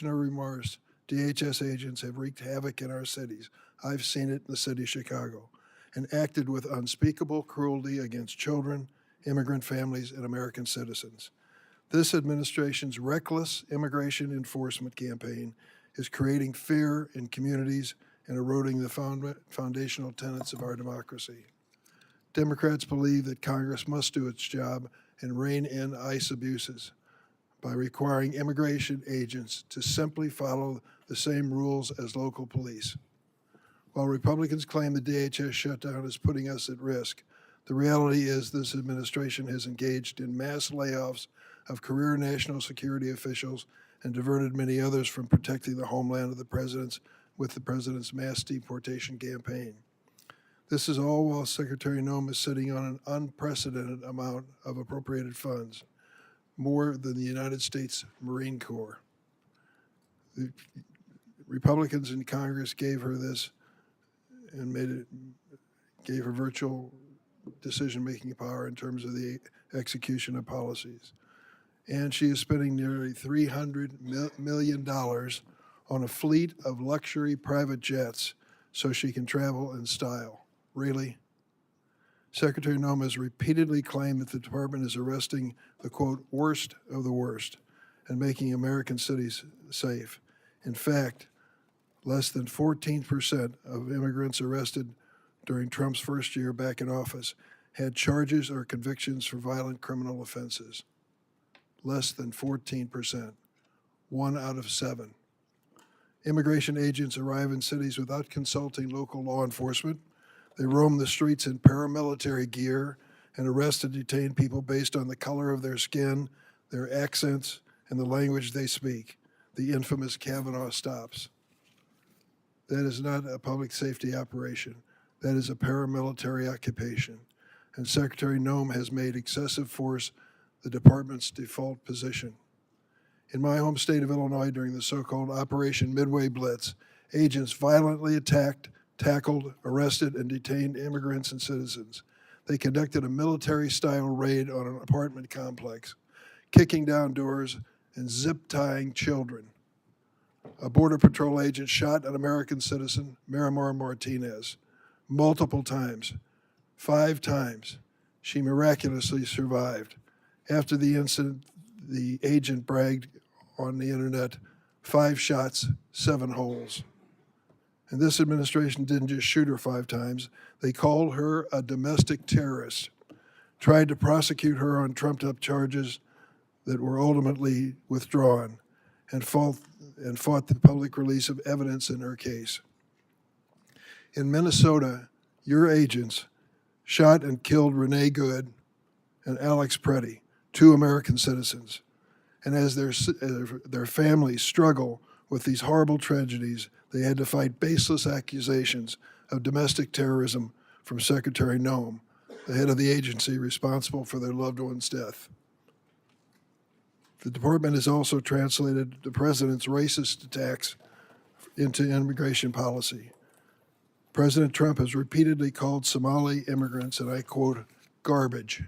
expression of remorse, DHS agents have wreaked havoc in our cities. I've seen it in the city of Chicago, and acted with unspeakable cruelty against children, immigrant families, and American citizens. This administration's reckless immigration enforcement campaign is creating fear in communities and eroding the foundational tenets of our democracy. Democrats believe that Congress must do its job and rein in ICE abuses by requiring immigration agents to simply follow the same rules as local police. While Republicans claim the DHS shutdown is putting us at risk, the reality is this administration has engaged in mass layoffs of career national security officials and diverted many others from protecting the homeland of the president's with the president's mass deportation campaign. This is all while Secretary Noem is sitting on an unprecedented amount of appropriated funds, more than the United States Marine Corps. The Republicans in Congress gave her this and gave her virtual decision-making power in terms of the execution of policies. And she is spending nearly $300 million on a fleet of luxury private jets so she can travel in style. Really? Secretary Noem has repeatedly claimed that the department is arresting the, quote, worst of the worst and making American cities safe. In fact, less than 14% of immigrants arrested during Trump's first year back in office had charges or convictions for violent criminal offenses. Less than 14%, 1 out of 7. Immigration agents arrive in cities without consulting local law enforcement. They roam the streets in paramilitary gear and arrest and detain people based on the color of their skin, their accents, and the language they speak, the infamous Kavanaugh stops. That is not a public safety operation. That is a paramilitary occupation. And Secretary Noem has made excessive force the department's default position. In my home state of Illinois, during the so-called Operation Midway Blitz, agents violently attacked, tackled, arrested, and detained immigrants and citizens. They conducted a military-style raid on an apartment complex, kicking down doors and zip-tying children. A Border Patrol agent shot an American citizen, Miramar Martinez, multiple times, 5 times. She miraculously survived. After the incident, the agent bragged on the internet, 5 shots, 7 holes. And this administration didn't just shoot her 5 times. They called her a domestic terrorist, tried to prosecute her on trumped-up charges that were ultimately withdrawn, and fought the public release of evidence in her case. In Minnesota, your agents shot and killed Renee Good and Alex Preddy, 2 American citizens. And as their families struggle with these horrible tragedies, they had to fight baseless accusations of domestic terrorism from Secretary Noem, the head of the agency responsible for their loved one's death. The department has also translated the president's racist attacks into immigration policy. President Trump has repeatedly called Somali immigrants, and I quote, garbage,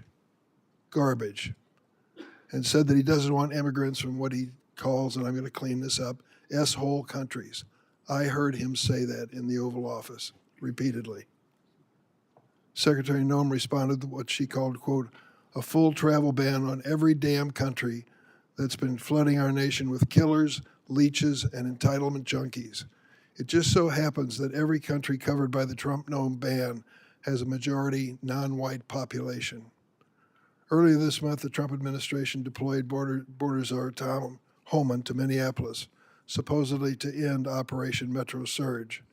and said that he doesn't want immigrants from what he calls, and I'm going to clean this up, S-hole countries. I heard him say that in the Oval Office repeatedly. Secretary Noem responded to what she called, quote, a full travel ban on every damn country that's been flooding our nation with killers, leeches, and entitlement junkies. It just so happens that every country covered by the Trump-Noem ban has a majority non-white population. Earlier this month, the Trump administration deployed Border Czar Tom Homan to Minneapolis, supposedly to end Operation Metro Surge.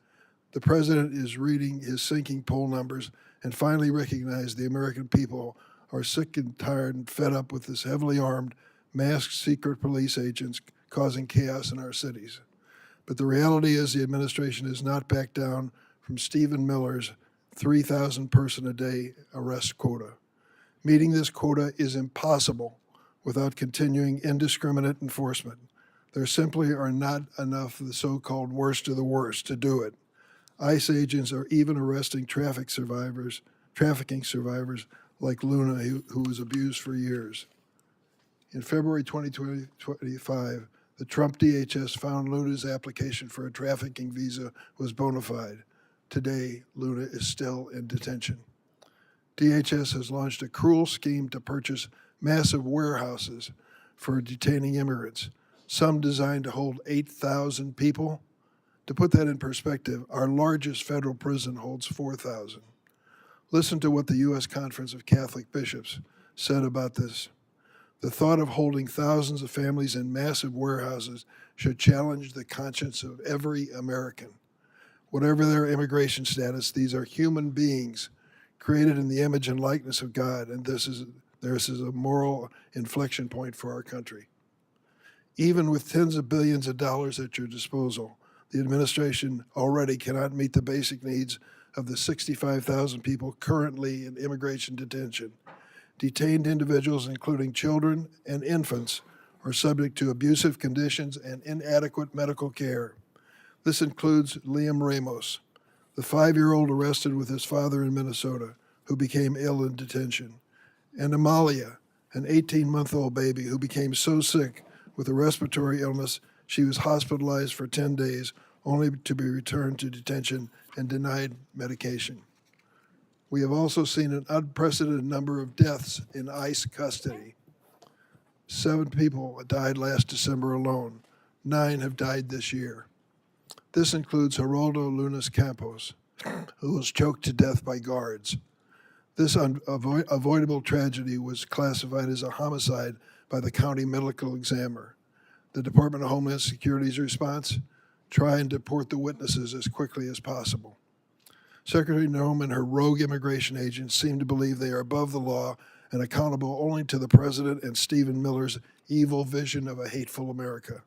The president is reading his sinking poll numbers and finally recognized the American people are sick and tired and fed up with this heavily armed, masked secret police agents causing chaos in our cities. But the reality is the administration has not backed down from Stephen Miller's 3,000 person a day arrest quota. Meeting this quota is impossible without continuing indiscriminate enforcement. There simply are not enough of the so-called worst of the worst to do it. ICE agents are even arresting trafficking survivors like Luna, who was abused for years. In February 2025, The Trump DHS found Luna's application for a trafficking visa was bona fide. Today, Luna is still in detention. DHS has launched a cruel scheme to purchase massive warehouses for detaining immigrants, some designed to hold 8,000 people. To put that in perspective, our largest federal prison holds 4,000. Listen to what the U.S. Conference of Catholic Bishops said about this. The thought of holding thousands of families in massive warehouses should challenge the conscience of every American. Whatever their immigration status, these are human beings created in the image and likeness of God, and this is a moral inflection point for our country. Even with tens of billions of dollars at your disposal, the administration already cannot meet the basic needs of the 65,000 people currently in immigration detention. Detained individuals, including children and infants, are subject to abusive conditions and inadequate medical care. This includes Liam Ramos, the 5-year-old arrested with his father in Minnesota, who became ill in detention, and Amalia, an 18-month-old baby who became so sick with a respiratory illness she was hospitalized for 10 days, only to be returned to detention and denied medication. We have also seen an unprecedented number of deaths in ICE custody. 7 people died last December alone. 9 have died this year. This includes Geraldo Lunas Campos, who was choked to death by guards. This avoidable tragedy was classified as a homicide by the county medical examiner. The Department of Homeland Security's response? Try and deport the witnesses as quickly as possible. Secretary Noem and her rogue immigration agents seem to believe they are above the law and accountable only to the president and Stephen Miller's evil vision of a hateful America.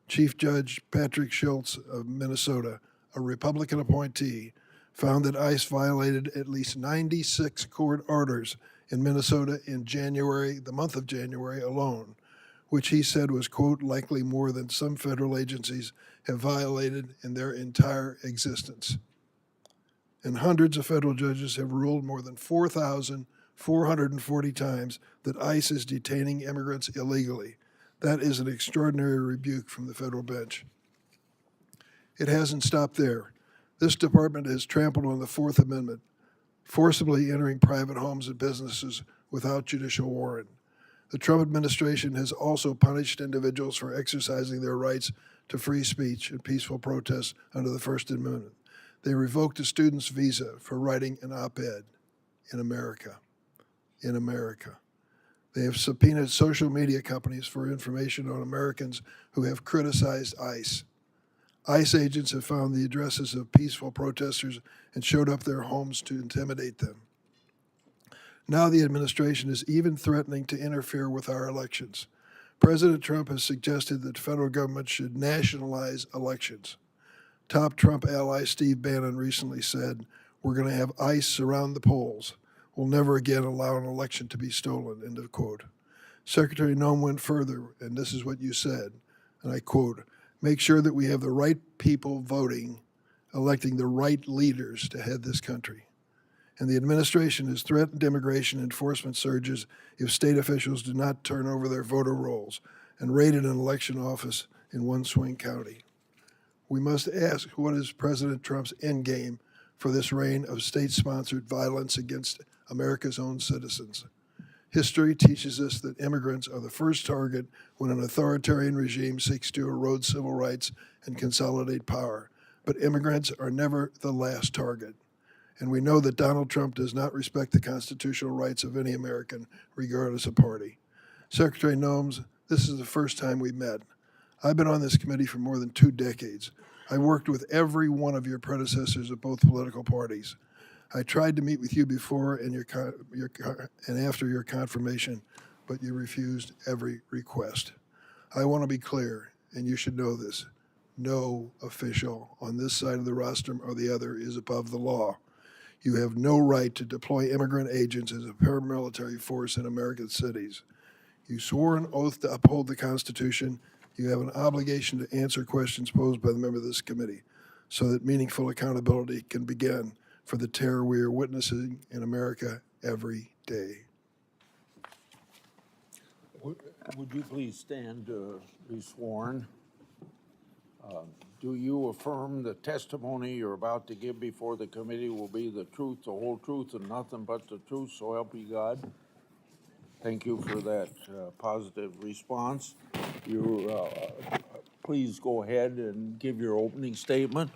Chief Judge Patrick Schultz of Minnesota, a Republican appointee, found that ICE violated at least 96 court orders in Minnesota in January, the month of January alone, which he said was, quote, likely more than some federal agencies have violated in their entire existence. And hundreds of federal judges have ruled more than 4,440 times that ICE is detaining immigrants illegally. That is an extraordinary rebuke from the federal bench. It hasn't stopped there. This department has trampled on the Fourth Amendment, forcibly entering private homes and businesses without judicial warrant. The Trump administration has also punished individuals for exercising their rights to free speech and peaceful protest under the First Amendment. They revoked a student's visa for writing an op-ed in America. In America. They have subpoenaed social media companies for information on Americans who have criticized ICE. ICE agents have found the addresses of peaceful protesters and showed up their homes to intimidate them. Now the administration is even threatening to interfere with our elections. President Trump has suggested that the federal government should nationalize elections. Top Trump ally Steve Bannon recently said, "We're going to have ICE surround the polls. We'll never again allow an election to be stolen," end of quote. Secretary Noem went further, and this is what you said, and I quote, "Make sure that we have the right people voting, electing the right leaders to head this country." And the administration has threatened immigration enforcement surges if state officials do not turn over their voter rolls and raided an election office in one swing county. We must ask, what is President Trump's endgame for this reign of state-sponsored violence against America's own citizens? History teaches us that immigrants are the first target when an authoritarian regime seeks to erode civil rights and consolidate power. But immigrants are never the last target. And we know that Donald Trump does not respect the constitutional rights of any American, regardless of party. Secretary Noem, this is the first time we met. I've been on this committee for more than 2 decades. I worked with every one of your predecessors of both political parties. I tried to meet with you before and after your confirmation, but you refused every request. I want to be clear, and you should know this. No official on this side of the rostrum or the other is above the law. You have no right to deploy immigrant agents as a paramilitary force in American cities. You swore an oath to uphold the Constitution. You have an obligation to answer questions posed by the member of this committee so that meaningful accountability can begin for the terror we are witnessing in America every day. Would you please stand to be sworn? Do you affirm the testimony you're about to give before the committee will be the truth, the whole truth, and nothing but the truth, so help you God? Thank you for that positive response. Please go ahead and give your opening statement.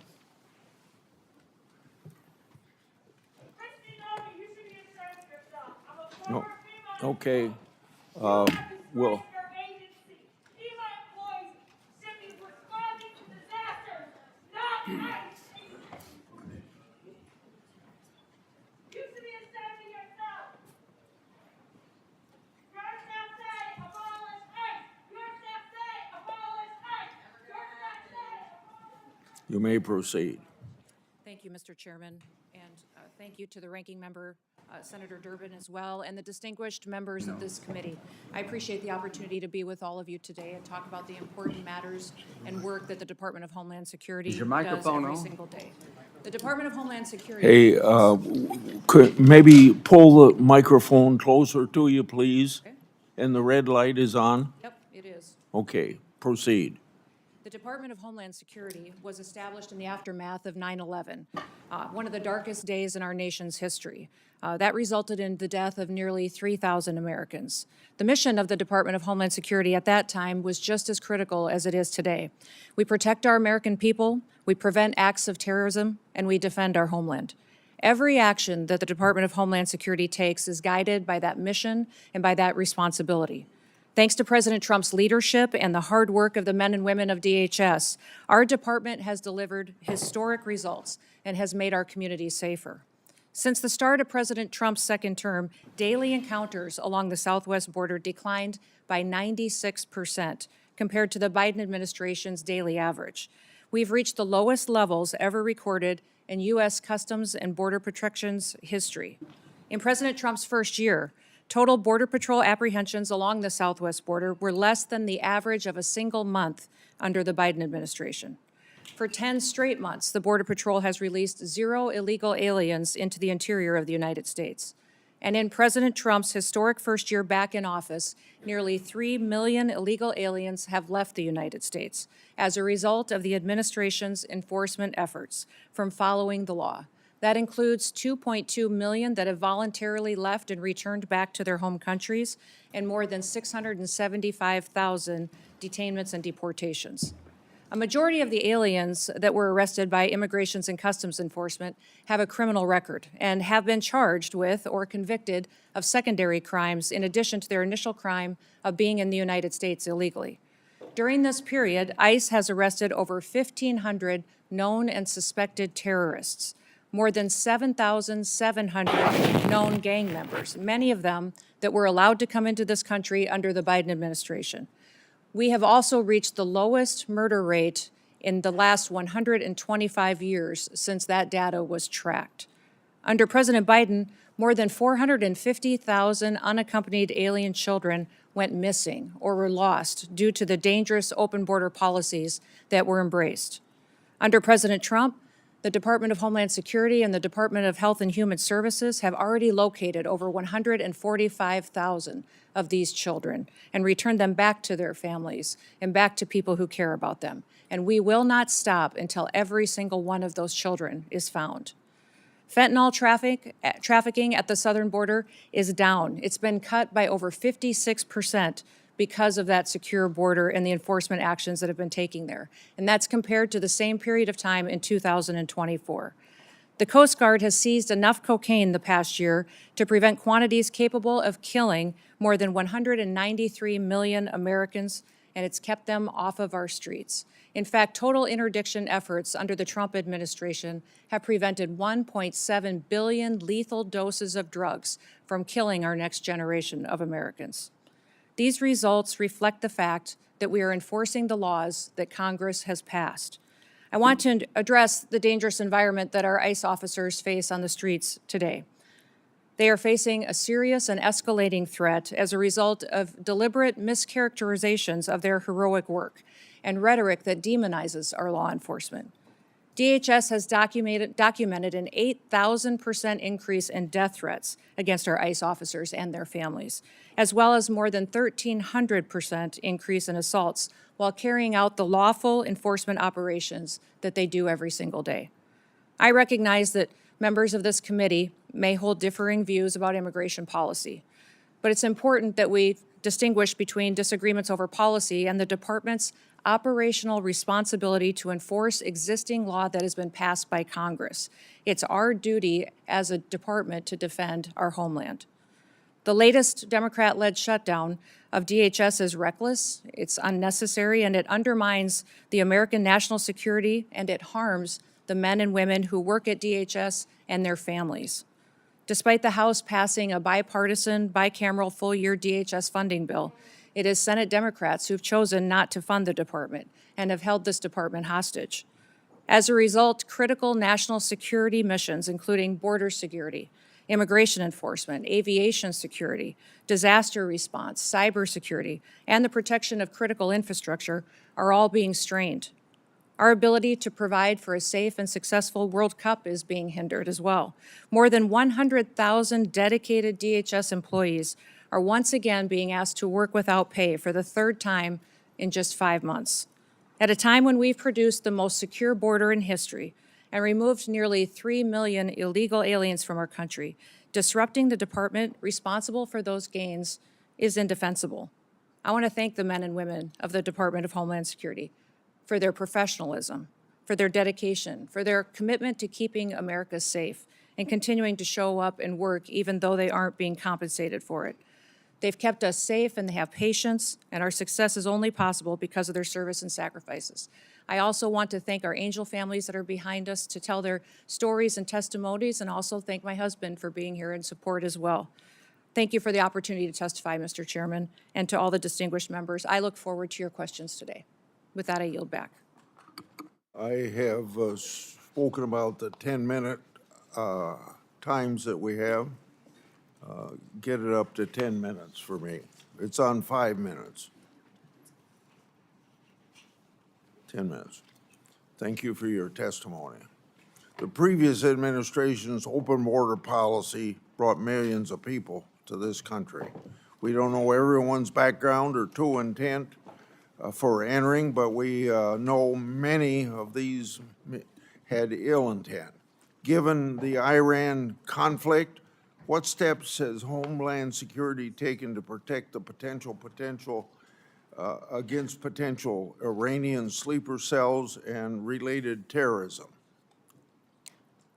No. Okay. Well. You may proceed. Thank you, Mr. Chairman, and thank you to the ranking member, Senator Durbin, as well, and the distinguished members of this committee. I appreciate the opportunity to be with all of you today and talk about the important matters and work that the Department of Homeland Security does every single day. The Department of Homeland Security. Hey, could maybe pull the microphone closer to you, please? Okay. And the red light is on? Yep, it is. Okay, proceed. The Department of Homeland Security was established in the aftermath of 9/11, one of the darkest days in our nation's history. That resulted in the death of nearly 3,000 Americans. The mission of the Department of Homeland Security at that time was just as critical as it is today. We protect our American people, we prevent acts of terrorism, and we defend our homeland. Every action that the Department of Homeland Security takes is guided by that mission and by that responsibility. Thanks to President Trump's leadership and the hard work of the men and women of DHS, our department has delivered historic results and has made our communities safer. Since the start of President Trump's second term, daily encounters along the southwest border declined by 96% compared to the Biden administration's daily average. We've reached the lowest levels ever recorded in U.S. Customs and Border Protection's history. In President Trump's first year, total Border Patrol apprehensions along the southwest border were less than the average of a single month under the Biden administration. For 10 straight months, the Border Patrol has released 0 illegal aliens into the interior of the United States. And in President Trump's historic first year back in office, nearly 3 million illegal aliens have left the United States as a result of the administration's enforcement efforts from following the law. That includes 2.2 million that have voluntarily left and returned back to their home countries, and more than 675,000 detainments and deportations. A majority of the aliens that were arrested by Immigration and Customs Enforcement have a criminal record and have been charged with or convicted of secondary crimes in addition to their initial crime of being in the United States illegally. During this period, ICE has arrested over 1,500 known and suspected terrorists, more than 7,700 known gang members, many of them that were allowed to come into this country under the Biden administration. We have also reached the lowest murder rate in the last 125 years since that data was tracked. Under President Biden, more than 450,000 unaccompanied alien children went missing or were lost due to the dangerous open border policies that were embraced. Under President Trump, the Department of Homeland Security and the Department of Health and Human Services have already located over 145,000 of these children and returned them back to their families and back to people who care about them. And we will not stop until every single one of those children is found. Fentanyl trafficking at the southern border is down. It's been cut by over 56% because of that secure border and the enforcement actions that have been taken there. And that's compared to the same period of time in 2024. The Coast Guard has seized enough cocaine the past year to prevent quantities capable of killing more than 193 million Americans, and it's kept them off of our streets. In fact, total interdiction efforts under the Trump administration have prevented 1.7 billion lethal doses of drugs from killing our next generation of Americans. These results reflect the fact that we are enforcing the laws that Congress has passed. I want to address the dangerous environment that our ICE officers face on the streets today. They are facing a serious and escalating threat as a result of deliberate mischaracterizations of their heroic work and rhetoric that demonizes our law enforcement. DHS has documented an 8,000% increase in death threats against our ICE officers and their families. as well as more than 1,300% increase in assaults while carrying out the lawful enforcement operations that they do every single day. I recognize that members of this committee may hold differing views about immigration policy, but it's important that we distinguish between disagreements over policy and the department's operational responsibility to enforce existing law that has been passed by Congress. It's our duty as a department to defend our homeland. The latest Democrat-led shutdown of DHS is reckless, it's unnecessary, and it undermines the American national security, and it harms the men and women who work at DHS and their families. Despite the House passing a bipartisan, bicameral full-year DHS funding bill, it is Senate Democrats who've chosen not to fund the department and have held this department hostage. As a result, critical national security missions, including border security, immigration enforcement, aviation security, disaster response, cybersecurity, and the protection of critical infrastructure are all being strained. Our ability to provide for a safe and successful World Cup is being hindered as well. More than 100,000 dedicated DHS employees are once again being asked to work without pay for the third time in just 5 months. At a time when we've produced the most secure border in history and removed nearly 3 million illegal aliens from our country, disrupting the department responsible for those gains is indefensible. I want to thank the men and women of the Department of Homeland Security for their professionalism, for their dedication, for their commitment to keeping America safe and continuing to show up and work even though they aren't being compensated for it. They've kept us safe and they have patience, and our success is only possible because of their service and sacrifices. I also want to thank our angel families that are behind us to tell their stories and testimonies, and also thank my husband for being here in support as well. Thank you for the opportunity to testify, Mr. Chairman, and to all the distinguished members. I look forward to your questions today. With that, I yield back. I have spoken about the 10-minute times that we have. Get it up to 10 minutes for me. It's on 5 minutes. 10 minutes. Thank you for your testimony. The previous administration's open border policy brought millions of people to this country. We don't know everyone's background or true intent for entering, but we know many of these had ill intent. Given the Iran conflict, what steps has Homeland Security taken to protect the potential against potential Iranian sleeper cells and related terrorism?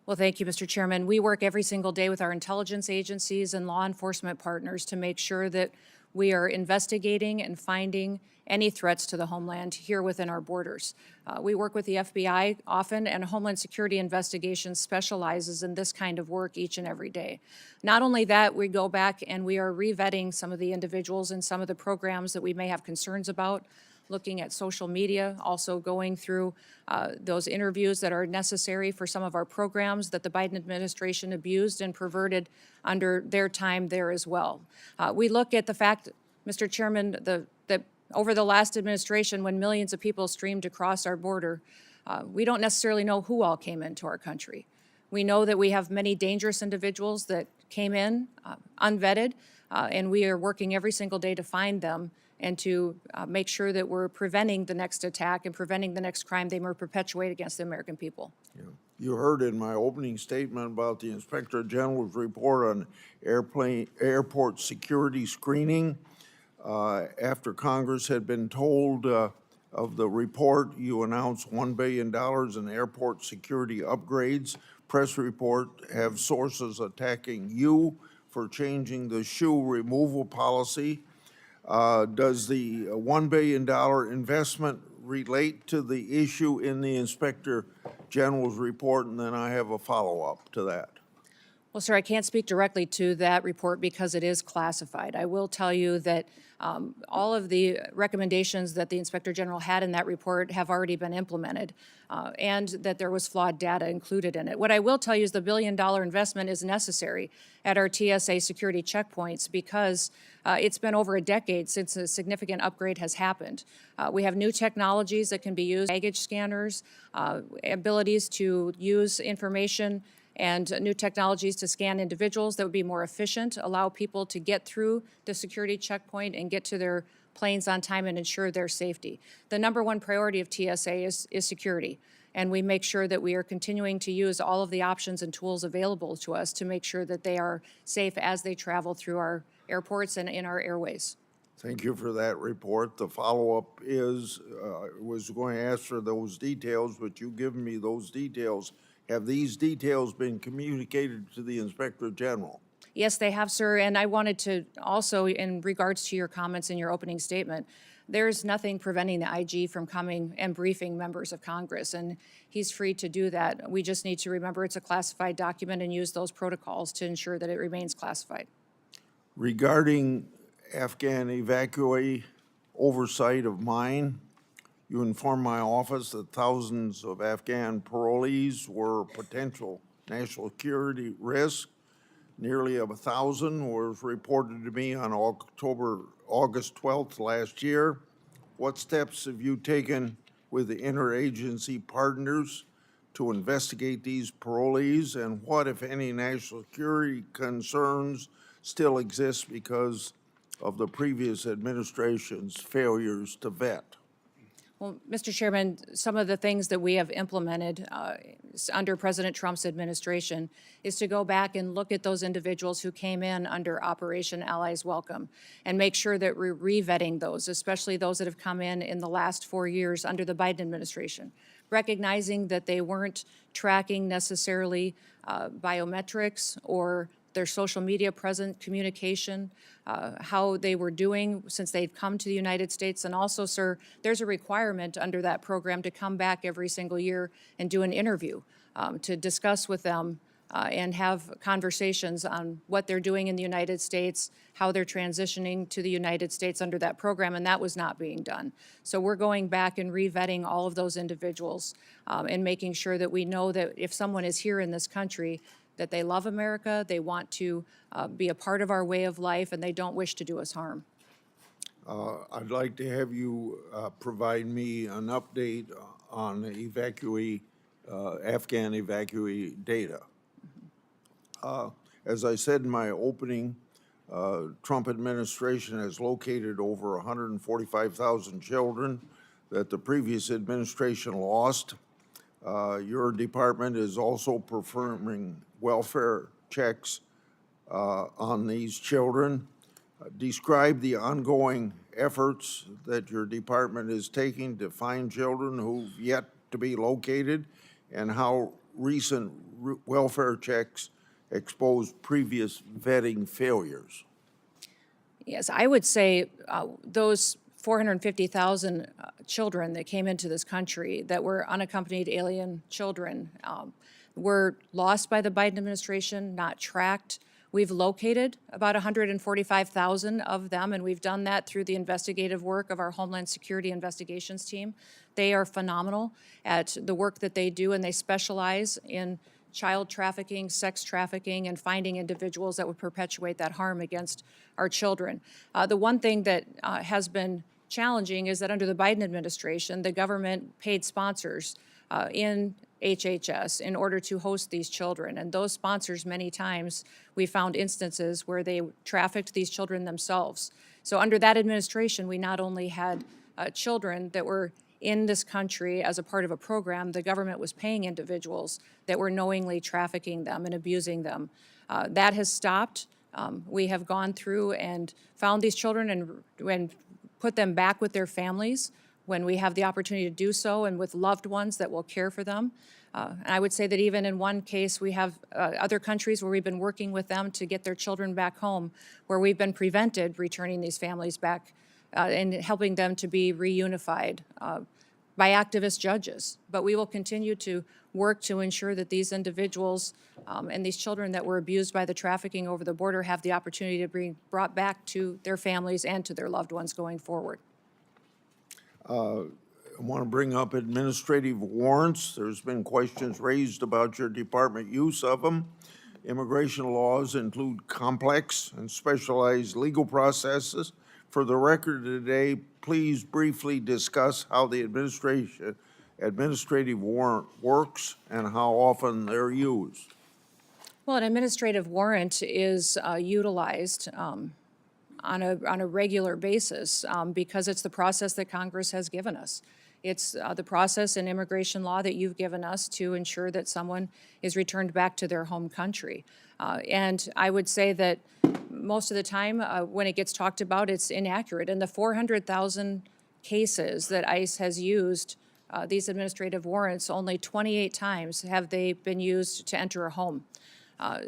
Well, thank you, Mr. Chairman. We work every single day with our intelligence agencies and law enforcement partners to make sure that we are investigating and finding any threats to the homeland here within our borders. We work with the FBI often, and Homeland Security Investigations specializes in this kind of work each and every day. Not only that, we go back and we are revetting some of the individuals and some of the programs that we may have concerns about, looking at social media, also going through those interviews that are necessary for some of our programs that the Biden administration abused and perverted under their time there as well. We look at the fact, Mr. Chairman, that over the last administration, when millions of people streamed across our border, we don't necessarily know who all came into our country. We know that we have many dangerous individuals that came in unvetted, and we are working every single day to find them and to make sure that we're preventing the next attack and preventing the next crime they may perpetuate against the American people. Yeah. You heard in my opening statement about the Inspector General's report on airport security screening. After Congress had been told of the report, you announced $1 billion in airport security upgrades. Press report have sources attacking you for changing the shoe removal policy. Does the $1 billion investment relate to the issue in the Inspector General's report? And then I have a follow-up to that. Well, sir, I can't speak directly to that report because it is classified. I will tell you that all of the recommendations that the Inspector General had in that report have already been implemented, and that there was flawed data included in it. What I will tell you is the $1 billion investment is necessary at our TSA security checkpoints because it's been over a decade since a significant upgrade has happened. We have new technologies that can be used, baggage scanners, abilities to use information and new technologies to scan individuals that would be more efficient, allow people to get through the security checkpoint and get to their planes on time and ensure their safety. The number one priority of TSA is security, and we make sure that we are continuing to use all of the options and tools available to us to make sure that they are safe as they travel through our airports and in our airways. Thank you for that report. The follow-up is, was going to ask for those details, but you've given me those details. Have these details been communicated to the Inspector General? Yes, they have, sir, and I wanted to also, in regards to your comments in your opening statement, there's nothing preventing the IG from coming and briefing members of Congress, and he's free to do that. We just need to remember it's a classified document and use those protocols to ensure that it remains classified. Regarding Afghan evacuee oversight of mine, you informed my office that thousands of Afghan parolees were potential national security risk. Nearly 1,000 was reported to me on August 12th last year. What steps have you taken with the interagency partners to investigate these parolees, and what, if any, national security concerns still exist because of the previous administration's failures to vet? Well, Mr. Chairman, some of the things that we have implemented under President Trump's administration is to go back and look at those individuals who came in under Operation Allies Welcome and make sure that we're re-vetting those, especially those that have come in the last 4 years under the Biden administration, recognizing that they weren't tracking necessarily biometrics or their social media present communication, how they were doing since they've come to the United States. And also, sir, there's a requirement under that program to come back every single year and do an interview to discuss with them and have conversations on what they're doing in the United States, how they're transitioning to the United States under that program, and that was not being done. So we're going back and re-vetting all of those individuals and making sure that we know that if someone is here in this country, that they love America, they want to be a part of our way of life, and they don't wish to do us harm. I'd like to have you provide me an update on evacuee, Afghan evacuee data. As I said in my opening, Trump administration has located over 145,000 children that the previous administration lost. Your department is also performing welfare checks on these children. Describe the ongoing efforts that your department is taking to find children who've yet to be located, and how recent welfare checks expose previous vetting failures. Yes, I would say those 450,000 children that came into this country that were unaccompanied alien children were lost by the Biden administration, not tracked. We've located about 145,000 of them, and we've done that through the investigative work of our Homeland Security Investigations team. They are phenomenal at the work that they do, and they specialize in child trafficking, sex trafficking, and finding individuals that would perpetuate that harm against our children. The one thing that has been challenging is that under the Biden administration, the government paid sponsors in HHS in order to host these children. And those sponsors, many times, we found instances where they trafficked these children themselves. So under that administration, we not only had children that were in this country as a part of a program, the government was paying individuals that were knowingly trafficking them and abusing them. That has stopped. We have gone through and found these children and put them back with their families when we have the opportunity to do so, and with loved ones that will care for them. And I would say that even in one case, we have other countries where we've been working with them to get their children back home, where we've been prevented returning these families back and helping them to be reunified by activist judges. But we will continue to work to ensure that these individuals and these children that were abused by the trafficking over the border have the opportunity to be brought back to their families and to their loved ones going forward. I want to bring up administrative warrants. There's been questions raised about your department use of them. Immigration laws include complex and specialized legal processes. For the record today, please briefly discuss how the administrative warrant works and how often they're used. Well, an administrative warrant is utilized on a regular basis because it's the process that Congress has given us. It's the process in immigration law that you've given us to ensure that someone is returned back to their home country. And I would say that most of the time when it gets talked about, it's inaccurate. In the 400,000 cases that ICE has used these administrative warrants, only 28 times have they been used to enter a home.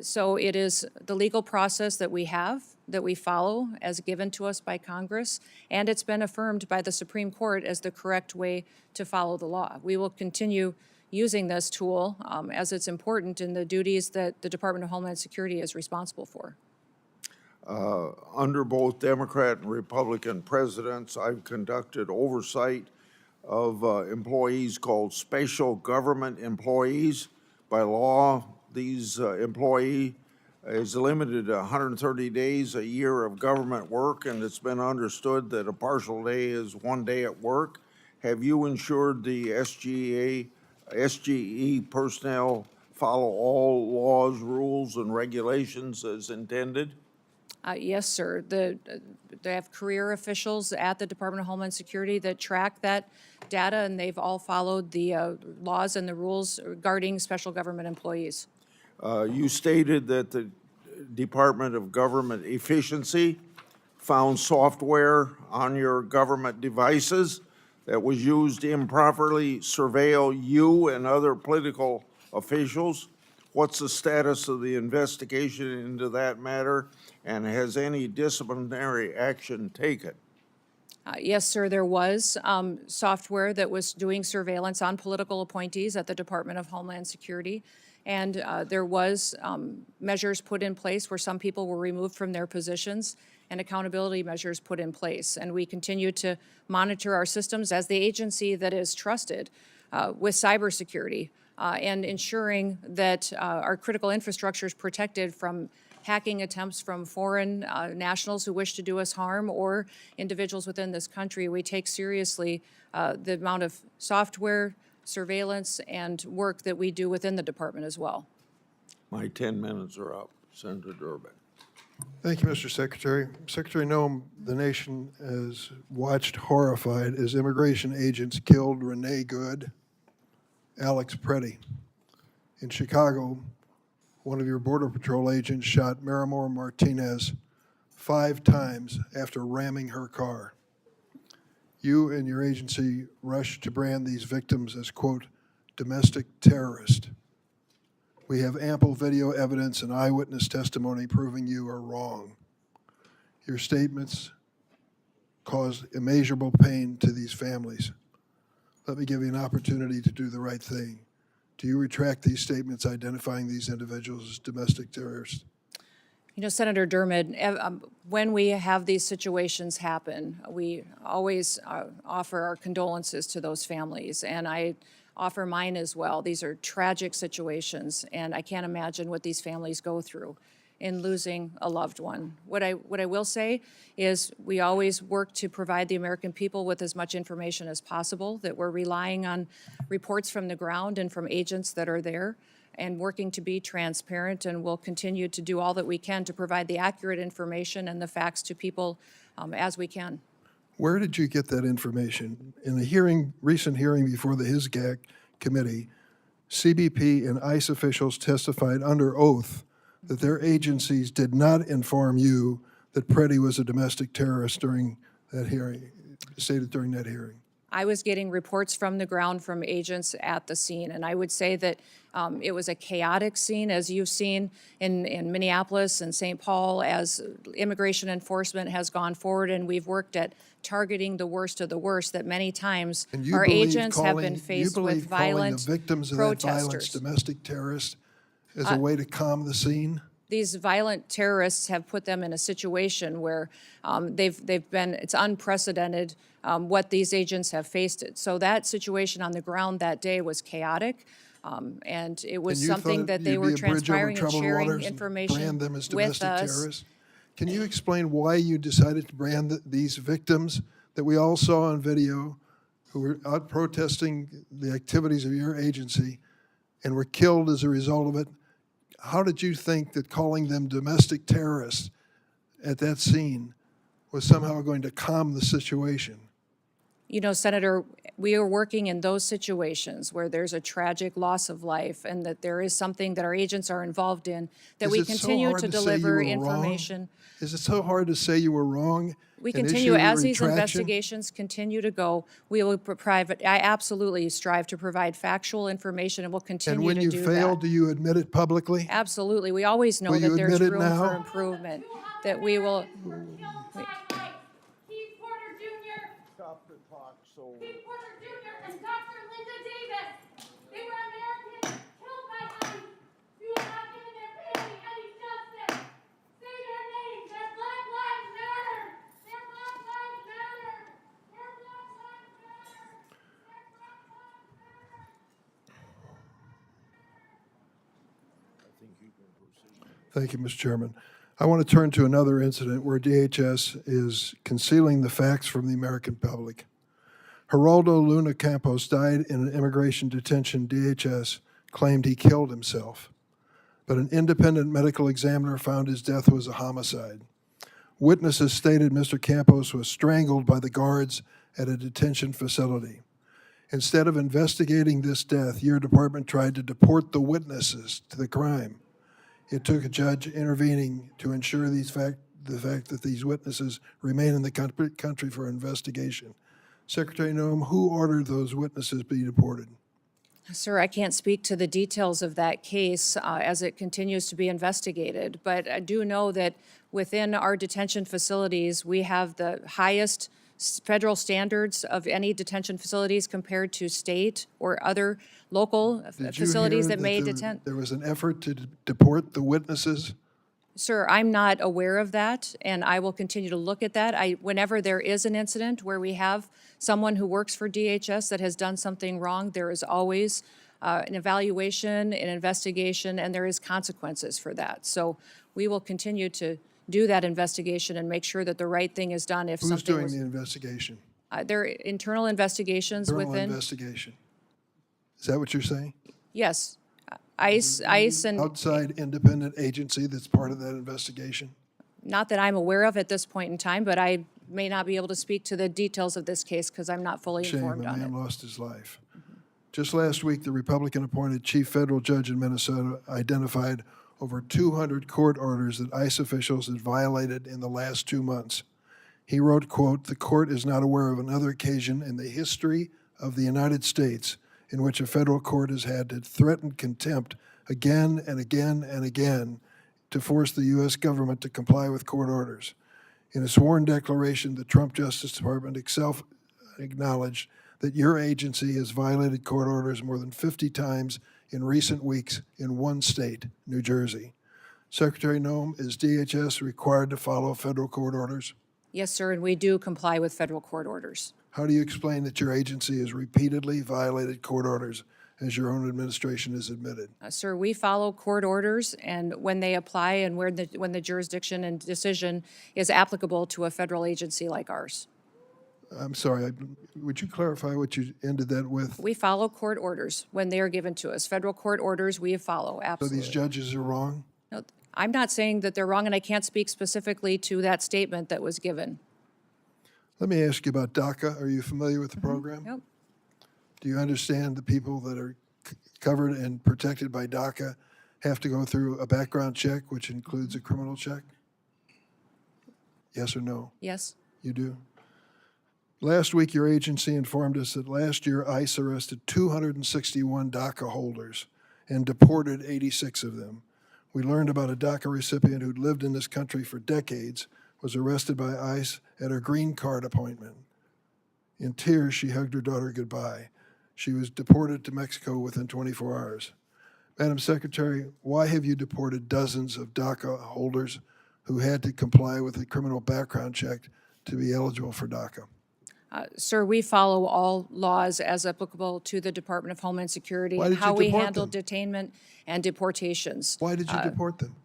So it is the legal process that we have, that we follow as given to us by Congress, and it's been affirmed by the Supreme Court as the correct way to follow the law. We will continue using this tool as it's important in the duties that the Department of Homeland Security is responsible for. Under both Democrat and Republican presidents, I've conducted oversight of employees called special government employees. By law, these employee is limited to 130 days a year of government work, and it's been understood that a partial day is 1 day at work. Have you ensured the SGE personnel follow all laws, rules, and regulations as intended? Yes, sir. They have career officials at the Department of Homeland Security that track that data, and they've all followed the laws and the rules regarding special government employees. You stated that the Department of Government Efficiency found software on your government devices that was used to improperly surveil you and other political officials. What's the status of the investigation into that matter, and has any disciplinary action taken? Yes, sir, there was software that was doing surveillance on political appointees at the Department of Homeland Security. And there was measures put in place where some people were removed from their positions and accountability measures put in place. And we continue to monitor our systems as the agency that is trusted with cybersecurity and ensuring that our critical infrastructure is protected from hacking attempts from foreign nationals who wish to do us harm or individuals within this country. We take seriously the amount of software, surveillance, and work that we do within the department as well. My 10 minutes are up. Senator Durbin. Thank you, Mr. Secretary. Secretary Noem, the nation has watched horrified as immigration agents killed Renee Good, Alex Preddy. In Chicago, one of your Border Patrol agents shot Miramor Martinez 5 times after ramming her car. You and your agency rushed to brand these victims as, quote, domestic terrorists. We have ample video evidence and eyewitness testimony proving you are wrong. Your statements caused immeasurable pain to these families. Let me give you an opportunity to do the right thing. Do you retract these statements identifying these individuals as domestic terrorists? You know, Senator Dermott, when we have these situations happen, we always offer our condolences to those families, and I offer mine as well. These are tragic situations, and I can't imagine what these families go through in losing a loved one. What I will say is we always work to provide the American people with as much information as possible, that we're relying on reports from the ground and from agents that are there, and working to be transparent, and we'll continue to do all that we can to provide the accurate information and the facts to people as we can. Where did you get that information? In a recent hearing before the HISGAC committee, CBP and ICE officials testified under oath that their agencies did not inform you that Preddy was a domestic terrorist during that hearing, stated during that hearing. I was getting reports from the ground from agents at the scene, and I would say that it was a chaotic scene, as you've seen in Minneapolis and St. Paul, as immigration enforcement has gone forward, and we've worked at targeting the worst of the worst, that many times our agents have been faced with violent the victims of that violence domestic terrorists as a way to calm the scene? These violent terrorists have put them in a situation where it's unprecedented what these agents have faced it. So that situation on the ground that day was chaotic, and it was something that they were transpiring and sharing information brand them as with domestic us. terrorists? Can you explain why you decided to brand these victims that we all saw on video, who were out protesting the activities of your agency and were killed as a result of it, how did you think that calling them domestic terrorists at that scene was somehow going to calm the situation? You know, Senator, we are working in those situations where there's a tragic loss of life and that there is something that our agents are involved in, that Is we it so continue hard to to say you deliver were wrong? information. Is it so hard to say you were wrong? We and continue, issue a as these retraction? investigations continue to go, we will provide, I absolutely strive to provide factual information and will And continue when to you do fail, that. do you admit it publicly? Absolutely. We always know Will you that there's admit it room now? for improvement, that we will. Keith Porter Jr. Stop the clock, so. Keith Porter Jr. and Dr. Linda Davis. They were Americans killed by ICE. You have not given their family any justice. Say their names. Their Black Lives Matter. Their Black Lives Matter. Their Black Lives Matter. Their Black Lives Matter. I think you can proceed. Thank you, Mr. Chairman. I want to turn to another incident where DHS is concealing the facts from the American public. Geraldo Luna Campos died in an immigration detention. DHS claimed he killed himself, but an independent medical examiner found his death was a homicide. Witnesses stated Mr. Campos was strangled by the guards at a detention facility. Instead of investigating this death, your department tried to deport the witnesses to the crime. It took a judge intervening to ensure the fact that these witnesses remain in the country for investigation. Secretary Noem, who ordered those witnesses be deported? Sir, I can't speak to the details of that case as it continues to be investigated, but I do know that within our detention facilities, we have the highest federal standards of any detention facilities compared to state or other local Did you facilities hear that may there- detain. There was an effort to deport the witnesses? Sir, I'm not aware of that, and I will continue to look at that. Whenever there is an incident where we have someone who works for DHS that has done something wrong, there is always an evaluation, an investigation, and there is consequences for that. So we will continue to do that investigation and make sure that the right thing is done if Who's something doing was. the investigation? There are internal investigations Internal within. investigation. Is that what you're saying? Yes. ICE and, Outside independent agency that's part of that investigation? not that I'm aware of at this point in time, but I may not be able to speak to the details of this case because I'm not fully Shame, a informed on it. man lost his life. Just last week, the Republican-appointed chief federal judge in Minnesota identified over 200 court orders that ICE officials had violated in the last 2 months. He wrote, quote, "The court is not aware of another occasion in the history of the United States in which a federal court has had to threaten contempt again and again and again to force the U.S. government to comply with court orders." In a sworn declaration, the Trump Justice Department itself acknowledged that your agency has violated court orders more than 50 times in recent weeks in one state, New Jersey. Secretary Noem, is DHS required to follow federal court orders? Yes, sir, and we do comply with federal court orders. How do you explain that your agency has repeatedly violated court orders, as your own administration has admitted? Sir, we follow court orders, and when they apply and when the jurisdiction and decision is applicable to a federal agency like ours. I'm sorry, would you clarify what you ended that with? We follow court orders when they are given to us. Federal court orders, we follow, So absolutely. these judges are wrong? No, I'm not saying that they're wrong, and I can't speak specifically to that statement that was given. Let me ask you about DACA. Are you familiar with the program? Yep. Do you understand the people that are covered and protected by DACA have to go through a background check, which includes a criminal check? Yes or no? Yes? You do? Last week, your agency informed us that last year ICE arrested 261 DACA holders and deported 86 of them. We learned about a DACA recipient who'd lived in this country for decades, was arrested by ICE at her green card appointment. In tears, she hugged her daughter goodbye. She was deported to Mexico within 24 hours. Madam Secretary, why have you deported dozens of DACA holders who had to comply with a criminal background check to be eligible for DACA? Sir, we follow all laws as applicable to the Department of Homeland Security Why and did you how we deport handle them? detainment and deportations. Why did you deport them?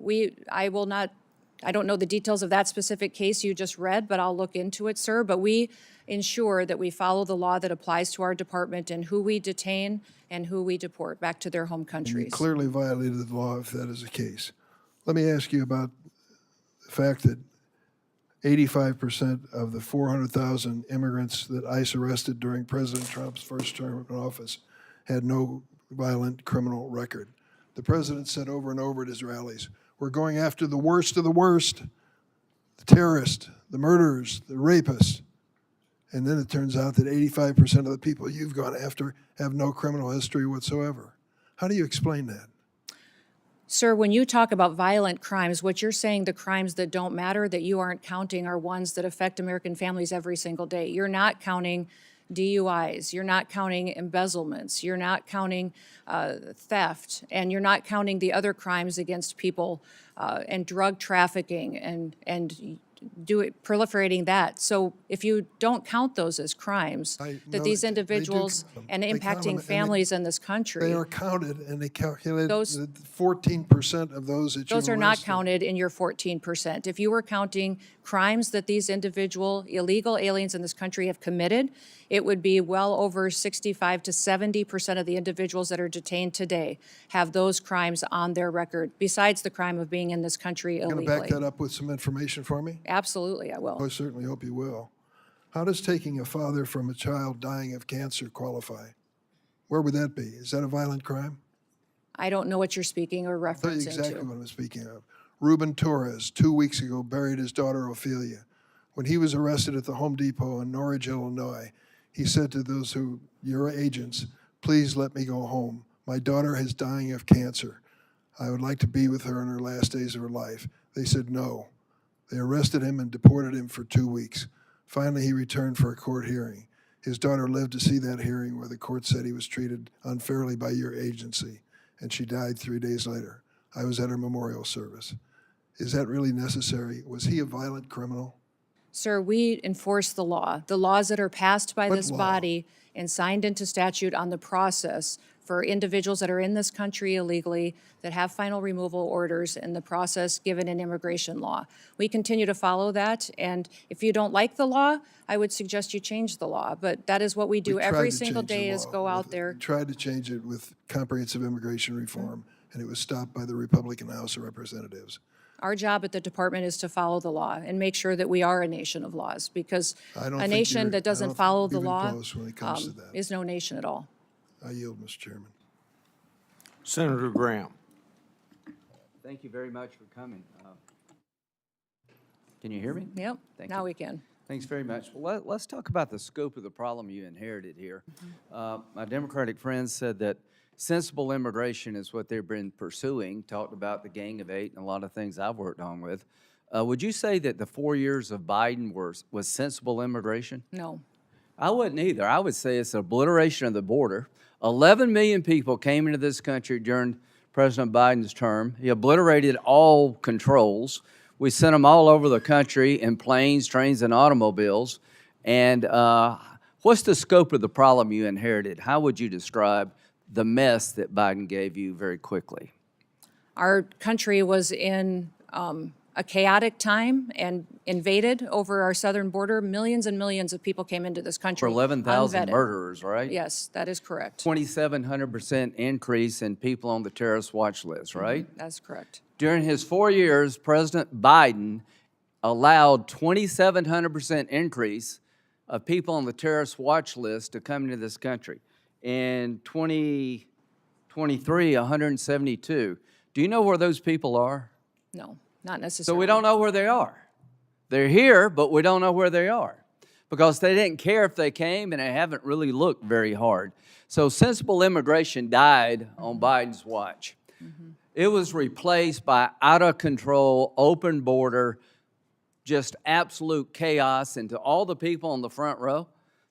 I don't know the details of that specific case you just read, but I'll look into it, sir. But we ensure that we follow the law that applies to our department and who we detain and who we deport back to their home You countries. clearly violated the law if that is the case. Let me ask you about the fact that 85% of the 400,000 immigrants that ICE arrested during President Trump's first term in office had no violent criminal record. The president said over and over at his rallies, we're going after the worst of the worst, the terrorists, the murderers, the rapists. And then it turns out that 85% of the people you've gone after have no criminal history whatsoever. How do you explain that? Sir, when you talk about violent crimes, what you're saying, the crimes that don't matter, that you aren't counting, are ones that affect American families every single day. You're not counting DUIs, you're not counting embezzlements, you're not counting theft, and you're not counting the other crimes against people and drug trafficking and proliferating that. So if you don't count those as crimes, I that know these they do individuals count them. and They count them, impacting and families in this country, They are counted, and they calculate Those- 14% of those that you those are not arrested. counted in your 14%. If you were counting crimes that these individual illegal aliens in this country have committed, it would be well over 65 to 70% of the individuals that are detained today have those crimes on their record, besides the crime of being in this country Going to back illegally. that up with some information for me? Absolutely, I will. I certainly hope you will. How does taking a father from a child dying of cancer qualify? Where would that be? Is that a violent crime? I don't know what you're speaking or I'll tell you referencing exactly to. what I'm speaking of. Ruben Torres, 2 weeks ago, buried his daughter Ophelia. When he was arrested at the Home Depot in Norridge, Illinois, he said to those who, your agents, please let me go home. My daughter is dying of cancer. I would like to be with her in her last days of her life. They said no. They arrested him and deported him for 2 weeks. Finally, he returned for a court hearing. His daughter lived to see that hearing where the court said he was treated unfairly by your agency, and she died 3 days later. I was at her memorial service. Is that really necessary? Was he a violent criminal? Sir, we enforce the law. The laws that are passed by What this law? body and signed into statute on the process for individuals that are in this country illegally, that have final removal orders, and the process given in immigration law. We continue to follow that, and if you don't like the law, I would suggest you change the law. But that is what we do We tried every to single change the day, is law go out with- there. We tried to change it with comprehensive immigration reform, and it was stopped by the Republican House of Representatives. Our job at the department is to follow the law and make sure that we are a nation of laws, because I don't a think nation you're- that I doesn't don't follow think the you're even law close when it comes to that. is no nation at all. I yield, Mr. Chairman. Senator Graham. Thank you very much for coming. Can you hear me? Yep, Thank now you. we can. Thanks very much. Well, let's talk about the scope of the problem you inherited here. My Democratic friends said that sensible immigration is what they've been pursuing, talked about the Gang of Eight and a lot of things I've worked on with. Would you say that the 4 years of Biden was sensible immigration? No. I wouldn't either. I would say it's an obliteration of the border. 11 million people came into this country during President Biden's term. He obliterated all controls. We sent them all over the country in planes, trains, and automobiles. And what's the scope of the problem you inherited? How would you describe the mess that Biden gave you very quickly? Our country was in a chaotic time and invaded over our southern border. Millions and millions of people came into this country. For 11,000 unvetted. murderers, right? Yes, that is correct. 2,700% increase in people on the terrorist watch list, right? That's correct. During his 4 years, President Biden allowed 2,700% increase of people on the terrorist watch list to come into this country. In 2023, 172. Do you know where those people are? No, not So necessarily. we don't know where they are. They're here, but we don't know where they are because they didn't care if they came and they haven't really looked very hard. So sensible immigration died on Biden's watch. It was replaced by out of control, open border, just absolute chaos. And to all the people on the front row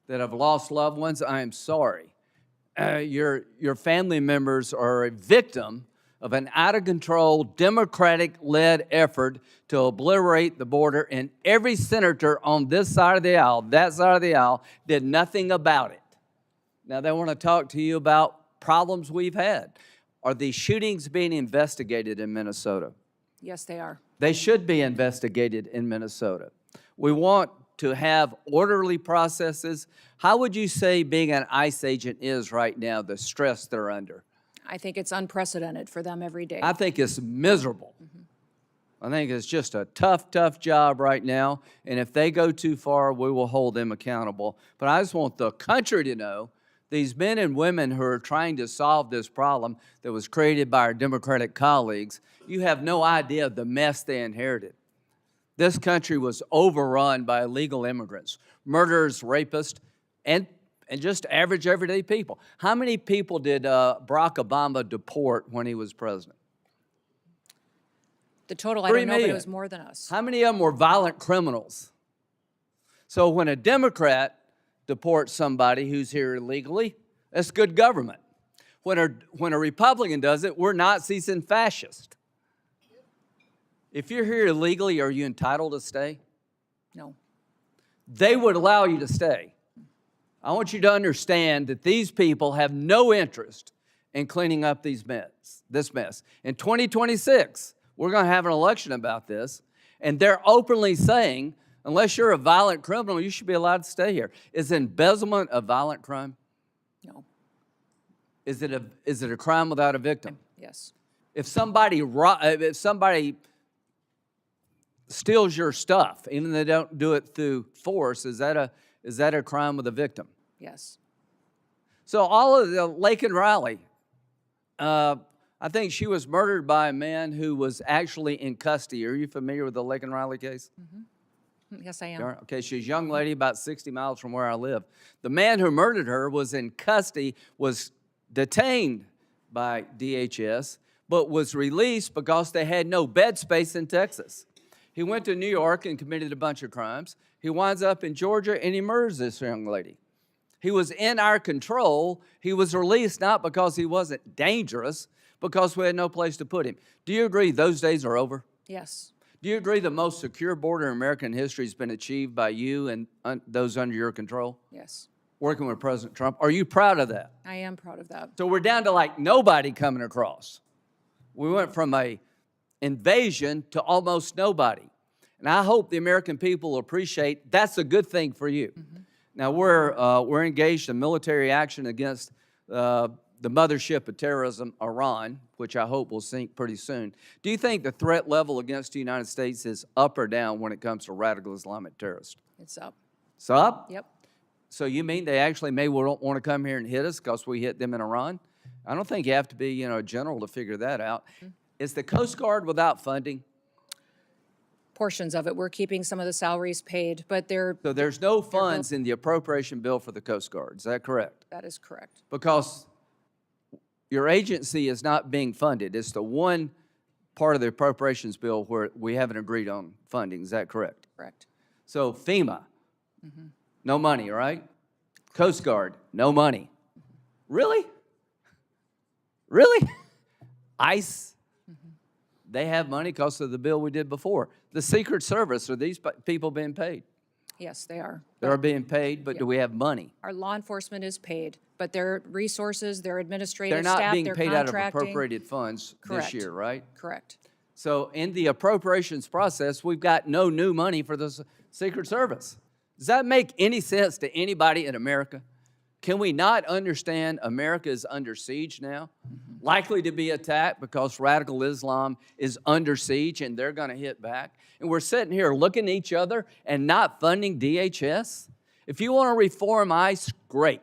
that have lost loved ones, I am sorry. Your family members are a victim of an out-of-control, Democratic-led effort to obliterate the border, and every senator on this side of the aisle, that side of the aisle, did nothing about it. Now, they want to talk to you about problems we've had. Are these shootings being investigated in Minnesota? Yes, they are. They should be investigated in Minnesota. We want to have orderly processes. How would you say being an ICE agent is right now, the stress they're under? I think it's unprecedented for them every day. I think it's miserable. I think it's just a tough, tough job right now. And if they go too far, we will hold them accountable. But I just want the country to know these men and women who are trying to solve this problem that was created by our Democratic colleagues, you have no idea the mess they inherited. This country was overrun by illegal immigrants, murderers, rapists, and just average, everyday people. How many people did Barack Obama deport when he was president? The total, I 3 don't know, but it million. was more than us. How many of them were violent criminals? So when a Democrat deports somebody who's here illegally, that's good government. When a Republican does it, we're Nazis and fascists. If you're here illegally, are you entitled to stay? No. They would allow you to stay. I want you to understand that these people have no interest in cleaning up this mess. In 2026, we're going to have an election about this, and they're openly saying, unless you're a violent criminal, you should be allowed to stay here. Is embezzlement a violent crime? No. Is it a crime without a victim? Yes. If somebody steals your stuff, even if they don't do it through force, is that a crime with a victim? Yes. So all of the Laken Riley, I think she was murdered by a man who was actually in custody. Are you familiar with the Laken Riley case? Yes, I am. Okay, she's a young lady about 60 miles from where I live. The man who murdered her was in custody, was detained by DHS, but was released because they had no bed space in Texas. He went to New York and committed a bunch of crimes. He winds up in Georgia and he murders this young lady. He was in our control. He was released not because he wasn't dangerous, because we had no place to put him. Do you agree those days are over? Yes. Do you agree the most secure border in American history has been achieved by you and those under your control, Yes. working with President Trump? Are you proud of that? I am proud of that. So we're down to like nobody coming across. We went from a invasion to almost nobody. And I hope the American people will appreciate that's a good thing for you. Now we're engaged in military action against the mothership of terrorism, Iran, which I hope will sink pretty soon. Do you think the threat level against the United States is up or down when it comes to radical Islamic terrorists? It's up. It's up? Yep. So you mean they actually may want to come here and hit us because we hit them in Iran? I don't think you have to be, a general to figure that out. Is the Coast Guard without funding? Portions of it. We're keeping some of the salaries paid, but So there's no funds in the appropriation bill for the Coast Guard. Is that correct? that is correct. Because your agency is not being funded. It's the one part of the appropriations bill where we haven't agreed on funding. Is that correct? Correct. So FEMA, no money, right? Coast Guard, no money. Really? Really? ICE, they have money because of the bill we did before. The Secret Service, are these people being paid? Yes, they are. They're being paid, but do we have money? Our law enforcement is paid, but their resources, their administrative They're not staff, being their paid out of contracting. appropriated funds Correct. this year, right? Correct. So in the appropriations process, we've got no new money for the Secret Service. Does that make any sense to anybody in America? Can we not understand America is under siege now? Likely to be attacked because radical Islam is under siege and they're going to hit back. And we're sitting here looking at each other and not funding DHS? If you want to reform ICE, great.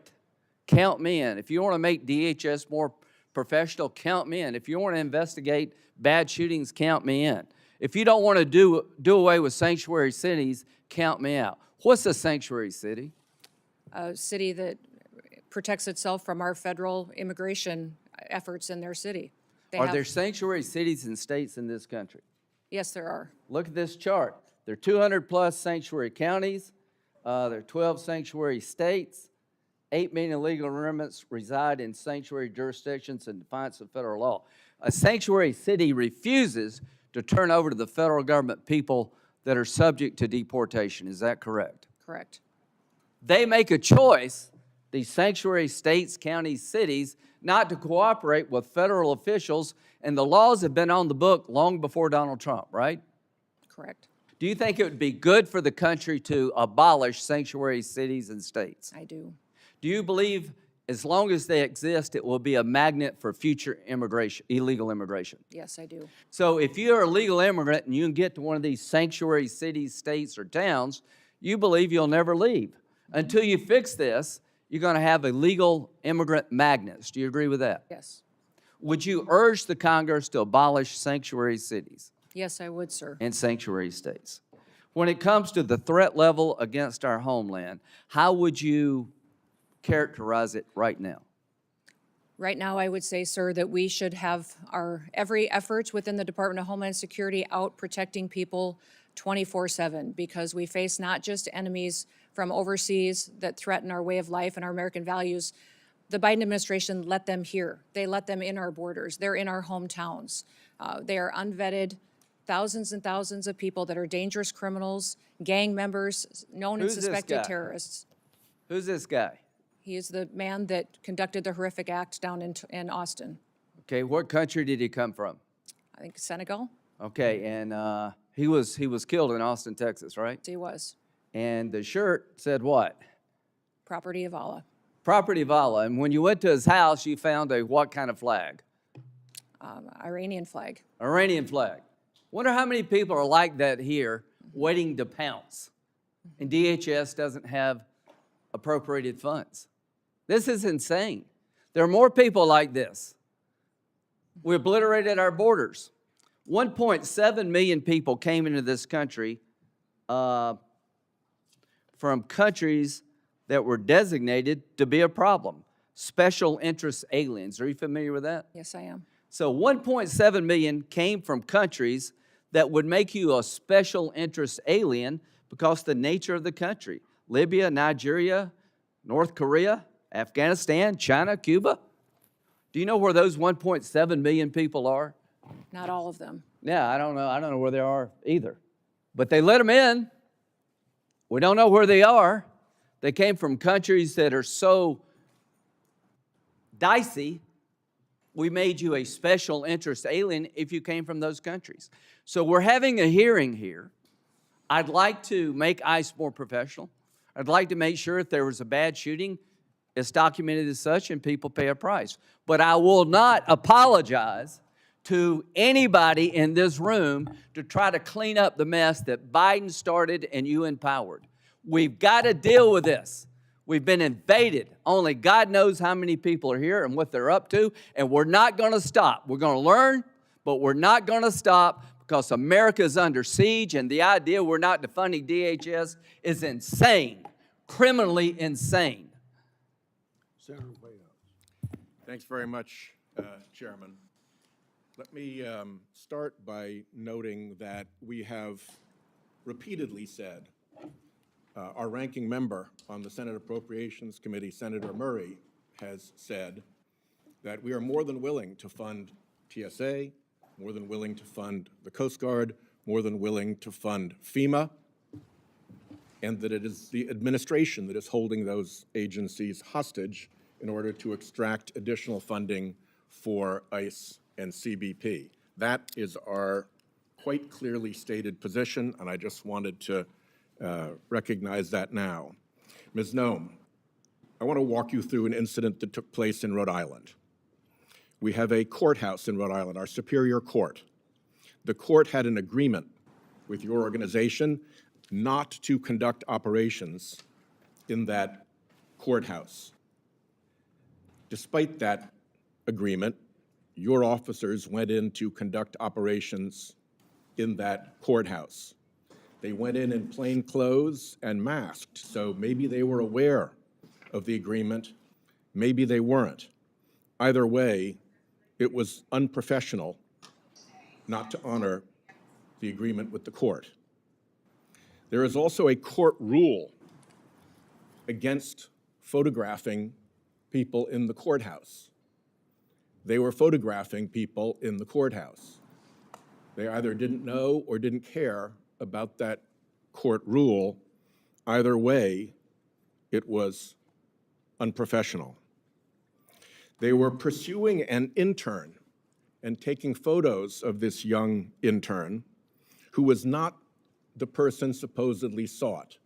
Count me in. If you want to make DHS more professional, count me in. If you want to investigate bad shootings, count me in. If you don't want to do away with sanctuary cities, count me out. What's a sanctuary city? A city that protects itself from our federal immigration efforts in their city. Are there sanctuary cities and states in this country? Yes, there are. Look at this chart. There are 200 plus sanctuary counties. There are 12 sanctuary states. 8 million illegal immigrants reside in sanctuary jurisdictions in defiance of federal law. A sanctuary city refuses to turn over to the federal government people that are subject to deportation. Is that correct? Correct. They make a choice, these sanctuary states, counties, cities, not to cooperate with federal officials, and the laws have been on the book long before Donald Trump, right? Correct. Do you think it would be good for the country to abolish sanctuary cities and states? I do. Do you believe as long as they exist, it will be a magnet for future immigration, illegal immigration? Yes, I do. So if you're a legal immigrant and you can get to one of these sanctuary cities, states, or towns, you believe you'll never leave. Until you fix this, you're going to have illegal immigrant magnets. Do you agree with that? Yes. Would you urge the Congress to abolish sanctuary cities Yes, I would, sir. and sanctuary states? When it comes to the threat level against our homeland, how would you characterize it right now? Right now, I would say, sir, that we should have our every effort within the Department of Homeland Security out protecting people 24/7, because we face not just enemies from overseas that threaten our way of life and our American values. The Biden administration let them here. They let them in our borders. They're in our hometowns. They are unvetted, thousands and thousands of people that are dangerous criminals, gang members, known and Who's this suspected guy? terrorists. Who's this guy? He is the man that conducted the horrific act down in Austin. Okay, what country did he come from? I think Senegal. Okay, and he was killed in Austin, Texas, right? He was. And the shirt said what? Property of Allah. Property of Allah. And when you went to his house, you found a what kind of flag? Iranian flag. Iranian flag. Wonder how many people are like that here, waiting to pounce. And DHS doesn't have appropriated funds. This is insane. There are more people like this. We obliterated our borders. 1.7 million people came into this country from countries that were designated to be a problem. Special interest aliens. Are you familiar with that? Yes, I am. So 1.7 million came from countries that would make you a special interest alien because of the nature of the country. Libya, Nigeria, North Korea, Afghanistan, China, Cuba. Do you know where those 1.7 million people are? Not all of them. Yeah, I don't know. I don't know where they are either. But they let them in. We don't know where they are. They came from countries that are so dicey. We made you a special interest alien if you came from those countries. So we're having a hearing here. I'd like to make ICE more professional. I'd like to make sure if there was a bad shooting, it's documented as such and people pay a price. But I will not apologize to anybody in this room to try to clean up the mess that Biden started and you empowered. We've got to deal with this. We've been invaded. Only God knows how many people are here and what they're up to, and we're not going to stop. We're going to learn, but we're not going to stop because America is under siege, and the idea we're not defunding DHS is insane, criminally insane. Senator Bayh. Thanks very much, Chairman. Let me start by noting that we have repeatedly said, our ranking member on the Senate Appropriations Committee, Senator Murray, has said that we are more than willing to fund TSA, more than willing to fund the Coast Guard, more than willing to fund FEMA, and that it is the administration that is holding those agencies hostage in order to extract additional funding for ICE and CBP. That is our quite clearly stated position, and I just wanted to recognize that now. Ms. Noem, I want to walk you through an incident that took place in Rhode Island. We have a courthouse in Rhode Island, our Superior Court. The court had an agreement with your organization not to conduct operations in that courthouse. Despite that agreement, your officers went in to conduct operations in that courthouse. They went in plain clothes and masked, so maybe they were aware of the agreement, maybe they weren't. Either way, it was unprofessional not to honor the agreement with the court. There is also a court rule against photographing people in the courthouse. They were photographing people in the courthouse. They either didn't know or didn't care about that court rule. Either way, it was unprofessional. They were pursuing an intern and taking photos of this young intern who was not the person supposedly sought.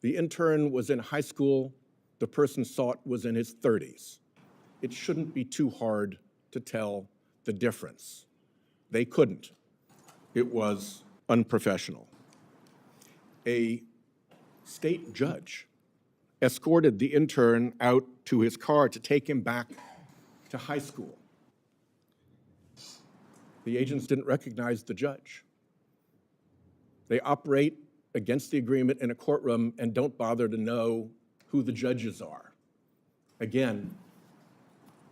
The intern was in high school. The person sought was in his 30s. It shouldn't be too hard to tell the difference. They couldn't. It was unprofessional. A state judge escorted the intern out to his car to take him back to high school. The agents didn't recognize the judge. They operate against the agreement in a courtroom and don't bother to know who the judges are. Again,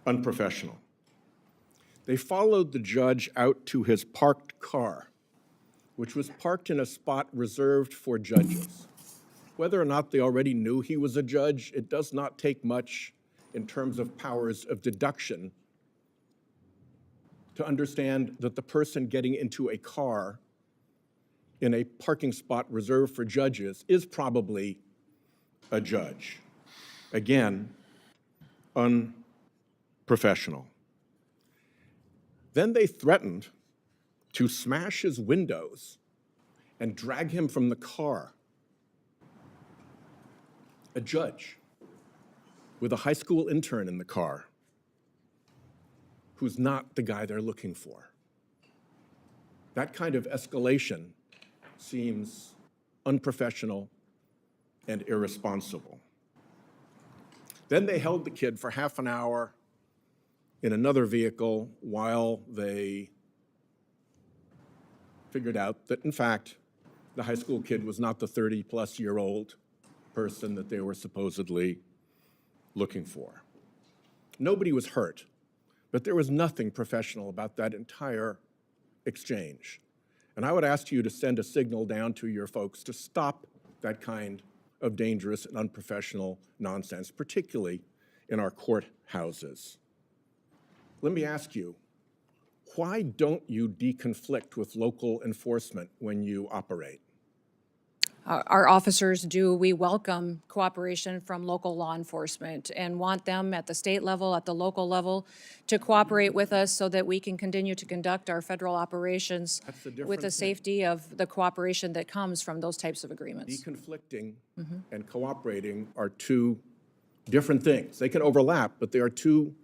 unprofessional. They followed the judge out to his parked car, which was parked in a spot reserved for judges. Whether or not they already knew he was a judge, it does not take much in terms of powers of deduction to understand that the person getting into a car in a parking spot reserved for judges is probably a judge. Again, unprofessional. Then they threatened to smash his windows and drag him from the car. A judge with a high school intern in the car who's not the guy they're looking for. That kind of escalation seems unprofessional and irresponsible. Then they held the kid for half an hour in another vehicle while they figured out that, in fact, the high school kid was not the 30-plus-year-old person that they were supposedly looking for. Nobody was hurt, but there was nothing professional about that entire exchange. And I would ask you to send a signal down to your folks to stop that kind of dangerous and unprofessional nonsense, particularly in our courthouses. Let me ask you, why don't you deconflict with local enforcement when you operate? Our officers do. We welcome cooperation from local law enforcement and want them at the state level, at the local level, to cooperate with us so that we can continue to conduct our federal operations That's the different with the thing. safety of the cooperation that comes from those types of agreements. Deconflicting and cooperating are two different things. They can overlap, but they are two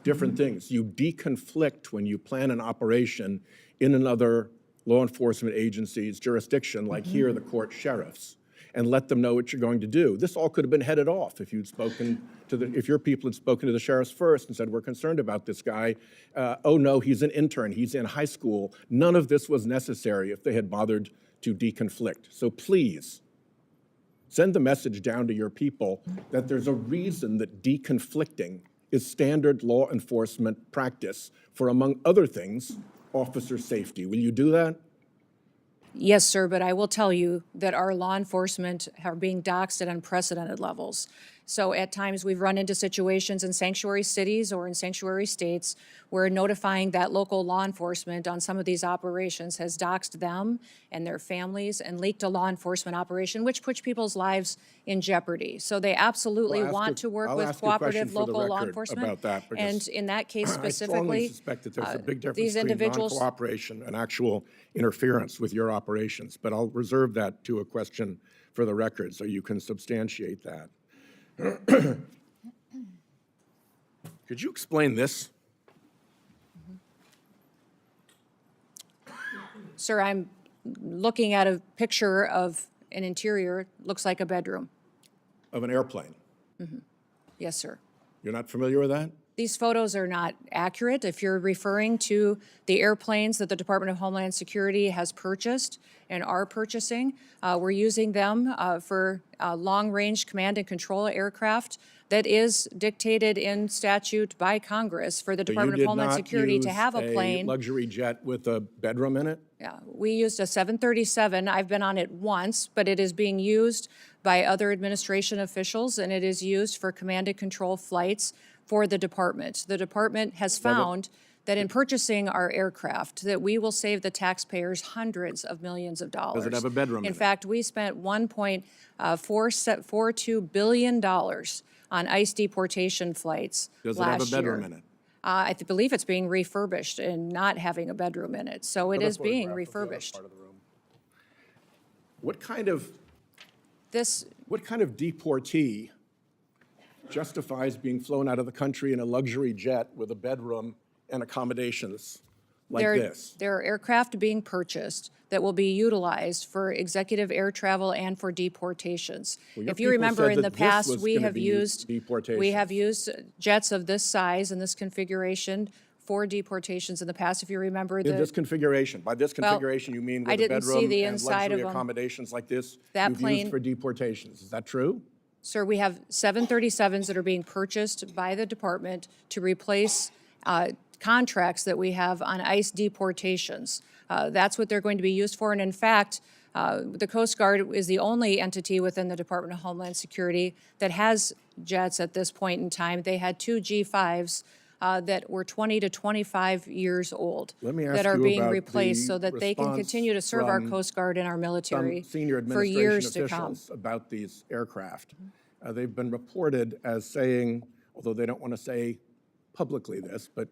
different things. You deconflict when you plan an operation in another law enforcement agency's jurisdiction, like here, the court sheriffs, and let them know what you're going to do. This all could have been headed off if you'd spoken to if your people had spoken to the sheriffs first and said, we're concerned about this guy. Oh no, he's an intern, he's in high school. None of this was necessary if they had bothered to deconflict. So please, send the message down to your people that there's a reason that deconflicting is standard law enforcement practice for, among other things, officer safety. Will you do that? Yes, sir, but I will tell you that our law enforcement are being doxxed at unprecedented levels. So at times we've run into situations in sanctuary cities or in sanctuary states where notifying that local law enforcement on some of these operations has doxxed them and their families and leaked a law enforcement operation, which puts people's lives in jeopardy. So they absolutely want to work with cooperative local law enforcement. About that, and in that case I strongly specifically, suspect that there's a big difference these between individuals. non-cooperation and actual interference with your operations. But I'll reserve that to a question for the record so you can substantiate that. Could you explain this? Sir, I'm looking at a picture of an interior, looks like a bedroom. Of an airplane. Yes, sir. You're not familiar with that? These photos are not accurate. If you're referring to the airplanes that the Department of Homeland Security has purchased and are purchasing, we're using them for long-range command and control aircraft that is dictated in statute by Congress for the Department of Homeland Security to have a plane. You did not use a luxury jet with a bedroom in it? Yeah, we used a 737. I've been on it once, but it is being used by other administration officials, and it is used for command and control flights for the department. The department has found that in purchasing our aircraft, that we will save the taxpayers hundreds of millions of dollars. Does it have a bedroom in In it? fact, we spent $1.42 billion on ICE deportation flights Does it last have a bedroom year. in it? I believe it's being refurbished and not having a bedroom in it, so it is being refurbished. What kind of This, deportee justifies being flown out of the country in a luxury jet with a bedroom and accommodations like this? there are aircraft being purchased that will be utilized for executive air travel and for deportations. Well, your If you people remember said in the that this past, was we gonna have be used, we have deportations. used jets of this size and this configuration for deportations in the past. If you remember In this the, configuration, by this Well, configuration, you mean I with a didn't see bedroom the and inside luxury of 'em. accommodations like this That you've plane- used for deportations. Is that true? sir, we have 737s that are being purchased by the department to replace contracts that we have on ICE deportations. That's what they're going to be used for. And in fact, the Coast Guard is the only entity within the Department of Homeland Security that has jets at this point in time. They had two G5s that were 20 to 25 years old Let me ask that are you being about replaced the so that they can response continue to serve our from Coast Guard and our military Some senior for administration years to come. officials about these aircraft. They've been reported as saying, although they don't want to say publicly this, but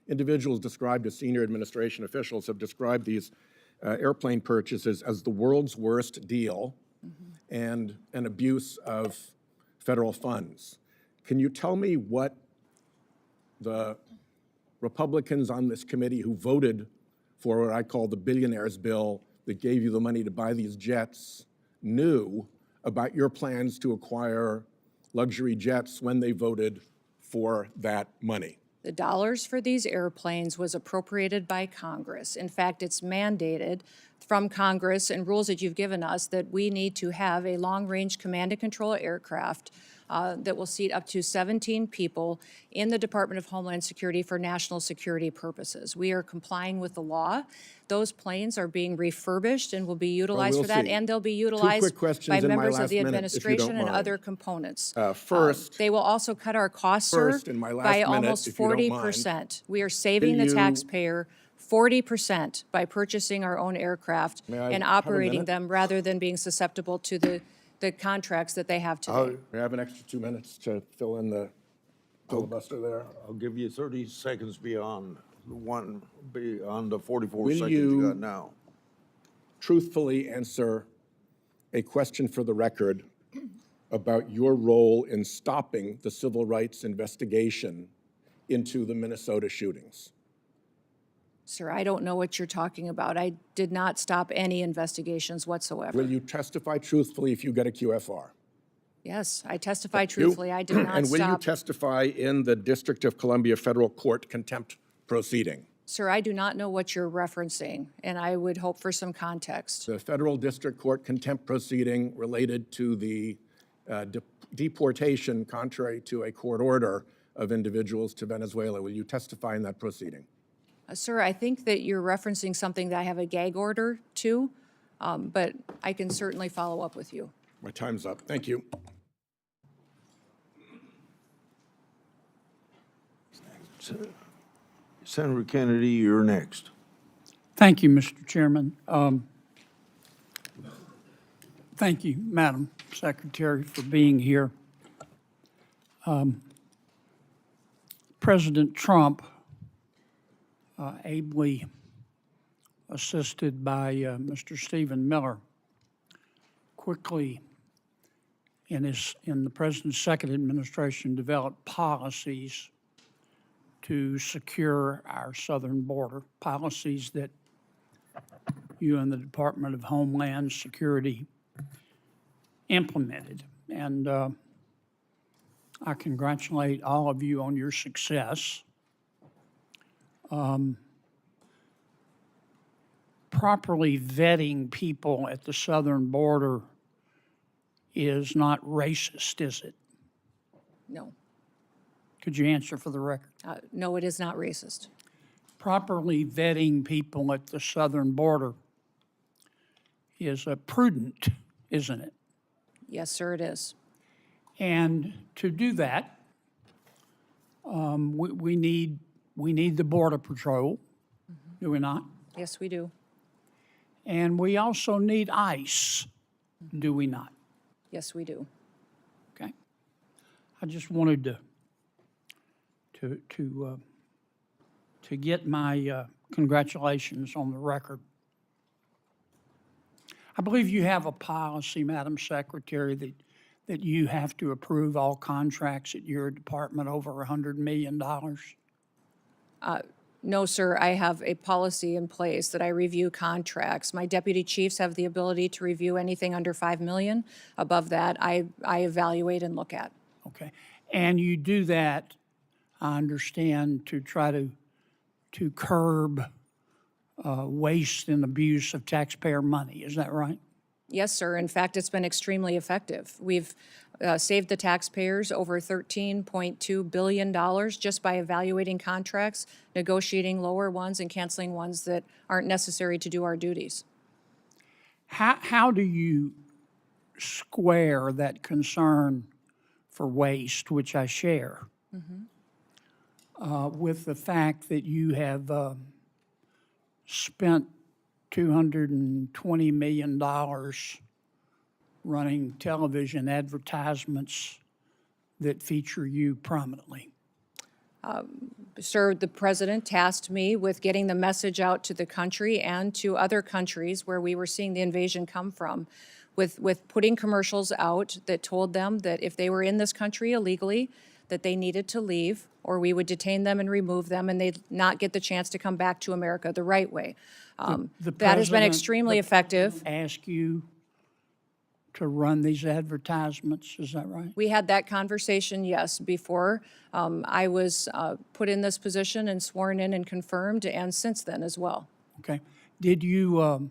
individuals described as senior administration officials have described these airplane purchases as the world's worst deal and an abuse of federal funds. Can you tell me what the Republicans on this committee who voted for what I call the billionaires bill that gave you the money to buy these jets knew about your plans to acquire luxury jets when they voted for that money? The dollars for these airplanes was appropriated by Congress. In fact, it's mandated from Congress and rules that you've given us that we need to have a long-range command and control aircraft that will seat up to 17 people in the Department of Homeland Security for national security purposes. We are complying with the law. Those planes are being refurbished and will be utilized we'll for that, see. and they'll be quick utilized questions by in my members of last the minute, if you don't administration and mind. other components. First, They will also cut our costs, sir, First, in my last by minute, almost if you don't mind, 40%. We are saving the you- taxpayer 40% by purchasing our own aircraft May I and have a operating minute? them rather than being susceptible to the contracts that they have today. may I have an extra 2 minutes to fill in the filibuster there? I'll give you 30 seconds beyond the 44 Will seconds you- you got now. Truthfully answer a question for the record about your role in stopping the civil rights investigation into the Minnesota shootings. Sir, I don't know what you're talking about. I did not stop any investigations whatsoever. Will you testify truthfully if you get a QFR? Yes, I testify You- truthfully. I did not And will you stop. testify in the District of Columbia Federal Court contempt proceeding? Sir, I do not know what you're referencing, and I would hope for some context. The federal district court contempt proceeding related to the deportation, contrary to a court order, of individuals to Venezuela. Will you testify in that proceeding? Sir, I think that you're referencing something that I have a gag order to, but I can certainly follow up with you. My time's up. Thank you. Senator Kennedy, you're next. Thank you, Mr. Chairman. Thank you, Madam Secretary, for being here. President Trump, ably assisted by Mr. Stephen Miller, quickly in the President's second administration developed policies to secure our southern border, policies that you and the Department of Homeland Security implemented. And I congratulate all of you on your success. Properly vetting people at the southern border is not racist, is it? No, Could you answer for the record? no, it is not racist. Properly vetting people at the southern border is prudent, isn't it? Yes, sir, it is. And to do that, we need the Border Patrol, do we not? Yes, we do. And we also need ICE, do we not? Yes, we do. Okay. I just wanted to get my congratulations on the record. I believe you have a policy, Madam Secretary, that you have to approve all contracts at your department over $100 million. No, sir, I have a policy in place that I review contracts. My deputy chiefs have the ability to review anything under 5 million. Above that, I evaluate and look at. Okay. And you do that, I understand, to try to curb waste and abuse of taxpayer money. Is that right? Yes, sir. In fact, it's been extremely effective. We've saved the taxpayers over $13.2 billion just by evaluating contracts, negotiating lower ones, and canceling ones that aren't necessary to do our duties. How do you square that concern for waste, which I share, with the fact that you have spent $220 million running television advertisements that feature you prominently? Sir, the president tasked me with getting the message out to the country and to other countries where we were seeing the invasion come from, with putting commercials out that told them that if they were in this country illegally, that they needed to leave, or we would detain them and remove them, and they'd not get the chance to come back to America the right way. The That has been president- extremely effective. Ask you to run these advertisements, is that right? We had that conversation, yes, before I was put in this position and sworn in and confirmed, and since then as well. Okay. Did you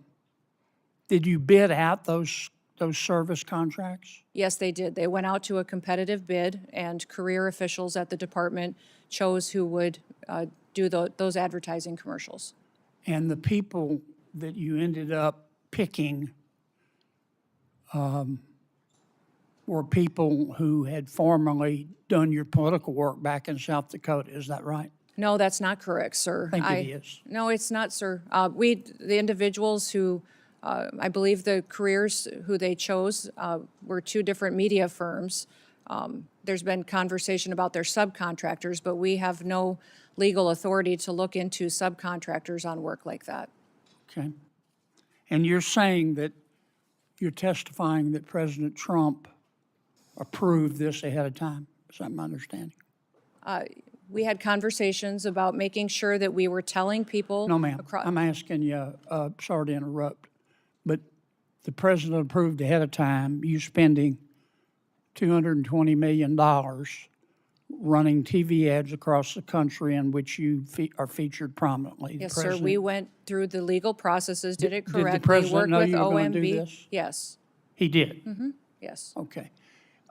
bid out those service contracts? Yes, they did. They went out to a competitive bid, and career officials at the department chose who would do those advertising commercials. And the people that you ended up picking were people who had formerly done your political work back in South Dakota, is that right? No, that's not correct, sir. I think it is. No, it's not, sir. The individuals who, I believe the careers who they chose were two different media firms. There's been conversation about their subcontractors, but we have no legal authority to look into subcontractors on work like that. Okay. And you're saying that, you're testifying that President Trump approved this ahead of time? Is that my understanding? We had conversations about making sure that we were telling people. No, ma'am. I'm asking you, sorry to interrupt, but the president approved ahead of time you spending $220 million running TV ads across the country in which you are featured prominently. The Yes, sir, president- we went through the legal processes, did it Did the correctly, president worked know with you were gonna do OMB. this? Yes, He did? yes. Okay.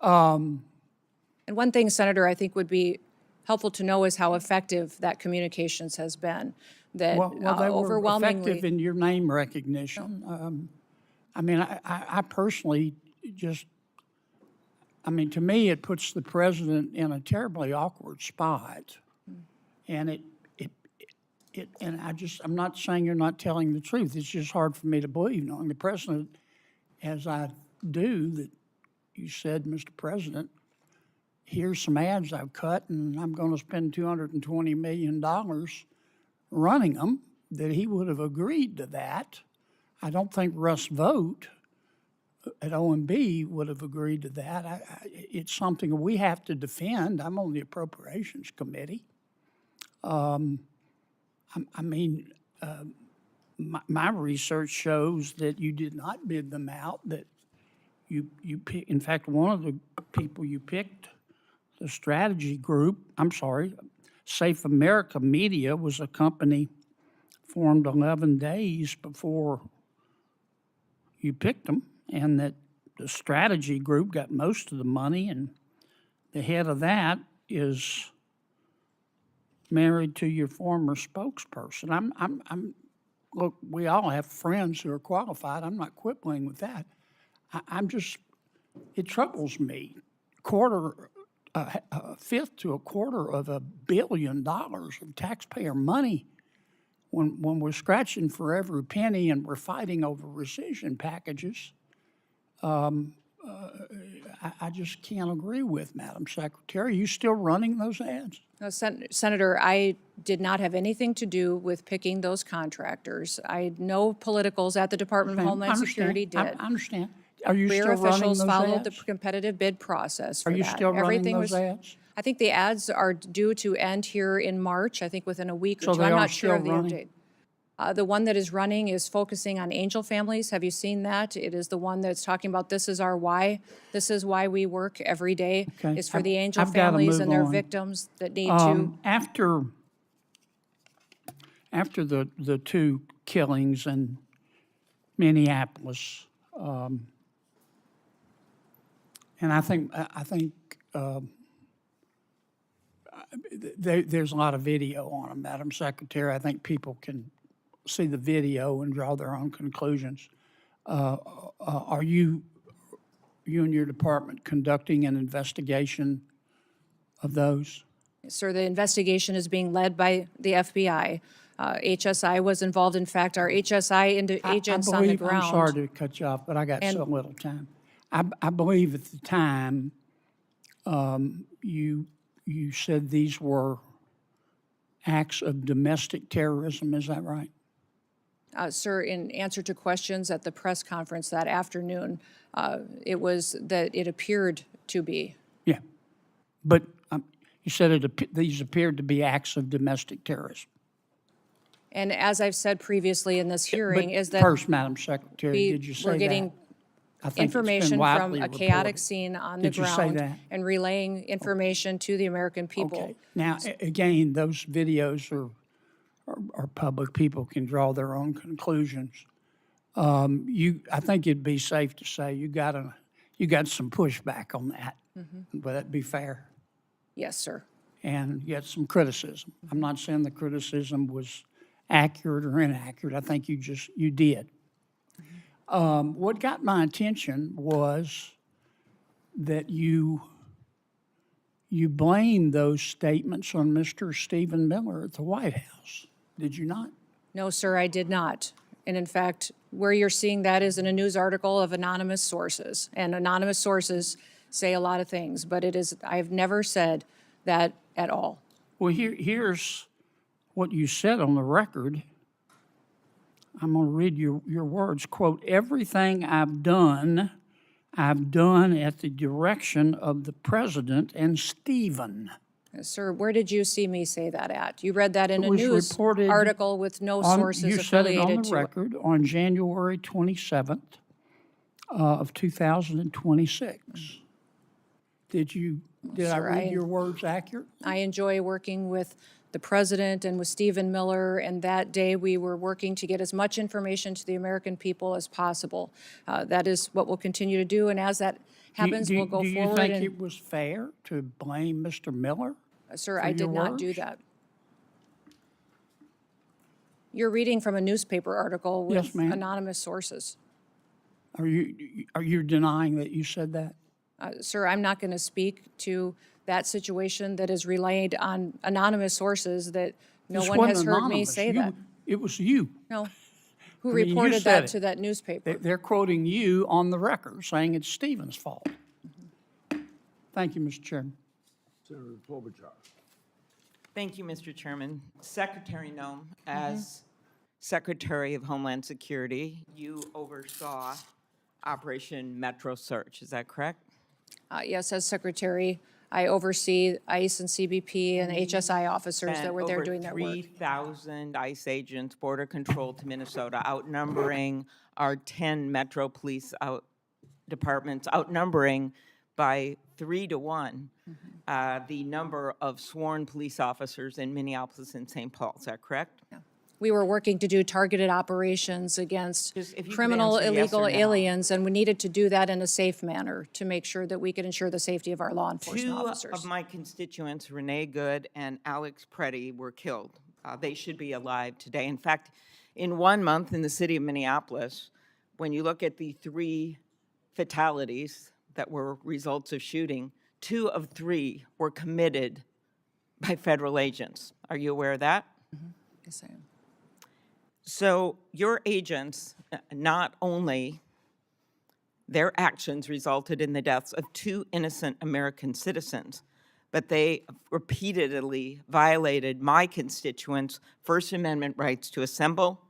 And one thing, Senator, I think would be helpful to know is how effective that communications has been. That Well, they were overwhelmingly. effective in your name recognition. I mean, I personally just, I mean, to me, it puts the president in a terribly awkward spot. And and I'm not saying you're not telling the truth. It's just hard for me to believe, knowing the president, as I do, that you said, Mr. President, here's some ads I've cut, and I'm going to spend $220 million running them, that he would have agreed to that. I don't think Russ Vogt at OMB would have agreed to that. It's something we have to defend. I'm on the Appropriations Committee. My research shows that you did not bid them out, that you pick, in fact, one of the people you picked, the strategy group, Safe America Media was a company formed 11 days before you picked them, and that the strategy group got most of the money, and the head of that is married to your former spokesperson. Look, we all have friends who are qualified. I'm not quibbling with that. It troubles me. A fifth to a quarter of $1 billion of taxpayer money when we're scratching for every penny and we're fighting over rescission packages I just can't agree with, Madam Secretary. Are you still running those ads? No, Senator, I did not have anything to do with picking those contractors. No politicals at the Department of I Homeland understand. Security I did. understand. Are you Career still running officials those followed the ads? competitive bid process for Are that. you still running Everything those was. ads? I think the ads are due to end here in March, I think within a week or So two. they I'm are not sure still of the running? update. The one that is running is focusing on angel families. Have you seen that? It is the one that's talking about this is our why. This is why we work every day. Okay. Is for the angel I've gotta families move and their on. victims that need to. After the two killings in Minneapolis, and I think there's a lot of video on them, Madam Secretary. I think people can see the video and draw their own conclusions. Are you and your department conducting an investigation of those? Sir, the investigation is being led by the FBI. HSI was involved. In fact, our HSI agents on the ground. I'm sorry to cut you off, but I got so little time. I believe at the time, you said these were acts of domestic terrorism, is that right? Sir, in answer to questions at the press conference that afternoon, it was that it appeared to be. Yeah. But you said these appeared to be acts of domestic terrorism. And as I've said previously in this hearing, But is that first, Madam Secretary, did you say that? we're getting I think it's been information from widely a chaotic reported. scene on the Did you say ground that? and relaying information to the American people. Okay. Now, again, those videos are public. People can draw their own conclusions. I think it'd be safe to say you got some pushback on that. Mm-hmm. Would that be fair? Yes, sir. And you had some criticism. I'm not saying the criticism was accurate or inaccurate. I think you did. What got my attention was that you blamed those statements on Mr. Stephen Miller at the White House. Did you not? No, sir, I did not. And in fact, where you're seeing that is in a news article of anonymous sources. And anonymous sources say a lot of things, but I've never said that at all. Well, here's what you said on the record. I'm going to read your words. Quote, everything I've done at the direction of the president and Stephen. Sir, where did you see me say that at? You read that in a was news reported article with no sources You said it on affiliated the to it. record on January 27th of 2026. Did I Sir, read your words accurate? I enjoy working with the president and with Stephen Miller, and that day we were working to get as much information to the American people as possible. That is what we'll continue to do, and as that happens, we'll go Do you forward. think And, it was fair to blame Mr. Miller? sir, for I your did not do words? that. You're reading from a newspaper article Yes, with ma'am. anonymous sources. Are you denying that you said that? Sir, I'm not going to speak to that situation that is relayed on anonymous sources that no This one has wasn't heard me anonymous. say that. It was you. No. Who I mean, you reported said that it. to that newspaper? They're quoting you on the record, saying it's Stephen's fault. Thank you, Mr. Chairman. Senator Klobuchar. Thank you, Mr. Chairman. Secretary Noem, as Secretary of Homeland Security, you oversaw Operation Metro Search, is that correct? Yes, as secretary, I oversee ICE and CBP and HSI officers that were there doing their work. Over 3,000 ICE agents, border control to Minnesota, outnumbering our 10 Metro Police departments, outnumbering by 3 to 1 the number of sworn police officers in Minneapolis and St. Paul. Is that correct? We were working to do targeted operations against Just if you could criminal, answer yes illegal or no. aliens, and we needed to do that in a safe manner to make sure that we could ensure the safety of our law enforcement Two officers. of my constituents, Renee Good and Alex Preddy, were killed. They should be alive today. In fact, in 1 month in the city of Minneapolis, when you look at the 3 fatalities that were results of shooting, 2 of 3 were committed by federal agents. Are you aware of that? Yes, I am. So your agents not only Their actions resulted in the deaths of 2 innocent American citizens, but they repeatedly violated my constituents' First Amendment rights to assemble.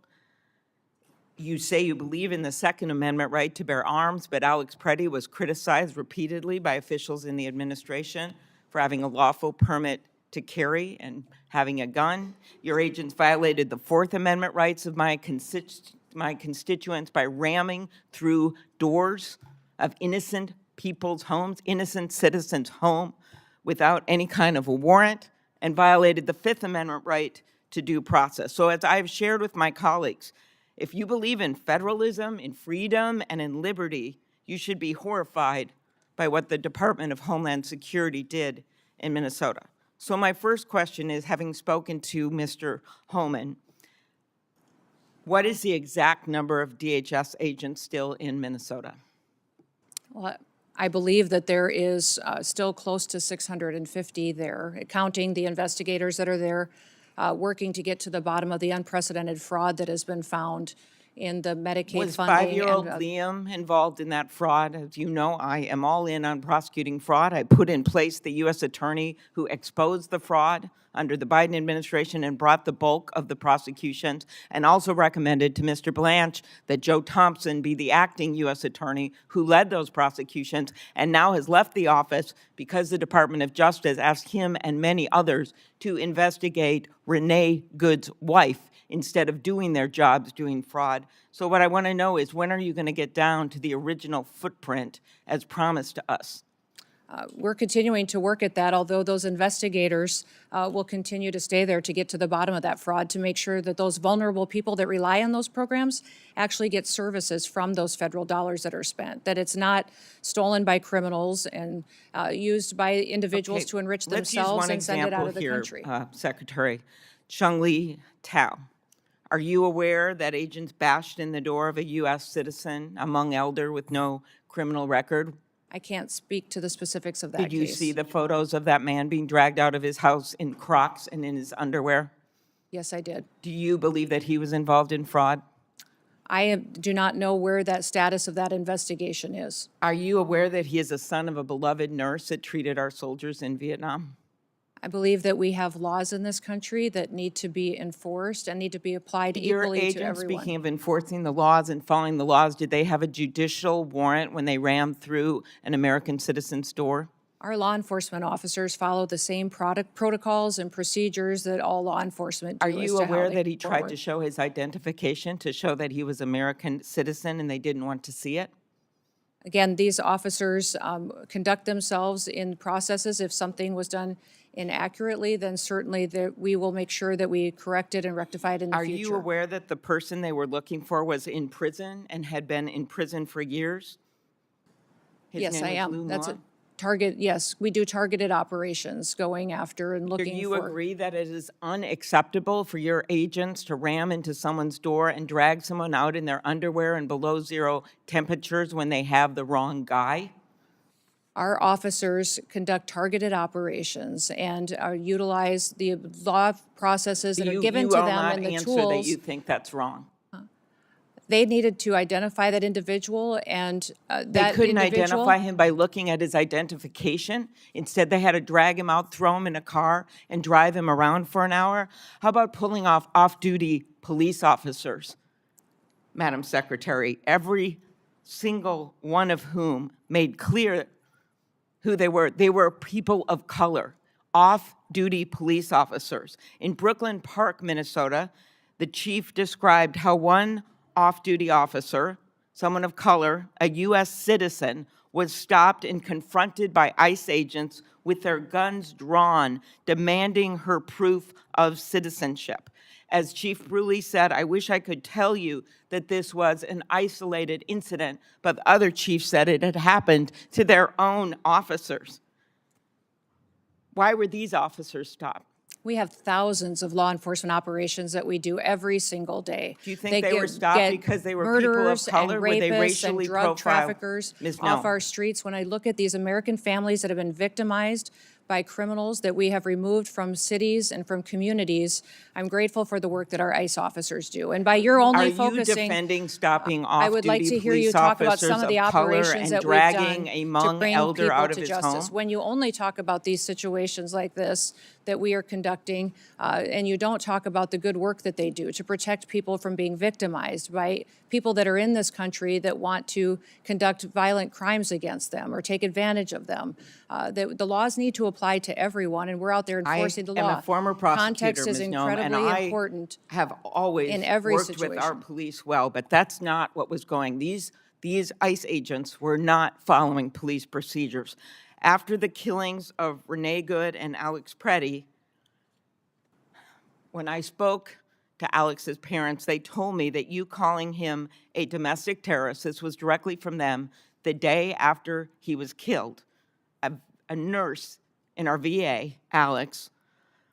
You say you believe in the Second Amendment right to bear arms, but Alex Preddy was criticized repeatedly by officials in the administration for having a lawful permit to carry and having a gun. Your agents violated the Fourth Amendment rights of my constituents by ramming through doors of innocent people's homes, innocent citizens' home, without any kind of a warrant, and violated the Fifth Amendment right to due process. So as I've shared with my colleagues, if you believe in federalism, in freedom, and in liberty, you should be horrified by what the Department of Homeland Security did in Minnesota. So my first question is, having spoken to Mr. Homan, what is the exact number of DHS agents still in Minnesota? Well, I believe that there is still close to 650 there, counting the investigators that are there, working to get to the bottom of the unprecedented fraud that has been found in the Medicaid Was funding. 5-year-old Liam involved in that fraud? As you know, I am all in on prosecuting fraud. I put in place the U.S. attorney who exposed the fraud under the Biden administration and brought the bulk of the prosecutions, and also recommended to Mr. Blanche that Joe Thompson be the acting U.S. attorney who led those prosecutions and now has left the office because the Department of Justice asked him and many others to investigate Renee Good's wife instead of doing their jobs doing fraud. So what I want to know is, when are you going to get down to the original footprint as promised to us? We're continuing to work at that, although those investigators will continue to stay there to get to the bottom of that fraud, to make sure that those vulnerable people that rely on those programs actually get services from those federal dollars that are spent, that it's not stolen by criminals and used by individuals Okay, to enrich let's use themselves one and send it out example of the here, country. Secretary. Chung-Li Tao, are you aware that agents bashed in the door of a U.S. citizen, a Hmong elder with no criminal record? I can't speak to the specifics of that Did you case. see the photos of that man being dragged out of his house in Crocs and in his underwear? Yes, I did. Do you believe that he was involved in fraud? Do not know where that status of that investigation is. Are you aware that he is a son of a beloved nurse that treated our soldiers in Vietnam? I believe that we have laws in this country that need to be enforced and need to be applied Your equally to agents, everyone. speaking of enforcing the laws and following the laws, did they have a judicial warrant when they rammed through an American citizen's door? Our law enforcement officers follow the same protocols and procedures that all law enforcement do. Are as you to how aware they that he move tried forward. to show his identification to show that he was American citizen and they didn't want to see it? Again, these officers conduct themselves in processes. If something was done inaccurately, then certainly we will make sure that we correct it and rectify it in the Are future. you aware that the person they were looking for was in prison and had been in prison for years? His Yes, name I was am. Lou That's a Muan? target. Yes, we do targeted operations going after and Do looking you for. agree that it is unacceptable for your agents to ram into someone's door and drag someone out in their underwear in below zero temperatures when they have the wrong guy? Our officers conduct targeted operations and utilize the law processes that are given to them and the You will not answer that tools. you think that's wrong. They needed to identify that individual, and They that couldn't individual. identify him by looking at his identification. Instead, they had to drag him out, throw him in a car, and drive him around for an hour. How about pulling off off-duty police officers, Madam Secretary, every single one of whom made clear who they were? They were people of color, off-duty police officers. In Brooklyn Park, Minnesota, the chief described how one off-duty officer, someone of color, a U.S. citizen, was stopped and confronted by ICE agents with their guns drawn, demanding her proof of citizenship. As Chief Bruley said, I wish I could tell you that this was an isolated incident, but the other chief said it had happened to their own officers. Why were these officers stopped? We have thousands of law enforcement operations that we do every single day. Do you think they were stopped get because they were people of murderers color? and Were they rapists racially and drug profiled? traffickers Ms. off Noem. our streets? When I look at these American families that have been victimized by criminals that we have removed from cities and from communities. I'm grateful for the work that our ICE officers do. And by your Are only you defending, defending stopping I would like off-duty to hear you police talk about officers some of the of color operations and that we've done dragging a to Hmong bring elder people out of to his justice. home? When you only talk about these situations like this that we are conducting, and you don't talk about the good work that they do to protect people from being victimized by people that are in this country that want to conduct violent crimes against them or take advantage of them. The laws need to apply to everyone, and we're out there enforcing the law. I am a former prosecutor, Context is Ms. Noem, and incredibly I important. have always in every worked with our situation. police well, but that's not what was going. These ICE agents were not following police procedures. After the killings of Renee Good and Alex Preddy, when I spoke to Alex's parents, they told me that you calling him a domestic terrorist, this was directly from them, the day after he was killed. A nurse in our VA, Alex,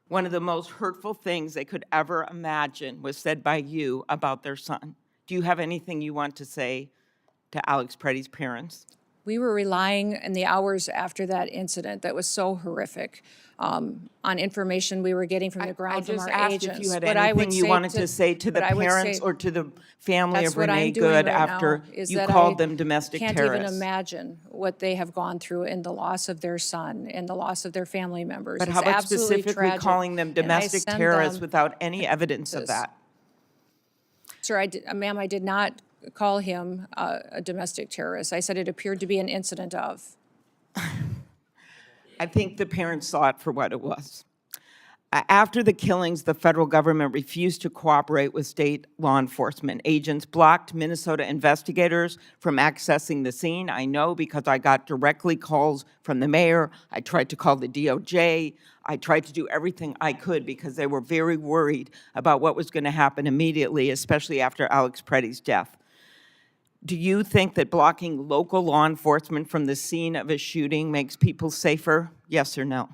one of the most hurtful things they could ever imagine was said by you about their son. Do you have anything you want to say to Alex Preddy's parents? We were relying in the hours after that incident that was so horrific on information we were getting from the ground from our I just agents. asked if you had But I would anything you wanted to say to the but I would parents say or to the family that's of what I'm Renee doing Good right after now, is you that called I them domestic can't terrorists. even imagine what they have gone through in the loss of their son and the loss of their family members. But It's how about absolutely specifically tragic, calling them and I domestic send terrorists them- without any evidence of this. that? Sir, ma'am, I did not call him a domestic terrorist. I said it appeared to be an incident of. I think the parents saw it for what it was. After the killings, the federal government refused to cooperate with state law enforcement. Agents blocked Minnesota investigators from accessing the scene. I know because I got directly calls from the mayor. I tried to call the DOJ. I tried to do everything I could because they were very worried about what was going to happen immediately, especially after Alex Preddy's death. Do you think that blocking local law enforcement from the scene of a shooting makes people safer? Yes or no?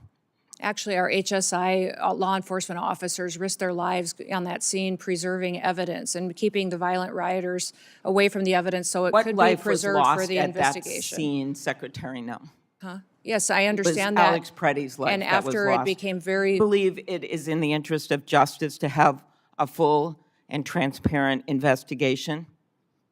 Actually, our HSI law enforcement officers risked their lives on that scene, preserving evidence and keeping the violent rioters away from the evidence so it What could be life was preserved for lost the at that investigation. scene, Secretary Noem? Yes, I Was understand that. Alex Preddy's life And that was after it lost. became I very, believe it is in the interest of justice to have a full and transparent investigation.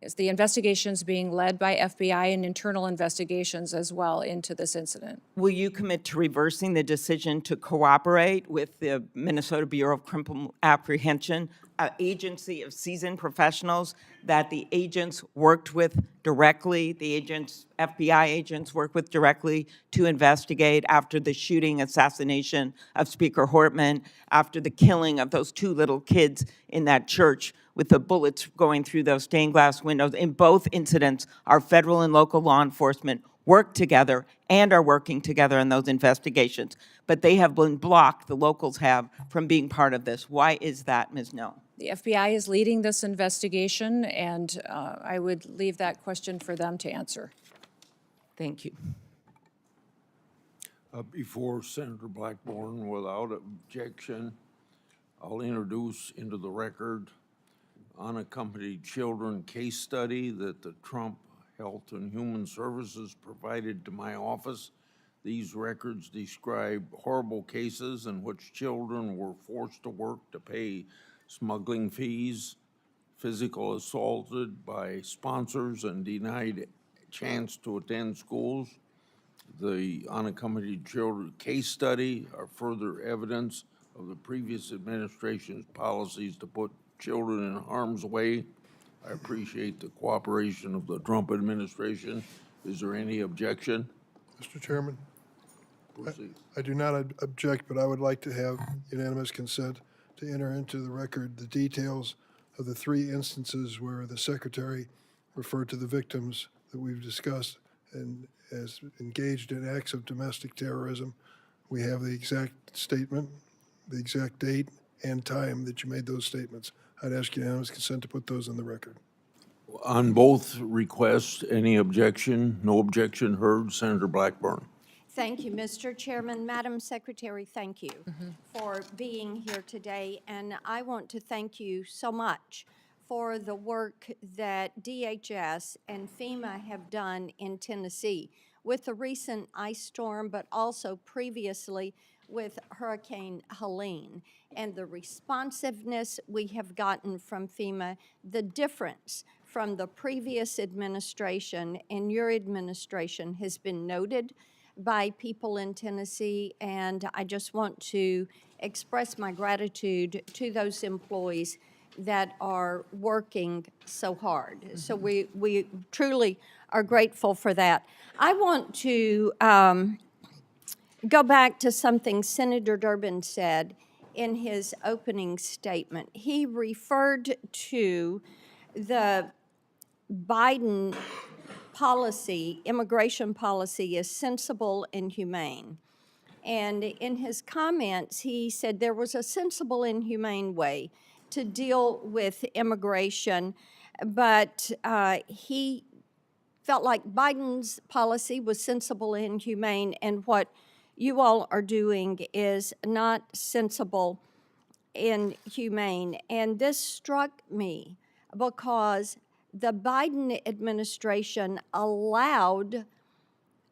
yes, the investigation's being led by FBI and internal investigations as well into this incident. Will you commit to reversing the decision to cooperate with the Minnesota Bureau of Criminal Apprehension, an agency of seasoned professionals that the agents worked with directly, FBI agents worked with directly to investigate after the shooting, assassination of Speaker Hortman, after the killing of those two little kids in that church with the bullets going through those stained glass windows? In both incidents, our federal and local law enforcement worked together and are working together in those investigations. But they have been blocked, the locals have, from being part of this. Why is that, Ms. Noem? The FBI is leading this investigation, and I would leave that question for them to answer. Thank you. Before Senator Blackburn, without objection, I'll introduce into the record unaccompanied children case study that the Trump Health and Human Services provided to my office. These records describe horrible cases in which children were forced to work to pay smuggling fees, physical assaulted by sponsors, and denied chance to attend schools. The unaccompanied children case study are further evidence of the previous administration's policies to put children in harm's way. I appreciate the cooperation of the Trump administration. Is there any objection? Mr. Chairman, Proceed. I do not object, but I would like to have unanimous consent to enter into the record the details of the 3 instances where the Secretary referred to the victims that we've discussed and as engaged in acts of domestic terrorism. We have the exact statement, the exact date and time that you made those statements. I'd ask unanimous consent to put those in the record. On both requests, any objection? No objection heard. Senator Blackburn. Thank you, Mr. Chairman. Madam Secretary, thank you for being here today. And I want to thank you so much for the work that DHS and FEMA have done in Tennessee. with the recent ice storm, but also previously with Hurricane Helene, and the responsiveness we have gotten from FEMA, the difference from the previous administration and your administration has been noted by people in Tennessee, and I just want to express my gratitude to those employees that are working so hard. So we truly are grateful for that. I want to go back to something Senator Durbin said in his opening statement. He referred to the Biden policy, immigration policy, as sensible and humane. And in his comments, he said there was a sensible and humane way to deal with immigration, but he felt like Biden's policy was sensible and humane, and what you all are doing is not sensible and humane. And this struck me because the Biden administration allowed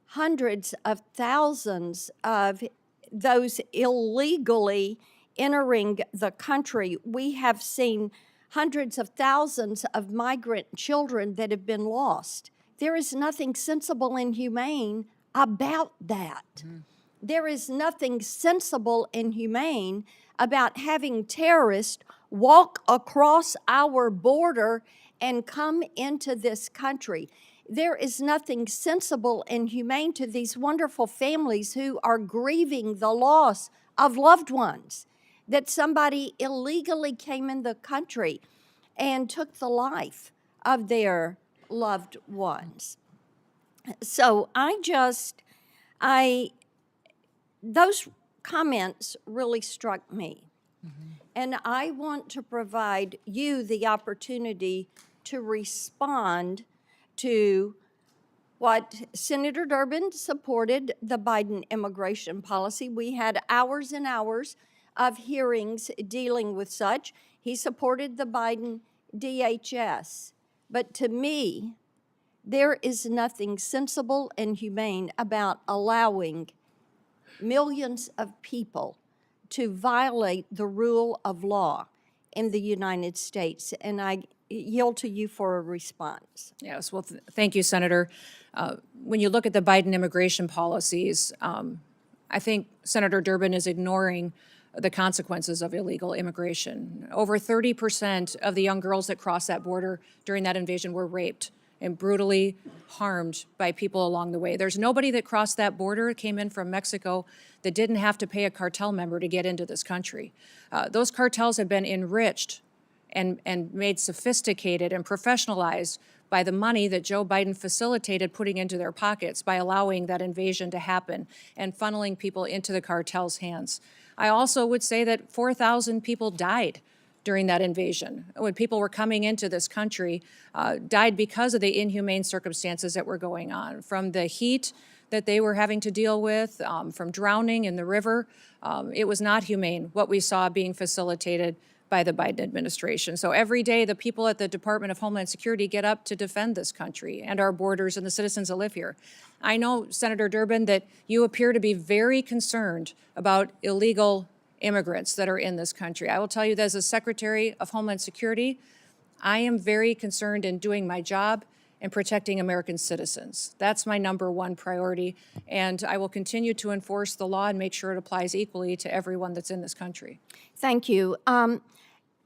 hundreds of thousands of those illegally entering the country. We have seen hundreds of thousands of migrant children that have been lost. There is nothing sensible and humane about that. There is nothing sensible and humane about having terrorists walk across our border and come into this country. There is nothing sensible and humane to these wonderful families who are grieving the loss of loved ones, that somebody illegally came in the country and took the life of their loved ones. So those comments really struck me. And I want to provide you the opportunity to respond to what Senator Durbin supported, the Biden immigration policy. We had hours and hours of hearings dealing with such. He supported the Biden DHS. But to me, there is nothing sensible and humane about allowing millions of people to violate the rule of law in the United States. And I yield to you for a response. Yes, well, thank you, Senator. When you look at the Biden immigration policies, I think Senator Durbin is ignoring the consequences of illegal immigration. Over 30% of the young girls that crossed that border during that invasion were raped and brutally harmed by people along the way. There's nobody that crossed that border, came in from Mexico, that didn't have to pay a cartel member to get into this country. Those cartels have been enriched and made sophisticated and professionalized by the money that Joe Biden facilitated putting into their pockets by allowing that invasion to happen and funneling people into the cartel's hands. I also would say that 4,000 people died during that invasion, when people were coming into this country, died because of the inhumane circumstances that were going on, from the heat that they were having to deal with, from drowning in the river. It was not humane what we saw being facilitated by the Biden administration. So every day, the people at the Department of Homeland Security get up to defend this country and our borders and the citizens that live here. I know, Senator Durbin, that you appear to be very concerned about illegal immigrants that are in this country. I will tell you that as a Secretary of Homeland Security, I am very concerned in doing my job and protecting American citizens. That's my number one priority, and I will continue to enforce the law and make sure it applies equally to everyone that's in this country. Thank you.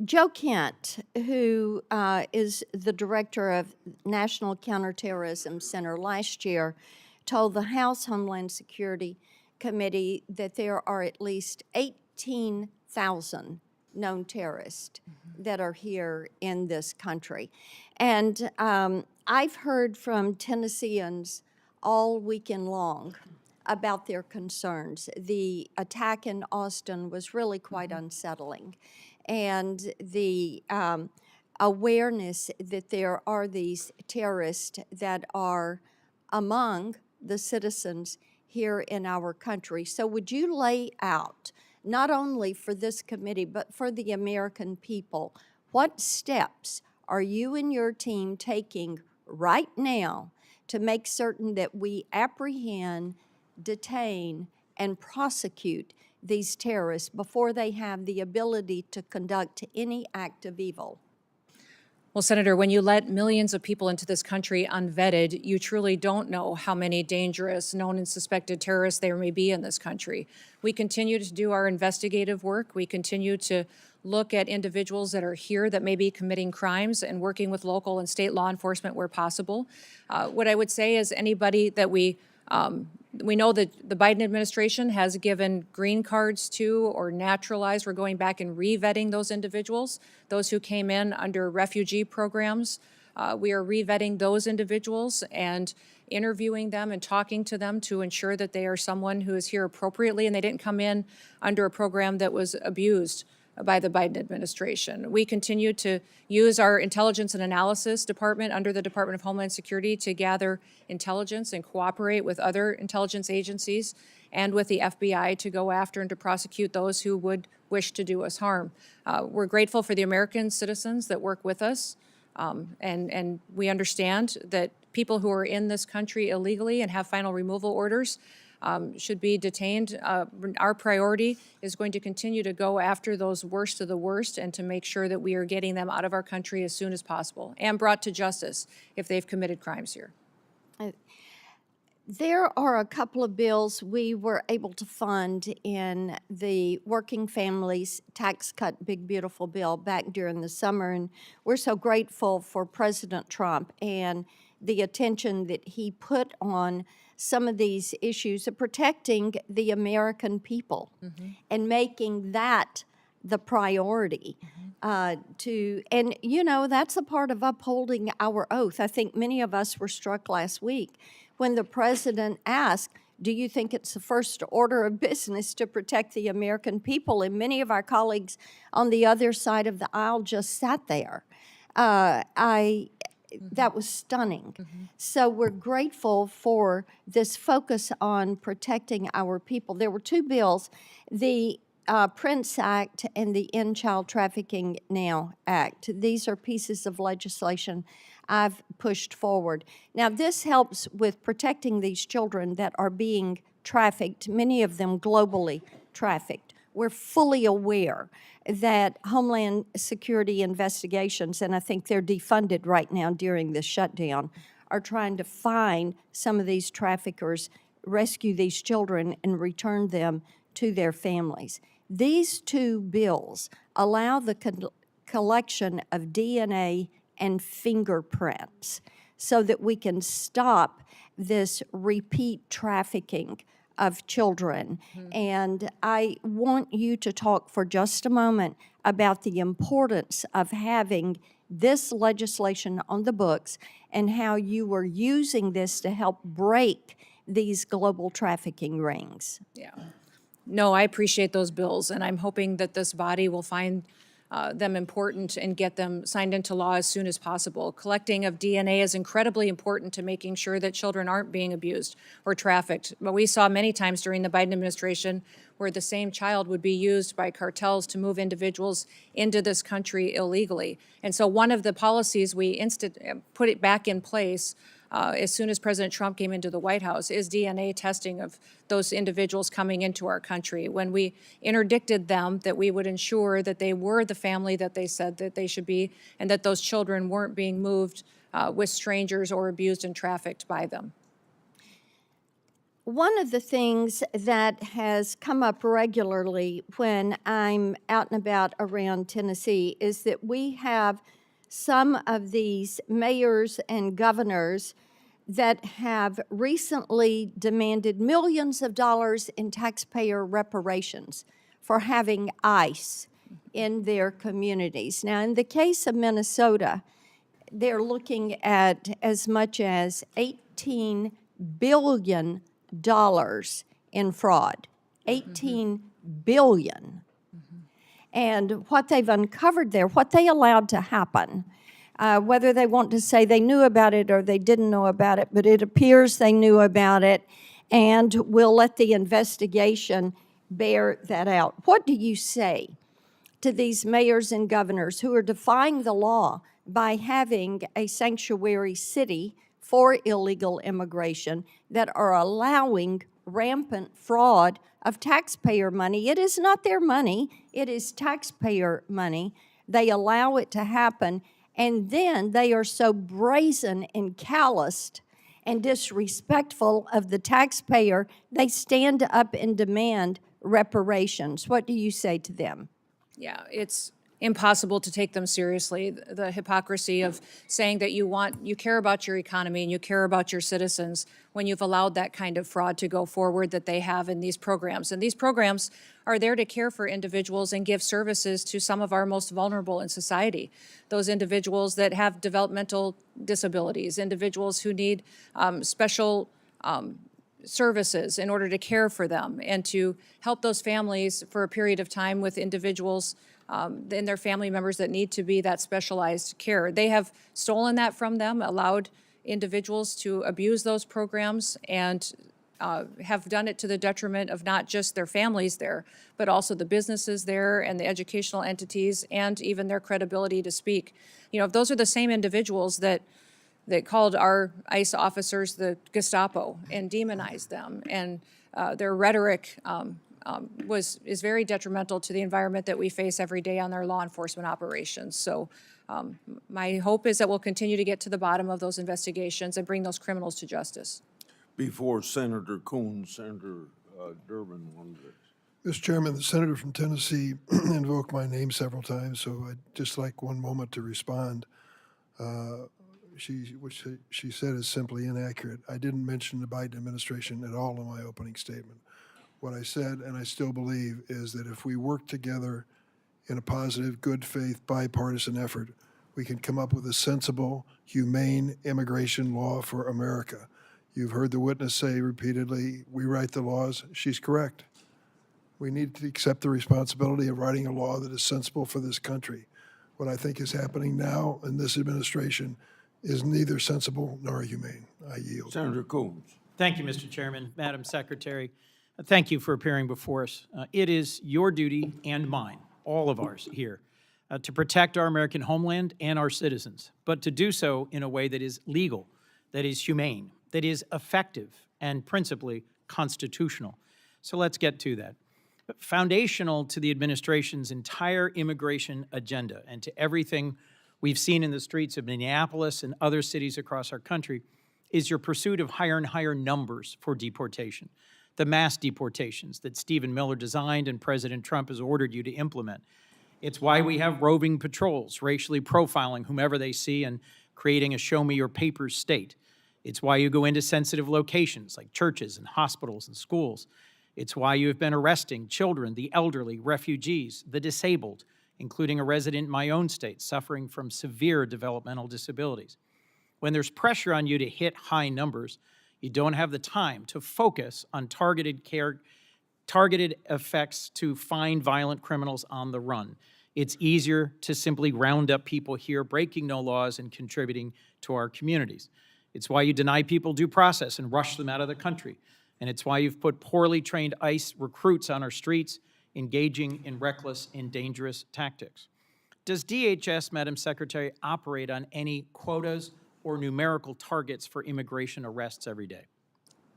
Joe Kent, who is the director of National Counterterrorism Center, last year told the House Homeland Security Committee that there are at least 18,000 known terrorists that are here in this country. And I've heard from Tennesseans all weekend long about their concerns. The attack in Austin was really quite unsettling. And the awareness that there are these terrorists that are among the citizens here in our country. So would you lay out, not only for this committee, but for the American people, what steps are you and your team taking right now to make certain that we apprehend, detain, and prosecute these terrorists before they have the ability to conduct any act of evil. Well, Senator, when you let millions of people into this country unvetted, you truly don't know how many dangerous, known and suspected terrorists there may be in this country. We continue to do our investigative work. We continue to look at individuals that are here that may be committing crimes and working with local and state law enforcement where possible. What I would say is anybody that we know that the Biden administration has given green cards to or naturalized. We're going back and re-vetting those individuals, those who came in under refugee programs. We are re-vetting those individuals and interviewing them and talking to them to ensure that they are someone who is here appropriately and they didn't come in under a program that was abused by the Biden administration. We continue to use our intelligence and analysis department under the Department of Homeland Security to gather intelligence and cooperate with other intelligence agencies and with the FBI to go after and to prosecute those who would wish to do us harm. We're grateful for the American citizens that work with us, and we understand that people who are in this country illegally and have final removal orders should be detained. Our priority is going to continue to go after those worst of the worst and to make sure that we are getting them out of our country as soon as possible and brought to justice if they've committed crimes here. There are a couple of bills we were able to fund in the Working Families Tax Cut Big Beautiful Bill back during the summer, and we're so grateful for President Trump and the attention that he put on some of these issues of protecting the American people and making that the priority. And you know, that's a part of upholding our oath. I think many of us were struck last week when the president asked, do you think it's the first order of business to protect the American people? And many of our colleagues on the other side of the aisle just sat there. That was stunning. So we're grateful for this focus on protecting our people. There were two bills, the Prince Act and the End Child Trafficking Now Act. These are pieces of legislation I've pushed forward. Now, this helps with protecting these children that are being trafficked, many of them globally trafficked. We're fully aware that Homeland Security investigations, and I think they're defunded right now during this shutdown, are trying to find some of these traffickers, rescue these children, and return them to their families. These two bills allow the collection of DNA and fingerprints so that we can stop this repeat trafficking of children. And I want you to talk for just a moment about the importance of having this legislation on the books and how you are using this to help break these global trafficking rings. Yeah. No, I appreciate those bills, and I'm hoping that this body will find them important and get them signed into law as soon as possible. Collecting of DNA is incredibly important to making sure that children aren't being abused or trafficked. But we saw many times during the Biden administration where the same child would be used by cartels to move individuals into this country illegally. And so one of the policies we put it back in place as soon as President Trump came into the White House is DNA testing of those individuals coming into our country. When we interdicted them, that we would ensure that they were the family that they said that they should be, and that those children weren't being moved with strangers or abused and trafficked by them. One of the things that has come up regularly when I'm out and about around Tennessee is that we have some of these mayors and governors that have recently demanded millions of dollars in taxpayer reparations for having ICE in their communities. Now, in the case of Minnesota, they're looking at as much as $18 billion in fraud. $18 billion. And what they've uncovered there, what they allowed to happen, whether they want to say they knew about it or they didn't know about it, but it appears they knew about it, and we'll let the investigation bear that out. What do you say to these mayors and governors who are defying the law by having a sanctuary city for illegal immigration that are allowing rampant fraud of taxpayer money. It is not their money, it is taxpayer money. They allow it to happen, and then they are so brazen and calloused and disrespectful of the taxpayer, they stand up and demand reparations. What do you say to them? Yeah, it's impossible to take them seriously. The hypocrisy of saying that you care about your economy and you care about your citizens when you've allowed that kind of fraud to go forward that they have in these programs. And these programs are there to care for individuals and give services to some of our most vulnerable in society. Those individuals that have developmental disabilities, individuals who need special services in order to care for them and to help those families for a period of time with individuals and their family members that need to be that specialized care. They have stolen that from them, allowed individuals to abuse those programs, and have done it to the detriment of not just their families there, but also the businesses there and the educational entities and even their credibility to speak. You know, if those are the same individuals that called our ICE officers the Gestapo and demonized them, and their rhetoric is very detrimental to the environment that we face every day on our law enforcement operations. So my hope is that we'll continue to get to the bottom of those investigations and bring those criminals to justice. Before Senator Coons, Senator Durbin wanted to. Mr. Chairman, the senator from Tennessee invoked my name several times, so I'd just like one moment to respond. What she said is simply inaccurate. I didn't mention the Biden administration at all in my opening statement. What I said, and I still believe, is that if we work together in a positive, good faith, bipartisan effort, we can come up with a sensible, humane immigration law for America. You've heard the witness say repeatedly, we write the laws. She's correct. We need to accept the responsibility of writing a law that is sensible for this country. What I think is happening now in this administration is neither sensible nor humane. I yield. Senator Coons. Thank you, Mr. Chairman. Madam Secretary, thank you for appearing before us. It is your duty and mine, all of ours here, to protect our American homeland and our citizens, but to do so in a way that is legal, that is humane, that is effective, and principally constitutional. So let's get to that. Foundational to the administration's entire immigration agenda and to everything we've seen in the streets of Minneapolis and other cities across our country is your pursuit of higher and higher numbers for deportation, the mass deportations that Stephen Miller designed and President Trump has ordered you to implement. It's why we have roving patrols, racially profiling whomever they see and creating a show-me-your-papers state. It's why you go into sensitive locations like churches and hospitals and schools. It's why you have been arresting children, the elderly, refugees, the disabled, including a resident in my own state suffering from severe developmental disabilities. When there's pressure on you to hit high numbers, you don't have the time to focus on targeted effects to find violent criminals on the run. It's easier to simply round up people here breaking no laws and contributing to our communities. It's why you deny people due process and rush them out of the country. And it's why you've put poorly trained ICE recruits on our streets engaging in reckless and dangerous tactics. Does DHS, Madam Secretary, operate on any quotas or numerical targets for immigration arrests every day?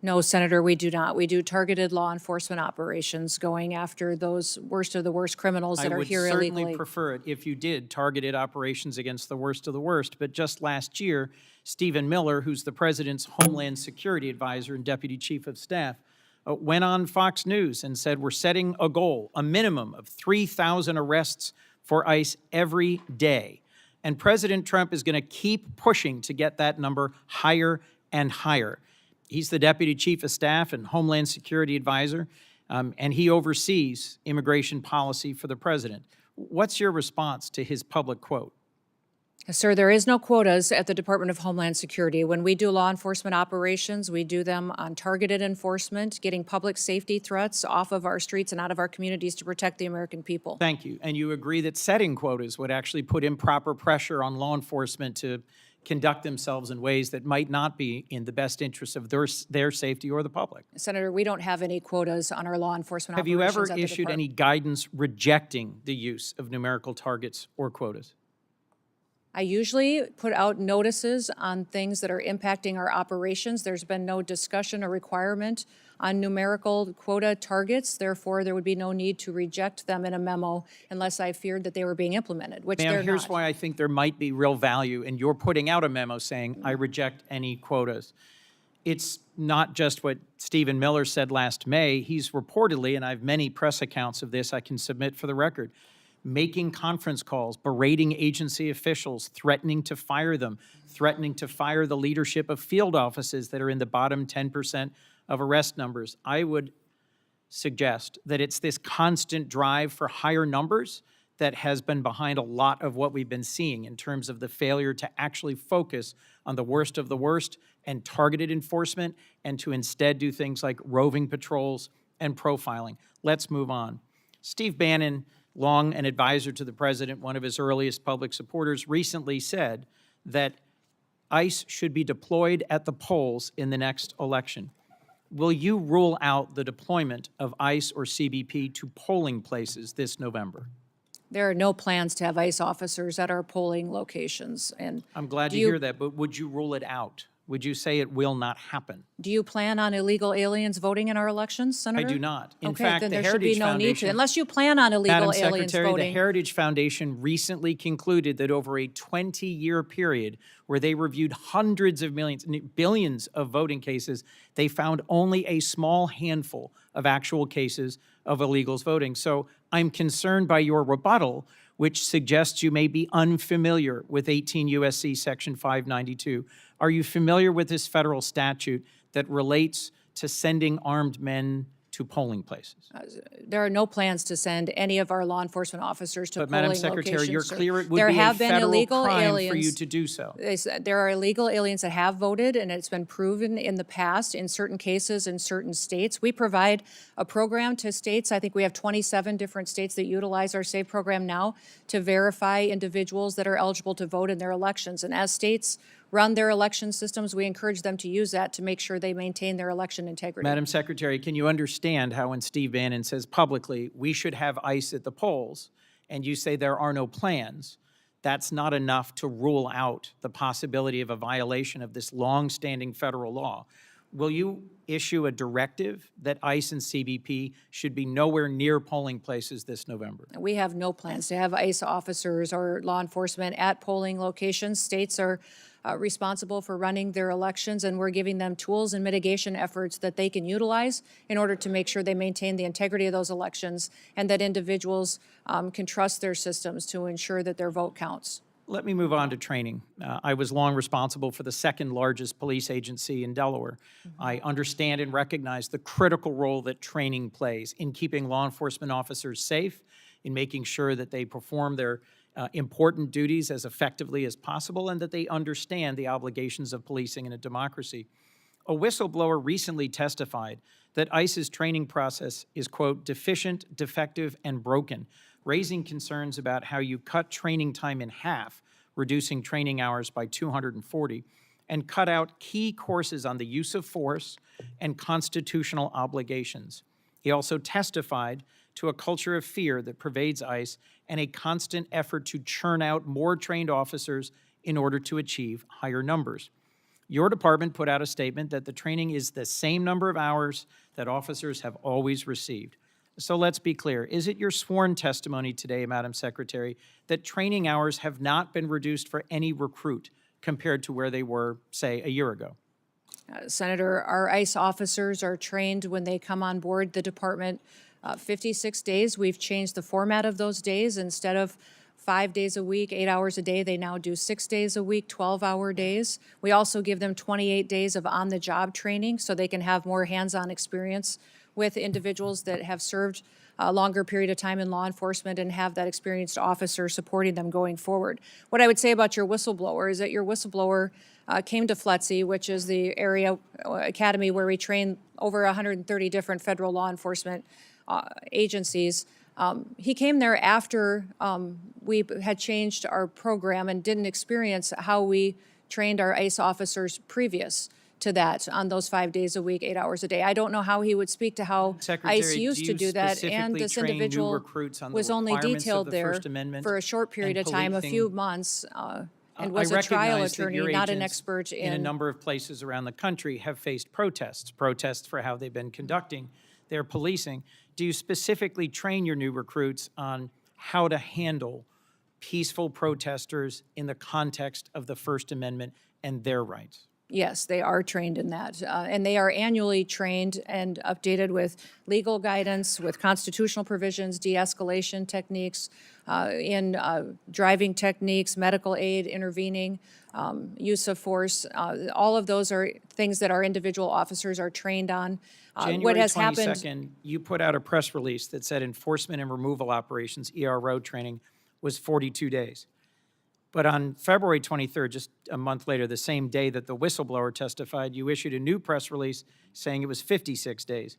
No, Senator, we do not. We do targeted law enforcement operations going after those worst of the worst criminals that are here I would illegally. certainly prefer it if you did targeted operations against the worst of the worst, but just last year, Stephen Miller, who's the President's Homeland Security Advisor and Deputy Chief of Staff, went on Fox News and said, we're setting a goal, a minimum of 3,000 arrests for ICE every day. And President Trump is going to keep pushing to get that number higher and higher. He's the Deputy Chief of Staff and Homeland Security Advisor, and he oversees immigration policy for the President. What's your response to his public quote? Sir, there is no quotas at the Department of Homeland Security. When we do law enforcement operations, we do them on targeted enforcement, getting public safety threats off of our streets and out of our communities to protect the American people. Thank you. And you agree that setting quotas would actually put improper pressure on law enforcement to conduct themselves in ways that might not be in the best interest of their safety or the public. Senator, we don't have any quotas on our law enforcement Have you operations ever at the issued department. any guidance rejecting the use of numerical targets or quotas? I usually put out notices on things that are impacting our operations. There's been no discussion or requirement on numerical quota targets. Therefore, there would be no need to reject them in a memo unless I feared that they were being implemented, which they're Ma'am, here's not. why I think there might be real value in your putting out a memo saying, I reject any quotas. It's not just what Stephen Miller said last May. He's reportedly, and I have many press accounts of this I can submit for the record, making conference calls, berating agency officials, threatening to fire them, threatening to fire the leadership of field offices that are in the bottom 10% of arrest numbers. I would suggest that it's this constant drive for higher numbers that has been behind a lot of what we've been seeing in terms of the failure to actually focus on the worst of the worst and targeted enforcement, and to instead do things like roving patrols and profiling. Let's move on. Steve Bannon, long an advisor to the president, one of his earliest public supporters, recently said that ICE should be deployed at the polls in the next election. Will you rule out the deployment of ICE or CBP to polling places this November? There are no plans to have ICE officers at our polling locations. And I'm glad to do you- hear that, but would you rule it out? Would you say it will not happen? Do you plan on illegal aliens voting in our elections, Senator? I do not. In Okay, fact, then the there should be Heritage no need to, Foundation, unless you plan on illegal Madam aliens Secretary, the voting. Heritage Foundation recently concluded that over a 20-year period where they reviewed hundreds of millions, billions of voting cases, they found only a small handful of actual cases of illegals voting. So I'm concerned by your rebuttal, which suggests you may be unfamiliar with 18 U.S.C. Section 592. Are you familiar with this federal statute that relates to sending armed men to polling places? There are no plans to send any of our law enforcement officers to But polling Madam locations. Secretary, you're sir. clear it would There be a have been federal illegal crime for aliens. you to do so. There are illegal aliens that have voted, and it's been proven in the past in certain cases in certain states. We provide a program to states. I think we have 27 different states that utilize our SAVE program now to verify individuals that are eligible to vote in their elections. And as states run their election systems, we encourage them to use that to make sure they maintain their election integrity. Madam Secretary, can you understand how when Steve Bannon says publicly, we should have ICE at the polls, and you say there are no plans, that's not enough to rule out the possibility of a violation of this long-standing federal law? Will you issue a directive that ICE and CBP should be nowhere near polling places this November? We have no plans to have ICE officers or law enforcement at polling locations. States are responsible for running their elections, and we're giving them tools and mitigation efforts that they can utilize in order to make sure they maintain the integrity of those elections and that individuals can trust their systems to ensure that their vote counts. Let me move on to training. I was long responsible for the second largest police agency in Delaware. I understand and recognize the critical role that training plays in keeping law enforcement officers safe, in making sure that they perform their important duties as effectively as possible, and that they understand the obligations of policing in a democracy. A whistleblower recently testified that ICE's training process is, quote, deficient, defective, and broken, raising concerns about how you cut training time in half, reducing training hours by 240, and cut out key courses on the use of force and constitutional obligations. He also testified to a culture of fear that pervades ICE and a constant effort to churn out more trained officers in order to achieve higher numbers. Your department put out a statement that the training is the same number of hours that officers have always received. So let's be clear. Is it your sworn testimony today, Madam Secretary, that training hours have not been reduced for any recruit compared to where they were, say, a year ago? Senator, our ICE officers are trained when they come on board the department 56 days. We've changed the format of those days. Instead of 5 days a week, 8 hours a day, they now do 6 days a week, 12-hour days. We also give them 28 days of on-the-job training so they can have more hands-on experience with individuals that have served a longer period of time in law enforcement and have that experienced officer supporting them going forward. What I would say about your whistleblower is that your whistleblower came to FLETC, which is the area academy where we train over 130 different federal law enforcement agencies. He came there after we had changed our program and didn't experience how we trained our ICE officers previous to that on those 5 days a week, 8 hours a day. I don't know how he would speak to how Secretary, ICE used do to you do that, and specifically this train new individual recruits on the was only requirements of detailed the there First Amendment for a short period and of time, a policing? few months. and was I a trial recognize that attorney, your not an agents expert in a in. number of places around the country have faced protests for how they've been conducting their policing. Do you specifically train your new recruits on how to handle peaceful protesters in the context of the First Amendment and their rights? Yes, they are trained in that. And they are annually trained and updated with legal guidance, with constitutional provisions, de-escalation techniques, in driving techniques, medical aid, intervening, use of force. All of those are things that our individual officers are trained on. What January has happened? 22nd, you put out a press release that said enforcement and removal operations, ERO training, was 42 days. But on February 23rd, just a month later, the same day that the whistleblower testified, you issued a new press release saying it was 56 days.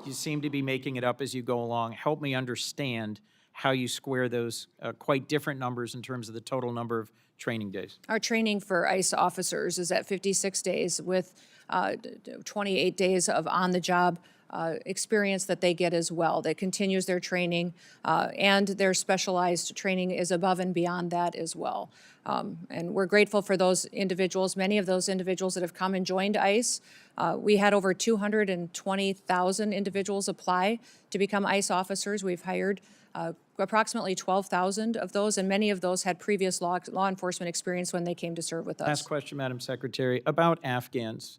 You seem to be making it up as you go along. Help me understand how you square those quite different numbers in terms of the total number of training days. Our training for ICE officers is at 56 days with 28 days of on-the-job experience that they get as well. That continues their training, and their specialized training is above and beyond that as well. And we're grateful for those individuals, many of those individuals that have come and joined ICE. We had over 220,000 individuals apply to become ICE officers. We've hired approximately 12,000 of those, and many of those had previous law enforcement experience when they came to serve with us. Last question, Madam Secretary, about Afghans.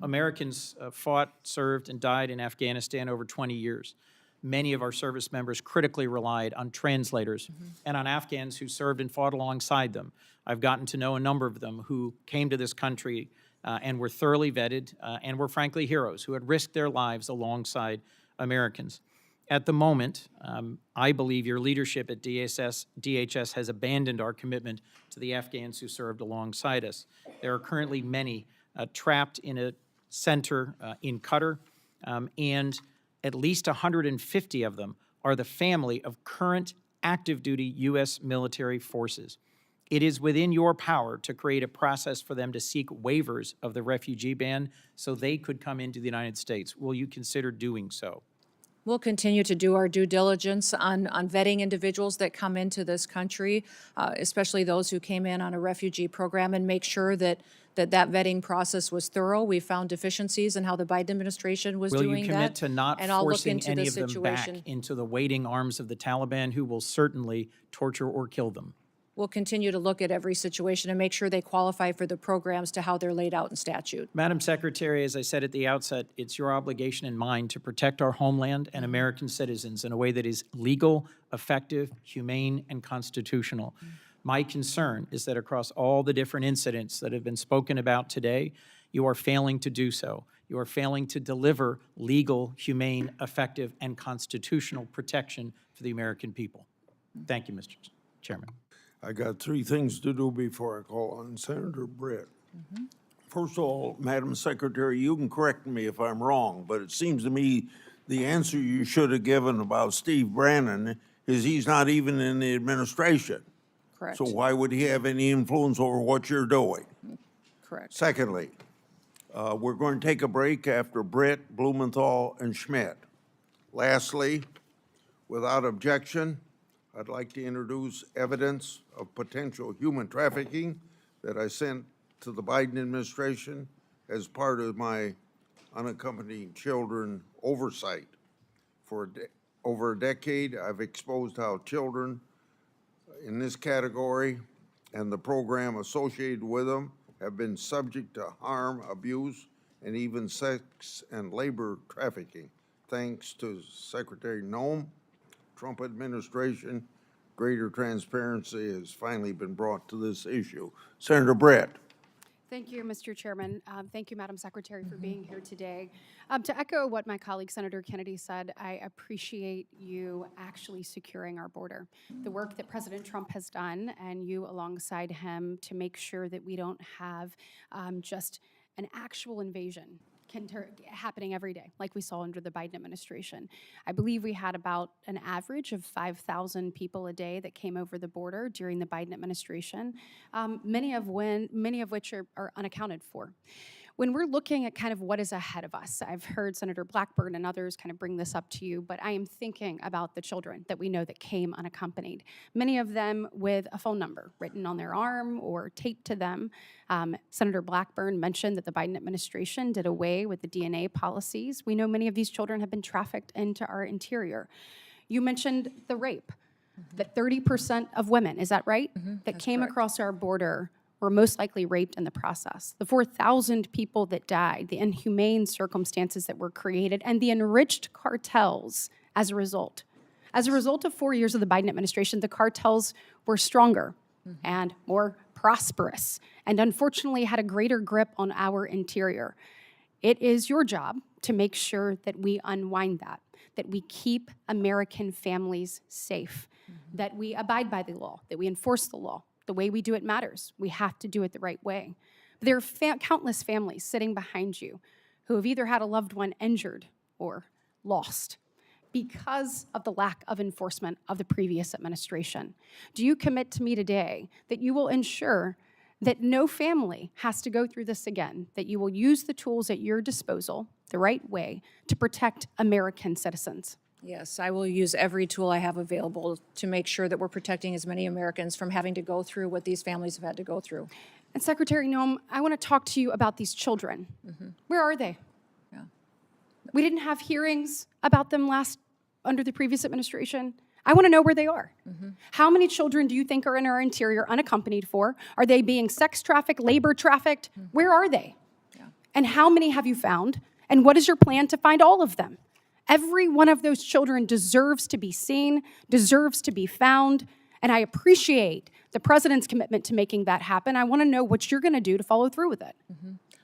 Americans fought, served, and died in Afghanistan over 20 years. Many of our service members critically relied on translators and on Afghans who served and fought alongside them. I've gotten to know a number of them who came to this country and were thoroughly vetted and were frankly heroes who had risked their lives alongside Americans. At the moment, I believe your leadership at DHS has abandoned our commitment to the Afghans who served alongside us. There are currently many trapped in a center in Qatar, and at least 150 of them are the family of current active duty U.S. military forces. It is within your power to create a process for them to seek waivers of the refugee ban so they could come into the United States. Will you consider doing so? We'll continue to do our due diligence on vetting individuals that come into this country, especially those who came in on a refugee program, and make sure that vetting process was thorough. We found deficiencies in how the Biden administration was doing that. Will you commit to not and I'll look forcing into any the of them back situation. into the waiting arms of the Taliban, who will certainly torture or kill them? We'll continue to look at every situation and make sure they qualify for the programs to how they're laid out in statute. Madam Secretary, as I said at the outset, it's your obligation and mine to protect our homeland and American citizens in a way that is legal, effective, humane, and constitutional. My concern is that across all the different incidents that have been spoken about today, you are failing to do so. You are failing to deliver legal, humane, effective, and constitutional protection for the American people. Thank you, Mr. Chairman. I got three things to do before I call on Senator Britt. First of all, Madam Secretary, you can correct me if I'm wrong, but it seems to me the answer you should have given about Steve Bannon is he's not even in the administration. Correct. So why would he have any influence over what you're doing? Correct. Secondly, we're going to take a break after Britt, Blumenthal, and Schmidt. Lastly, without objection, I'd like to introduce evidence of potential human trafficking that I sent to the Biden administration as part of my unaccompanied children oversight. For over a decade, I've exposed how children in this category and the program associated with them have been subject to harm, abuse, and even sex and labor trafficking. Thanks to Secretary Noem, Trump administration, greater transparency has finally been brought to this issue. Senator Britt. Thank you, Mr. Chairman. Thank you, Madam Secretary, for being here today. To echo what my colleague Senator Kennedy said, I appreciate you actually securing our border. The work that President Trump has done, and you alongside him, to make sure that we don't have just an actual invasion happening every day, like we saw under the Biden administration. I believe we had about an average of 5,000 people a day that came over the border during the Biden administration, many of which are unaccounted for. when we're looking at kind of what is ahead of us, I've heard Senator Blackburn and others kind of bring this up to you, but I am thinking about the children that we know that came unaccompanied, many of them with a phone number written on their arm or taped to them. Senator Blackburn mentioned that the Biden administration did away with the DNA policies. We know many of these children have been trafficked into our interior. You mentioned the rape, that 30% of women, is that right? That came across our border were most likely raped in the process. The 4,000 people that died, the inhumane circumstances that were created, and the enriched cartels as a result. As a result of 4 years of the Biden administration, the cartels were stronger and more prosperous, and unfortunately had a greater grip on our interior. It is your job to make sure that we unwind that we keep American families safe, that we abide by the law, that we enforce the law. The way we do it matters. We have to do it the right way. But there are countless families sitting behind you who have either had a loved one injured or lost because of the lack of enforcement of the previous administration. Do you commit to me today that you will ensure that no family has to go through this again, that you will use the tools at your disposal the right way to protect American citizens? Yes, I will use every tool I have available to make sure that we're protecting as many Americans from having to go through what these families have had to go through. And Secretary Noem, I want to talk to you about these children. Where are they? Yeah. We didn't have hearings about them under the previous administration. I want to know where they are. How many children do you think are in our interior unaccompanied for? Are they being sex trafficked, labor trafficked? Where are they? Yeah. And how many have you found? And what is your plan to find all of them? Every one of those children deserves to be seen, deserves to be found, and I appreciate the president's commitment to making that happen. I want to know what you're going to do to follow through with it.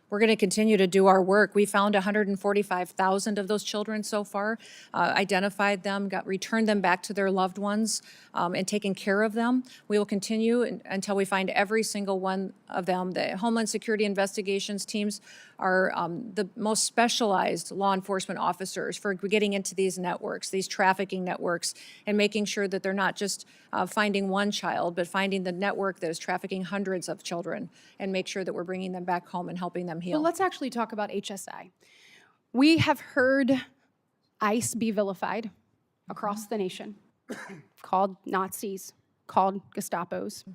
We're going to continue to do our work. We found 145,000 of those children so far, identified them, returned them back to their loved ones, and taken care of them. We will continue until we find every single one of them. The Homeland Security investigations teams are the most specialized law enforcement officers for getting into these networks, these trafficking networks, and making sure that they're not just finding one child, but finding the network that is trafficking hundreds of children, and make sure that we're bringing them back home and helping them heal. Well, let's actually talk about HSI. We have heard ICE be vilified across the nation, called Nazis, called Gestapos.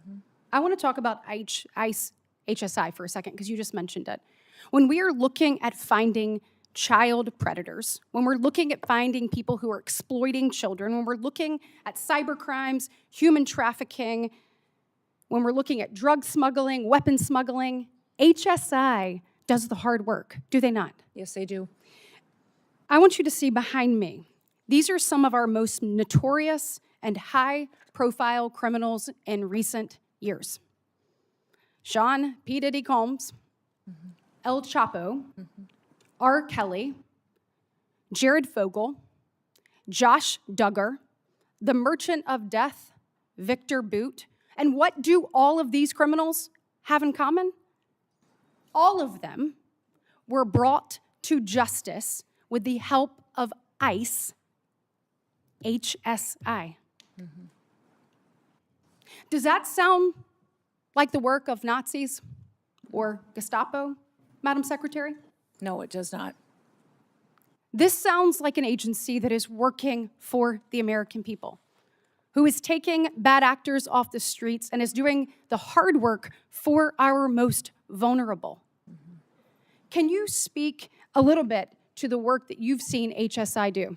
I want to talk about ICE HSI for a second, because you just mentioned it. When we are looking at finding child predators, when we're looking at finding people who are exploiting children, when we're looking at cyber crimes, human trafficking, when we're looking at drug smuggling, weapon smuggling, HSI does the hard work, do they not? Yes, they do. I want you to see behind me. These are some of our most notorious and high-profile criminals in recent years. Sean P. Diddy Combs, El Chapo, R. Kelly, Jared Fogle, Josh Duggar, the Merchant of Death, Victor Boot. And what do all of these criminals have in common? All of them were brought to justice with the help of ICE, HSI. Does that sound like the work of Nazis or Gestapo, Madam Secretary? No, it does not. This sounds like an agency that is working for the American people, who is taking bad actors off the streets and is doing the hard work for our most vulnerable. Can you speak a little bit to the work that you've seen HSI do?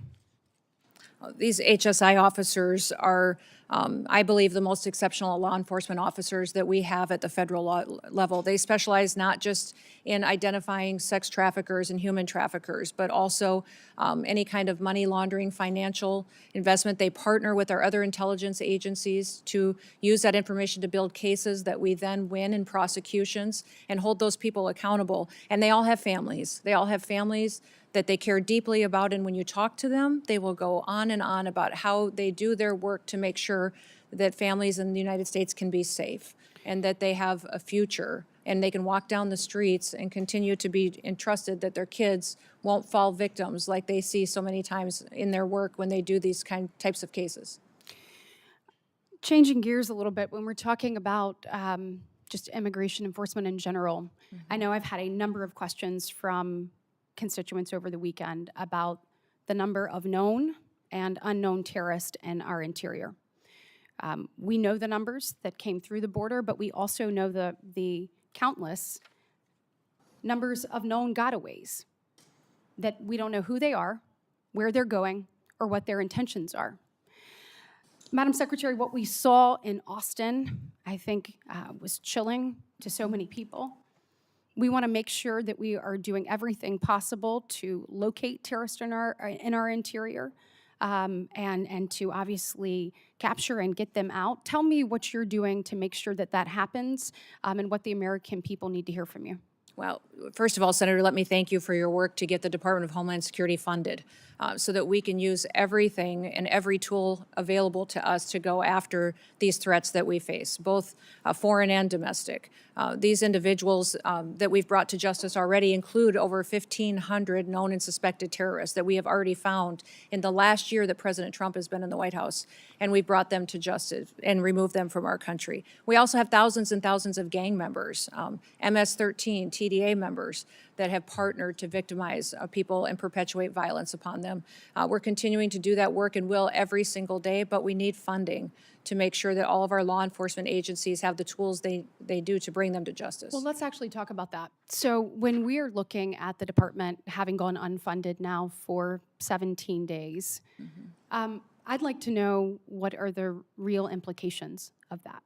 These HSI officers are, I believe, the most exceptional law enforcement officers that we have at the federal level. They specialize not just in identifying sex traffickers and human traffickers, but also any kind of money laundering, financial investment. They partner with our other intelligence agencies to use that information to build cases that we then win in prosecutions and hold those people accountable. And they all have families. They all have families that they care deeply about, and when you talk to them, they will go on and on about how they do their work to make sure that families in the United States can be safe and that they have a future and they can walk down the streets and continue to be entrusted that their kids won't fall victims like they see so many times in their work when they do these types of cases. Changing gears a little bit, when we're talking about just immigration enforcement in general. I know I've had a number of questions from constituents over the weekend about the number of known and unknown terrorists in our interior. We know the numbers that came through the border, but we also know the countless numbers of known gotaways that we don't know who they are, where they're going, or what their intentions are. Madam Secretary, what we saw in Austin, I think, was chilling to so many people. We want to make sure that we are doing everything possible to locate terrorists in our interior, and to obviously capture and get them out. Tell me what you're doing to make sure that that happens, and what the American people need to hear from you. Well, first of all, Senator, let me thank you for your work to get the Department of Homeland Security funded so that we can use everything and every tool available to us to go after these threats that we face, both foreign and domestic. These individuals that we've brought to justice already include over 1,500 known and suspected terrorists that we have already found in the last year that President Trump has been in the White House, and we've brought them to justice and removed them from our country. We also have thousands and thousands of gang members, MS-13, TDA members that have partnered to victimize people and perpetuate violence upon them. We're continuing to do that work and will every single day, but we need funding to make sure that all of our law enforcement agencies have the tools they do to bring them to justice. Well, let's actually talk about that. So when we are looking at the department having gone unfunded now for 17 days, I'd like to know what are the real implications of that.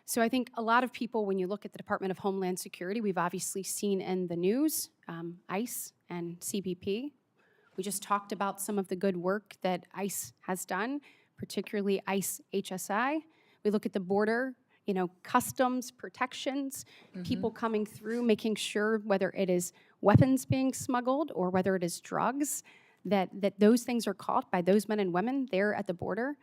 So I think a lot of people, when you look at the Department of Homeland Security, we've obviously seen in the news, ICE and CBP. We just talked about some of the good work that ICE has done, particularly ICE HSI. We look at the border, customs protections, people coming through, making sure whether it is weapons being smuggled or whether it is drugs, that those things are caught by those men and women there at the border.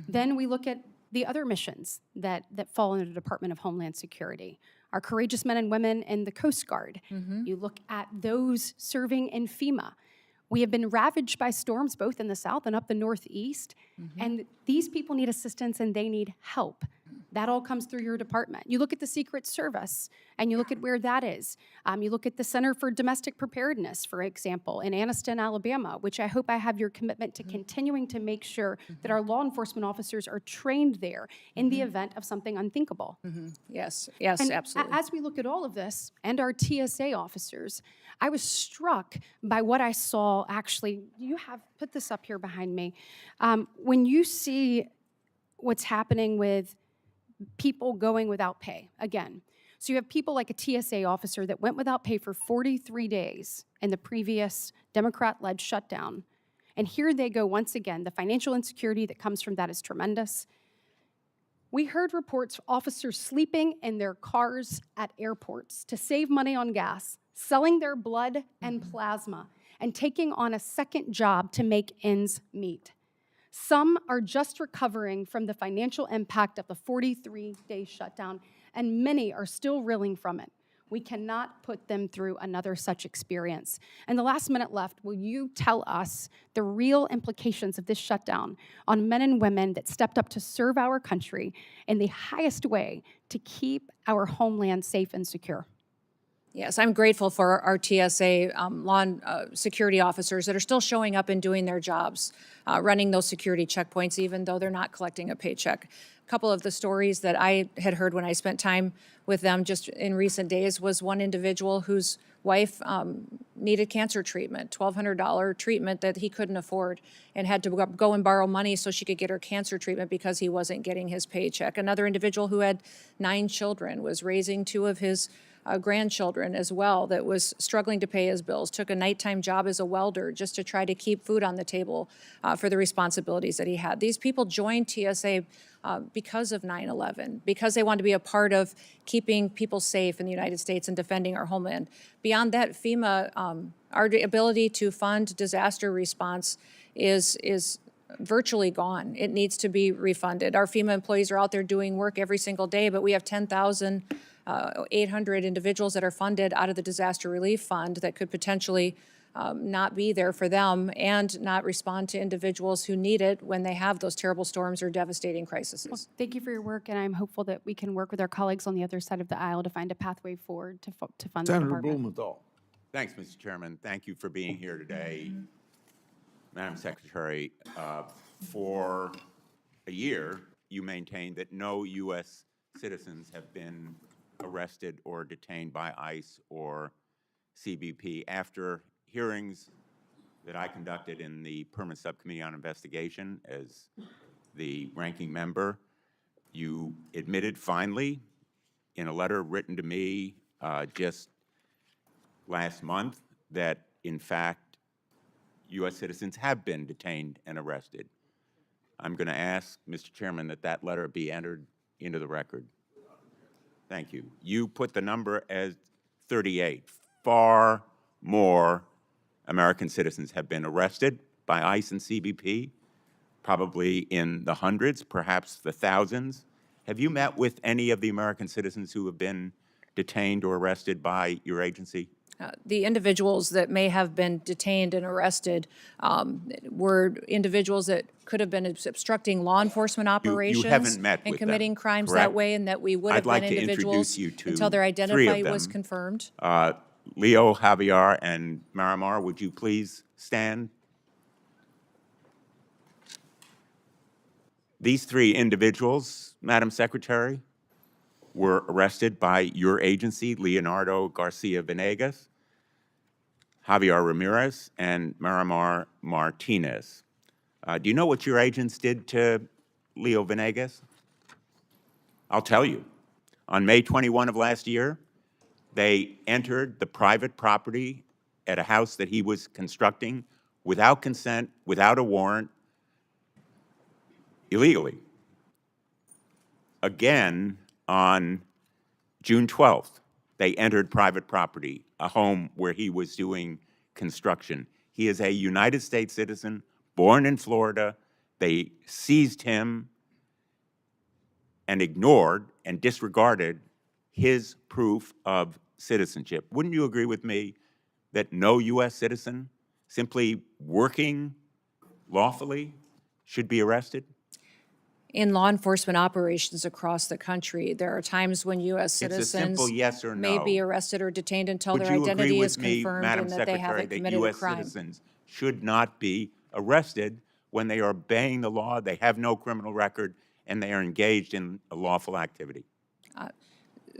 Then we look at the other missions that fall under the Department of Homeland Security. Our courageous men and women in the Coast Guard. You look at those serving in FEMA. We have been ravaged by storms both in the south and up the northeast, and these people need assistance and they need help. That all comes through your department. You look at the Secret Service, and you look at where that is. You look at the Center for Domestic Preparedness, for example, in Anniston, Alabama, which I hope I have your commitment to continuing to make sure that our law enforcement officers are trained there in the event of something unthinkable. Yes, And absolutely. as we look at all of this, and our TSA officers, I was struck by what I saw actually. You have put this up here behind me. When you see what's happening with people going without pay, again. So you have people like a TSA officer that went without pay for 43 days in the previous Democrat-led shutdown. And here they go once again. The financial insecurity that comes from that is tremendous. We heard reports of officers sleeping in their cars at airports to save money on gas, selling their blood and plasma, and taking on a second job to make ends meet. Some are just recovering from the financial impact of the 43-day shutdown, and many are still reeling from it. We cannot put them through another such experience. In the last minute left, will you tell us the real implications of this shutdown on men and women that stepped up to serve our country in the highest way to keep our homeland safe and secure? Yes, I'm grateful for our TSA law security officers that are still showing up and doing their jobs, running those security checkpoints, even though they're not collecting a paycheck. A couple of the stories that I had heard when I spent time with them just in recent days was one individual whose wife needed cancer treatment, $1,200 treatment that he couldn't afford, and had to go and borrow money so she could get her cancer treatment because he wasn't getting his paycheck. Another individual who had 9 children was raising 2 of his grandchildren as well, that was struggling to pay his bills, took a nighttime job as a welder just to try to keep food on the table for the responsibilities that he had. These people joined TSA because of 9/11, because they wanted to be a part of keeping people safe in the United States and defending our homeland. Beyond that, FEMA, our ability to fund disaster response is virtually gone. It needs to be refunded. Our FEMA employees are out there doing work every single day, but we have 10,800 individuals that are funded out of the Disaster Relief Fund that could potentially not be there for them and not respond to individuals who need it when they have those terrible storms or devastating crises. Thank you for your work, and I'm hopeful that we can work with our colleagues on the other side of the aisle to find a pathway forward to fund the Senator department. Blumenthal. Thanks, Mr. Chairman. Thank you for being here today. Madam Secretary, for a year, you maintained that no U.S. citizens have been arrested or detained by ICE or CBP. After hearings that I conducted in the Permanent Subcommittee on Investigation as the ranking member, you admitted finally in a letter written to me just last month that, in fact, U.S. citizens have been detained and arrested. I'm going to ask, Mr. Chairman, that that letter be entered into the record. Thank you. You put the number as 38. Far more American citizens have been arrested by ICE and CBP, probably in the hundreds, perhaps the thousands. Have you met with any of the American citizens who have been detained or arrested by your agency? The individuals that may have been detained and arrested were individuals that could have been obstructing law enforcement operations haven't met and with them, committing crimes correct? that way, and that we would I'd have like been to introduce individuals you to until their three of identity was them. confirmed. Leo, Javier, and Marimar, would you please stand? These three individuals, Madam Secretary, were arrested by your agency, Leonardo Garcia Venegas, Javier Ramirez, and Marimar Martinez. Do you know what your agents did to Leo Venegas? I'll tell you. On May 21 of last year, they entered the private property at a house that he was constructing without consent, without a warrant, illegally. Again, on June 12th, they entered private property, a home where he was doing construction. He is a United States citizen, born in Florida. They seized him and ignored and disregarded his proof of citizenship. Wouldn't you agree with me that no U.S. citizen simply working lawfully should be arrested? In law enforcement operations across the country, there are times when U.S. It's a citizens simple yes or may be no. arrested or detained until Would their you agree identity is with me, confirmed Madam and that they Secretary, haven't that committed a U.S. crime. citizens should not be arrested when they are obeying the law, they have no criminal record, and they are engaged in a lawful activity?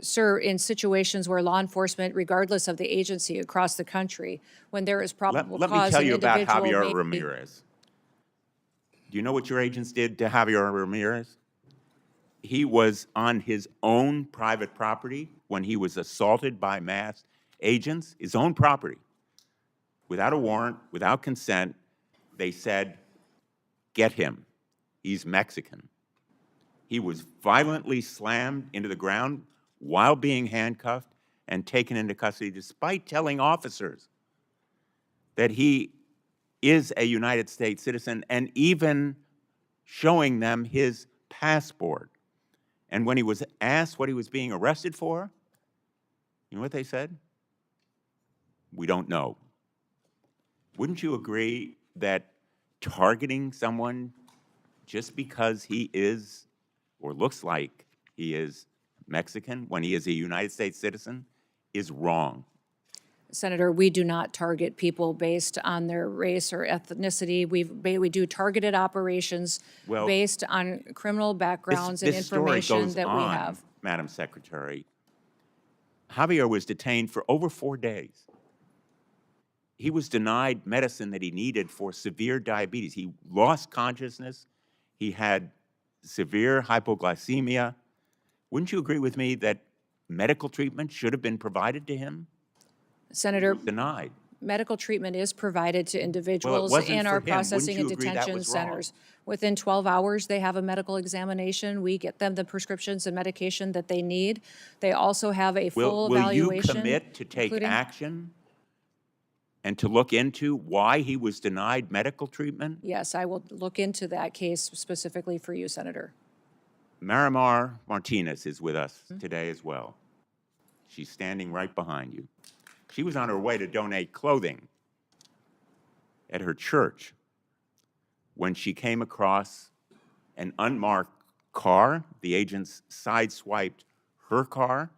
Sir, in situations where law enforcement, regardless of the agency across the country, when there is probable Let me cause, tell an you about individual Javier may be- Ramirez. Do you know what your agents did to Javier Ramirez? He was on his own private property when he was assaulted by masked agents, his own property. Without a warrant, without consent, they said, "Get him. He's Mexican." He was violently slammed into the ground while being handcuffed and taken into custody, despite telling officers that he is a United States citizen and even showing them his passport. And when he was asked what he was being arrested for, you know what they said? "We don't know." Wouldn't you agree that targeting someone just because he is or looks like he is Mexican when he is a United States citizen is wrong? Senator, we do not target people based on their race or ethnicity. We do targeted operations Well, based on criminal backgrounds and this story information goes that we on, have. Madam Secretary. Javier was detained for over 4 days. He was denied medicine that he needed for severe diabetes. He lost consciousness. He had severe hypoglycemia. Wouldn't you agree with me that medical treatment should have been provided to him? Senator, Denied. medical treatment is provided to individuals wasn't in for our him. processing and Wouldn't you agree that detention was wrong? centers. Within 12 hours, they have a medical examination. We get them the prescriptions and medication that they need. They also have a full Will you evaluation. commit to take including- action and to look into why he was denied medical treatment? Yes, I will look into that case specifically for you, Senator. Marimar Martinez is with us Mm-hmm. today as well. She's standing right behind you. She was on her way to donate clothing at her church when she came across an unmarked car. The agents sideswiped her car.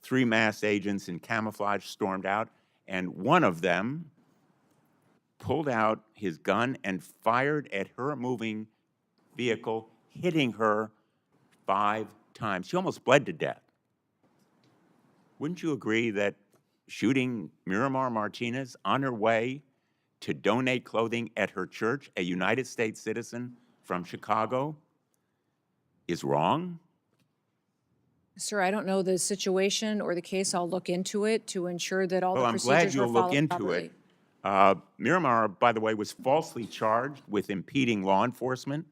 3 masked agents in camouflage stormed out, and one of them pulled out his gun and fired at her moving vehicle, hitting her 5 times. She almost bled to death. Wouldn't you agree that shooting Miramar Martinez on her way to donate clothing at her church, a United States citizen from Chicago, is wrong? Sir, I don't know the situation or the case. I'll look into it to ensure that all Well, the I'm glad procedures were you'll look followed into properly. it. Miramar, by the way, was falsely charged with impeding law enforcement,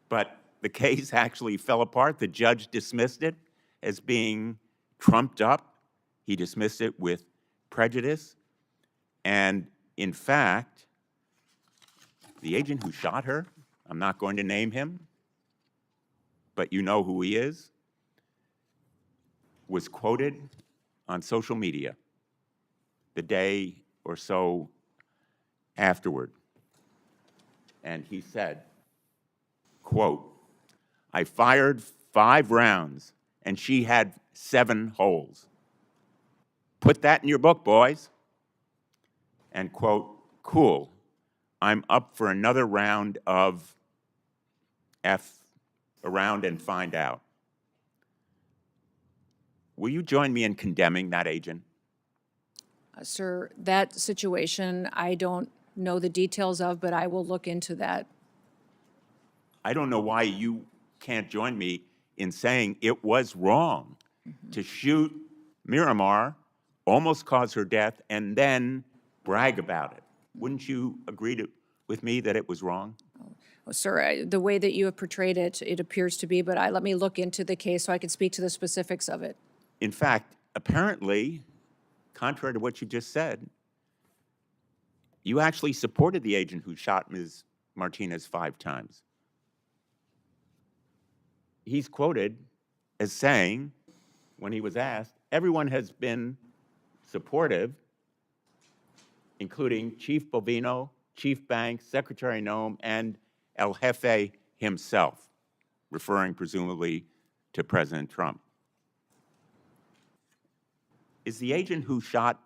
but the case actually fell apart. The judge dismissed it as being trumped up. He dismissed it with prejudice. And in fact, the agent who shot her, I'm not going to name him, but you know who he is, was quoted on social media the day or so afterward. And he said, quote, "I fired 5 rounds and she had 7 holes. Put that in your book, boys." And quote, "Cool, I'm up for another round of F around and find out." Will you join me in condemning that agent? Sir, that situation, I don't know the details of, but I will look into that. I don't know why you can't join me in saying it was wrong to shoot Miramar, almost cause her death, and then brag about it. Wouldn't you agree with me that it was wrong? Sir, the way that you have portrayed it, it appears to be, but let me look into the case so I can speak to the specifics of it. In fact, apparently, contrary to what you just said, you actually supported the agent who shot Ms. Martinez 5 times. He's quoted as saying, when he was asked, everyone has been supportive, including Chief Bovino, Chief Banks, Secretary Noem, and El Jefe himself, referring presumably to President Trump. Is the agent who shot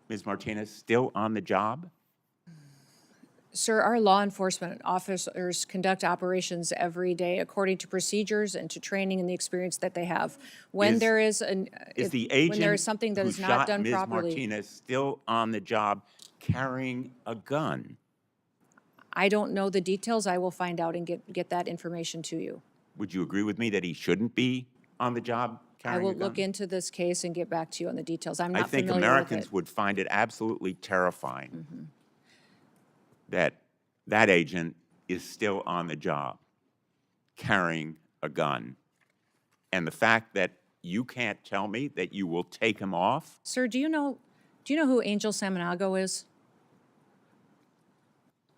Ms. Martinez still on the job? Sir, our law enforcement officers conduct operations every day according to procedures and to training and the experience that they have. When Is- there is Is the when there agent is something that who is not shot done Ms. properly, Martinez still on the job carrying a gun? I don't know the details. I will find out and get that information to you. Would you agree with me that he shouldn't be on the job I carrying will a gun? look into this case and get back to you on the details. I'm I not think familiar Americans with it. would find it absolutely terrifying that that agent is still on the job carrying a gun. And the fact that you can't tell me that you will take him off? Sir, do you know who Angel Samanago is?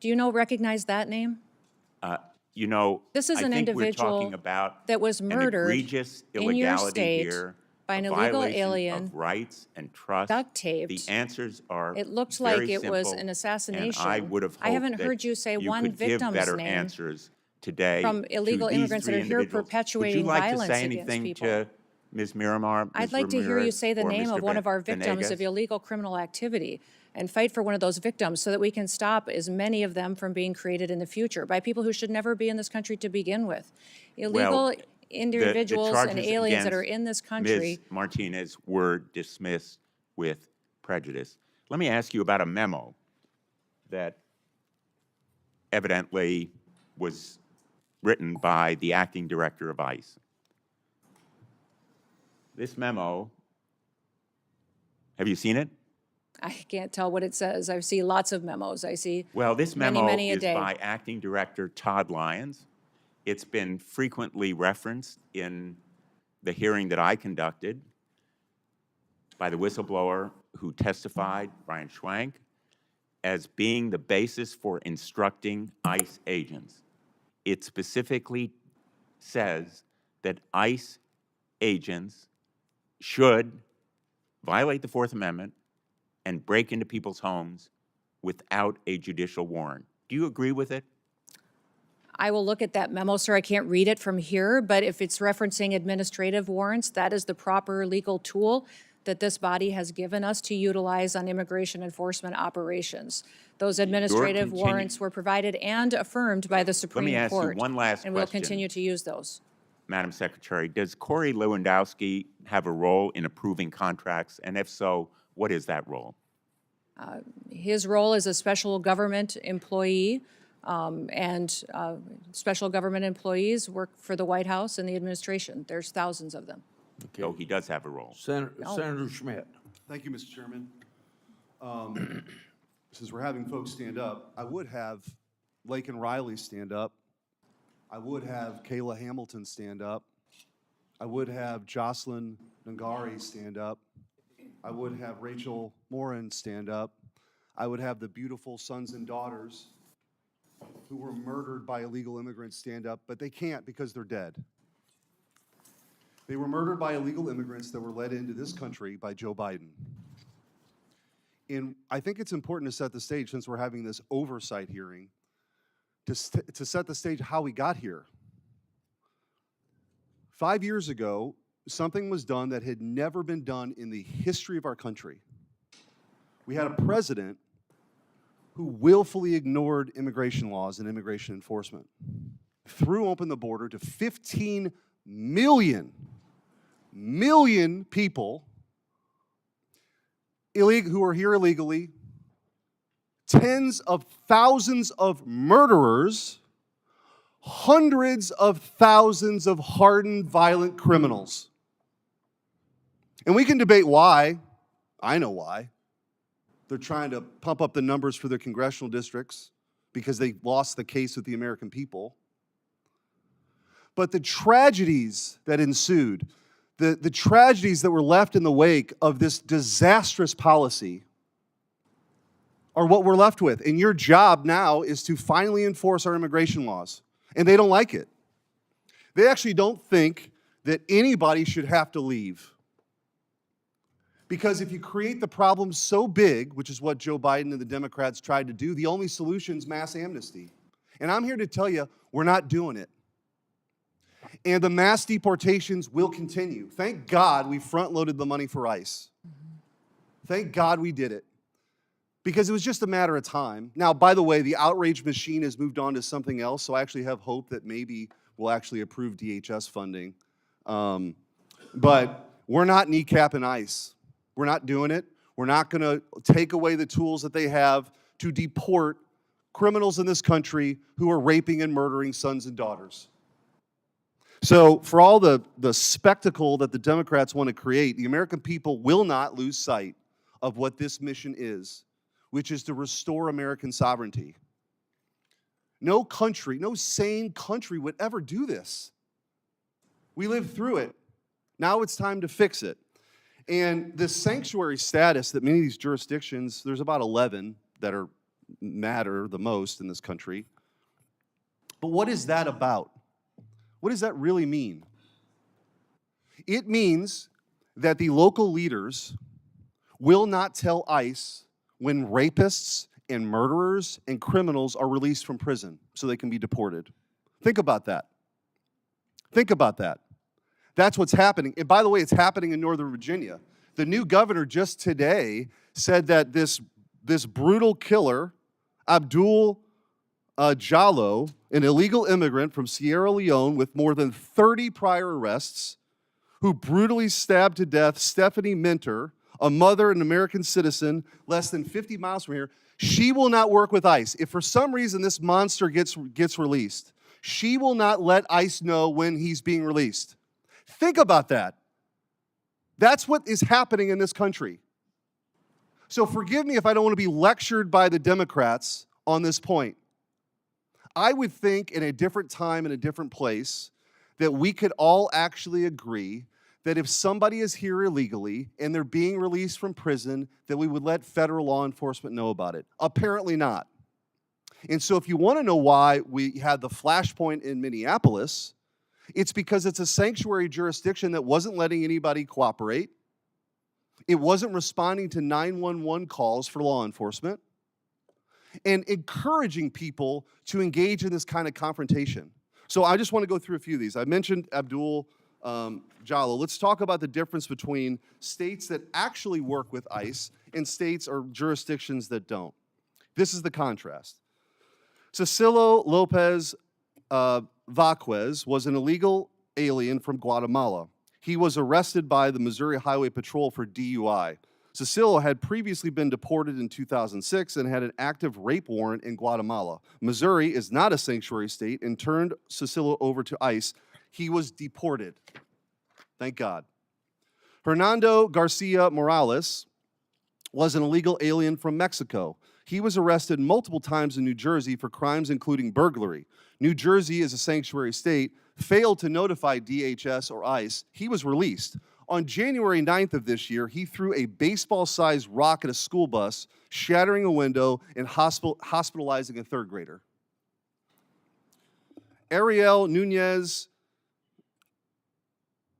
Do you recognize that name? You know, This is I an think we're individual talking about that was murdered an egregious in your illegality state here, by an a illegal violation alien, of rights and trust. duct taped. The answers are It looked very like it was simple, an assassination. And I would have I hoped haven't that heard you say you one could give victim's better name answers today from illegal to these immigrants that 3 are here individuals. perpetuating Would you like violence to say against anything people. to Ms. Miramar, Ms. I'd like to hear you Ramirez, say the or name Mr. of one of our victims Venegas? of illegal criminal activity and fight for one of those victims so that we can stop as many of them from being created in the future by people who should never be in this country to begin with. Illegal Well, individuals and charges aliens that are against in this country. Ms. Martinez were dismissed with prejudice. Let me ask you about a memo that evidently was written by the acting director of ICE. This memo, have you seen it? I can't tell what it says. I see lots of memos. I see Well, this many, memo many a is day. by Acting Director Todd Lyons. It's been frequently referenced in the hearing that I conducted by the whistleblower who testified, Brian Schwank, as being the basis for instructing ICE agents. It specifically says that ICE agents should violate the Fourth Amendment and break into people's homes without a judicial warrant. Do you agree with it? I will look at that memo, sir. I can't read it from here, but if it's referencing administrative warrants, that is the proper legal tool that this body has given us to utilize on immigration enforcement operations. Those administrative continue- warrants were provided and affirmed by the Let Supreme me ask you Court. one last And we'll question. continue to use those. Madam Secretary, does Corey Lewandowski have a role in approving contracts? And if so, what is that role? His role as a special government employee, special government employees work for the White House and the administration. There's thousands of them. So he does have a role. Senator Schmidt. Thank you, Mr. Chairman. Since we're having folks stand up, I would have Lakin Riley stand up. I would have Kayla Hamilton stand up. I would have Jocelyn Nangari stand up. I would have Rachel Morin stand up. I would have the beautiful sons and daughters who were murdered by illegal immigrants stand up, but they can't because they're dead. They were murdered by illegal immigrants that were led into this country by Joe Biden. And I think it's important to set the stage, since we're having this oversight hearing, to set the stage how we got here. 5 years ago, something was done that had never been done in the history of our country. We had a president who willfully ignored immigration laws and immigration enforcement, threw open the border to 15 million people who are here illegally, tens of thousands of murderers, hundreds of thousands of hardened, violent criminals. And we can debate why. I know why. They're trying to pump up the numbers for their congressional districts because they lost the case with the American people. But the tragedies that ensued, the tragedies that were left in the wake of this disastrous policy are what we're left with. And your job now is to finally enforce our immigration laws. And they don't like it. They actually don't think that anybody should have to leave. Because if you create the problem so big, which is what Joe Biden and the Democrats tried to do, the only solution is mass amnesty. And I'm here to tell you, we're not doing it. And the mass deportations will continue. Thank God we front-loaded the money for ICE. Thank God we did it. Because it was just a matter of time. Now, by the way, the outrage machine has moved on to something else, so I actually have hope that maybe we'll actually approve DHS funding. But we're not kneecapping ICE. We're not doing it. We're not going to take away the tools that they have to deport criminals in this country who are raping and murdering sons and daughters. So for all the spectacle that the Democrats want to create, the American people will not lose sight of what this mission is, which is to restore American sovereignty. No country, no sane country would ever do this. We lived through it. Now it's time to fix it. And this sanctuary status that many of these jurisdictions, there's about 11 that matter the most in this country. But what is that about? What does that really mean? It means that the local leaders will not tell ICE when rapists and murderers and criminals are released from prison so they can be deported. Think about that. Think about that. That's what's happening. And by the way, it's happening in Northern Virginia. The new governor just today said that this brutal killer, Abdul Jallo, an illegal immigrant from Sierra Leone with more than 30 prior arrests, who brutally stabbed to death Stephanie Minter, a mother, an American citizen, less than 50 miles from here, she will not work with ICE. If for some reason this monster gets released, she will not let ICE know when he's being released. Think about that. That's what is happening in this country. So forgive me if I don't want to be lectured by the Democrats on this point. I would think in a different time, in a different place, that we could all actually agree that if somebody is here illegally and they're being released from prison, that we would let federal law enforcement know about it. Apparently not. And so if you want to know why we had the flashpoint in Minneapolis, it's because it's a sanctuary jurisdiction that wasn't letting anybody cooperate. It wasn't responding to 911 calls for law enforcement. and encouraging people to engage in this kind of confrontation. So I just want to go through a few of these. I mentioned Abdul Jallo. Let's talk about the difference between states that actually work with ICE and states or jurisdictions that don't. This is the contrast. Cecilio Lopez Vaquez was an illegal alien from Guatemala. He was arrested by the Missouri Highway Patrol for DUI. Cecilio had previously been deported in 2006 and had an active rape warrant in Guatemala. Missouri is not a sanctuary state and turned Cecilio over to ICE. He was deported. Thank God. Hernando Garcia Morales was an illegal alien from Mexico. He was arrested multiple times in New Jersey for crimes including burglary. New Jersey is a sanctuary state, failed to notify DHS or ICE. He was released. On January 9th of this year, he threw a baseball-sized rock at a school bus, shattering a window and hospitalizing a third grader. Ariel Nunez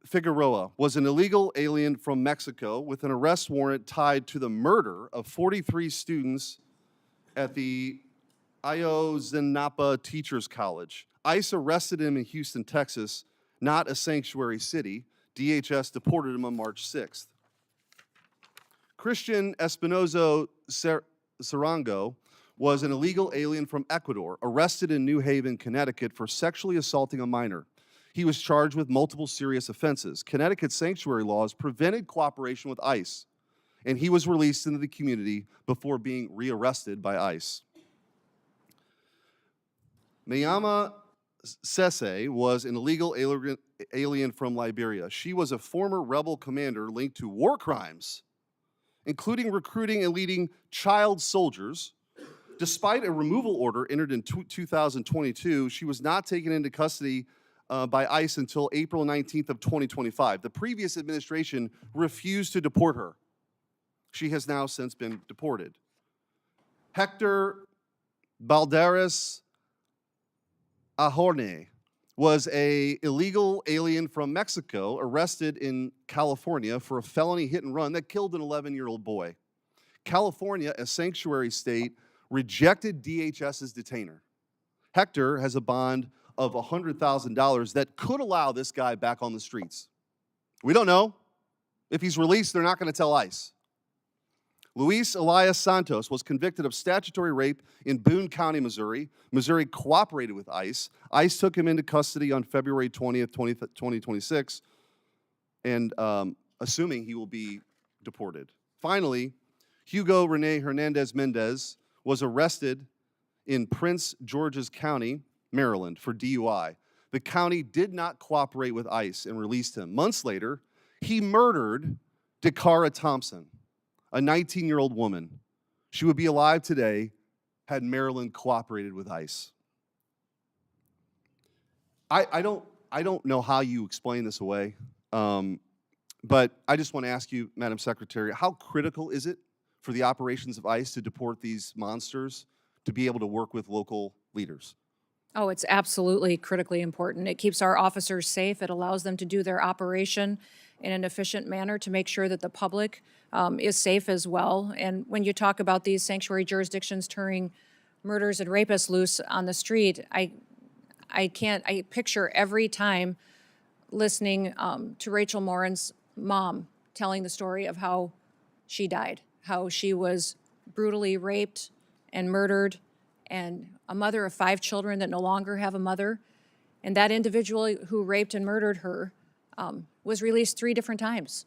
Figueroa was an illegal alien from Mexico with an arrest warrant tied to the murder of 43 students at the Ayotzinapa Teachers College. ICE arrested him in Houston, Texas, not a sanctuary city. DHS deported him on March 6th. Christian Espinozo Sarango was an illegal alien from Ecuador, arrested in New Haven, Connecticut for sexually assaulting a minor. He was charged with multiple serious offenses. Connecticut's sanctuary laws prevented cooperation with ICE, and he was released into the community before being rearrested by ICE. Mayama Sese was an illegal alien from Liberia. She was a former rebel commander linked to war crimes, including recruiting and leading child soldiers. Despite a removal order entered in 2022, she was not taken into custody by ICE until April 19th of 2025. The previous administration refused to deport her. She has now since been deported. Hector Balderas Ahorne was an illegal alien from Mexico arrested in California for a felony hit and run that killed an 11-year-old boy. California, a sanctuary state, rejected DHS's detainer. Hector has a bond of $100,000 that could allow this guy back on the streets. We don't know. If he's released, they're not going to tell ICE. Luis Elias Santos was convicted of statutory rape in Boone County, Missouri. Missouri cooperated with ICE. ICE took him into custody on February 20th, 2026, and assuming he will be deported. Finally, Hugo Rene Hernandez Mendez was arrested in Prince George's County, Maryland, for DUI. The county did not cooperate with ICE and released him. Months later, he murdered Dakara Thompson, a 19-year-old woman. She would be alive today had Maryland cooperated with ICE. I don't know how you explain this away, but I just want to ask you, Madam Secretary, how critical is it for the operations of ICE to deport these monsters to be able to work with local leaders? Oh, it's absolutely critically important. It keeps our officers safe. It allows them to do their operation in an efficient manner to make sure that the public is safe as well. And when you talk about these sanctuary jurisdictions turning murders and rapists loose on the street, I picture every time listening to Rachel Morin's mom telling the story of how she died, how she was brutally raped and murdered, and a mother of 5 children that no longer have a mother. And that individual who raped and murdered her was released 3 different times,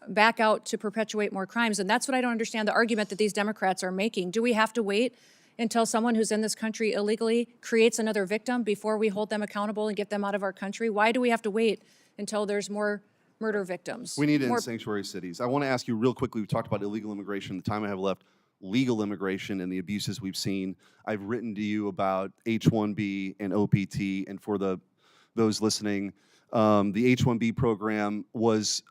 back out to perpetuate more crimes. And that's what I don't understand, the argument that these Democrats are making. Do we have to wait until someone who's in this country illegally creates another victim before we hold them accountable and get them out of our country? Why do we have to wait until there's more murder victims? We need it in sanctuary cities. I want to ask you real quickly, we talked about illegal immigration, the time I have left, legal immigration and the abuses we've seen. I've written to you about H-1B and OPT, and for those listening, the H-1B program was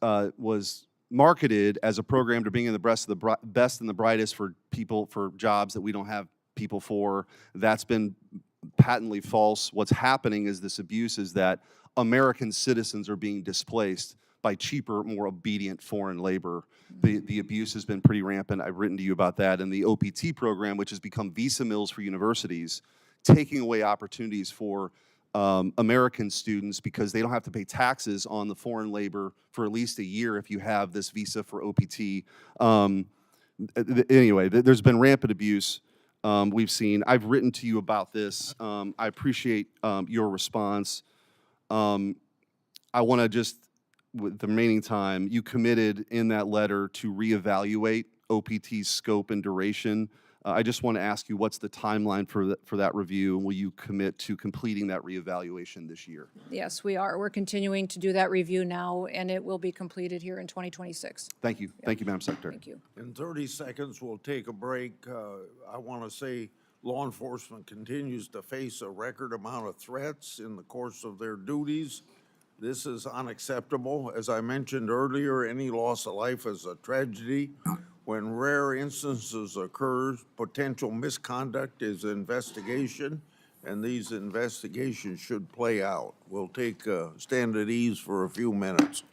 marketed as a program to bring in the best and the brightest for people, for jobs that we don't have people for. That's been patently false. What's happening is this abuse is that American citizens are being displaced by cheaper, more obedient foreign labor. The abuse has been pretty rampant. I've written to you about that. And the OPT program, which has become visa mills for universities, taking away opportunities for American students because they don't have to pay taxes on the foreign labor for at least a year if you have this visa for OPT. Anyway, there's been rampant abuse. We've seen. I've written to you about this. I appreciate your response. I want to just, with the remaining time, you committed in that letter to reevaluate OPT's scope and duration. I just want to ask you, what's the timeline for that review, and will you commit to completing that reevaluation this year? Yes, we are. We're continuing to do that review now, and it will be completed here in 2026. Thank you. Thank you, Madam Secretary. Thank you. In 30 seconds, we'll take a break. I want to say law enforcement continues to face a record amount of threats in the course of their duties. This is unacceptable. As I mentioned earlier, any loss of life is a tragedy. When rare instances occur, potential misconduct is investigation, and these investigations should play out. We'll take stand at ease for a few minutes.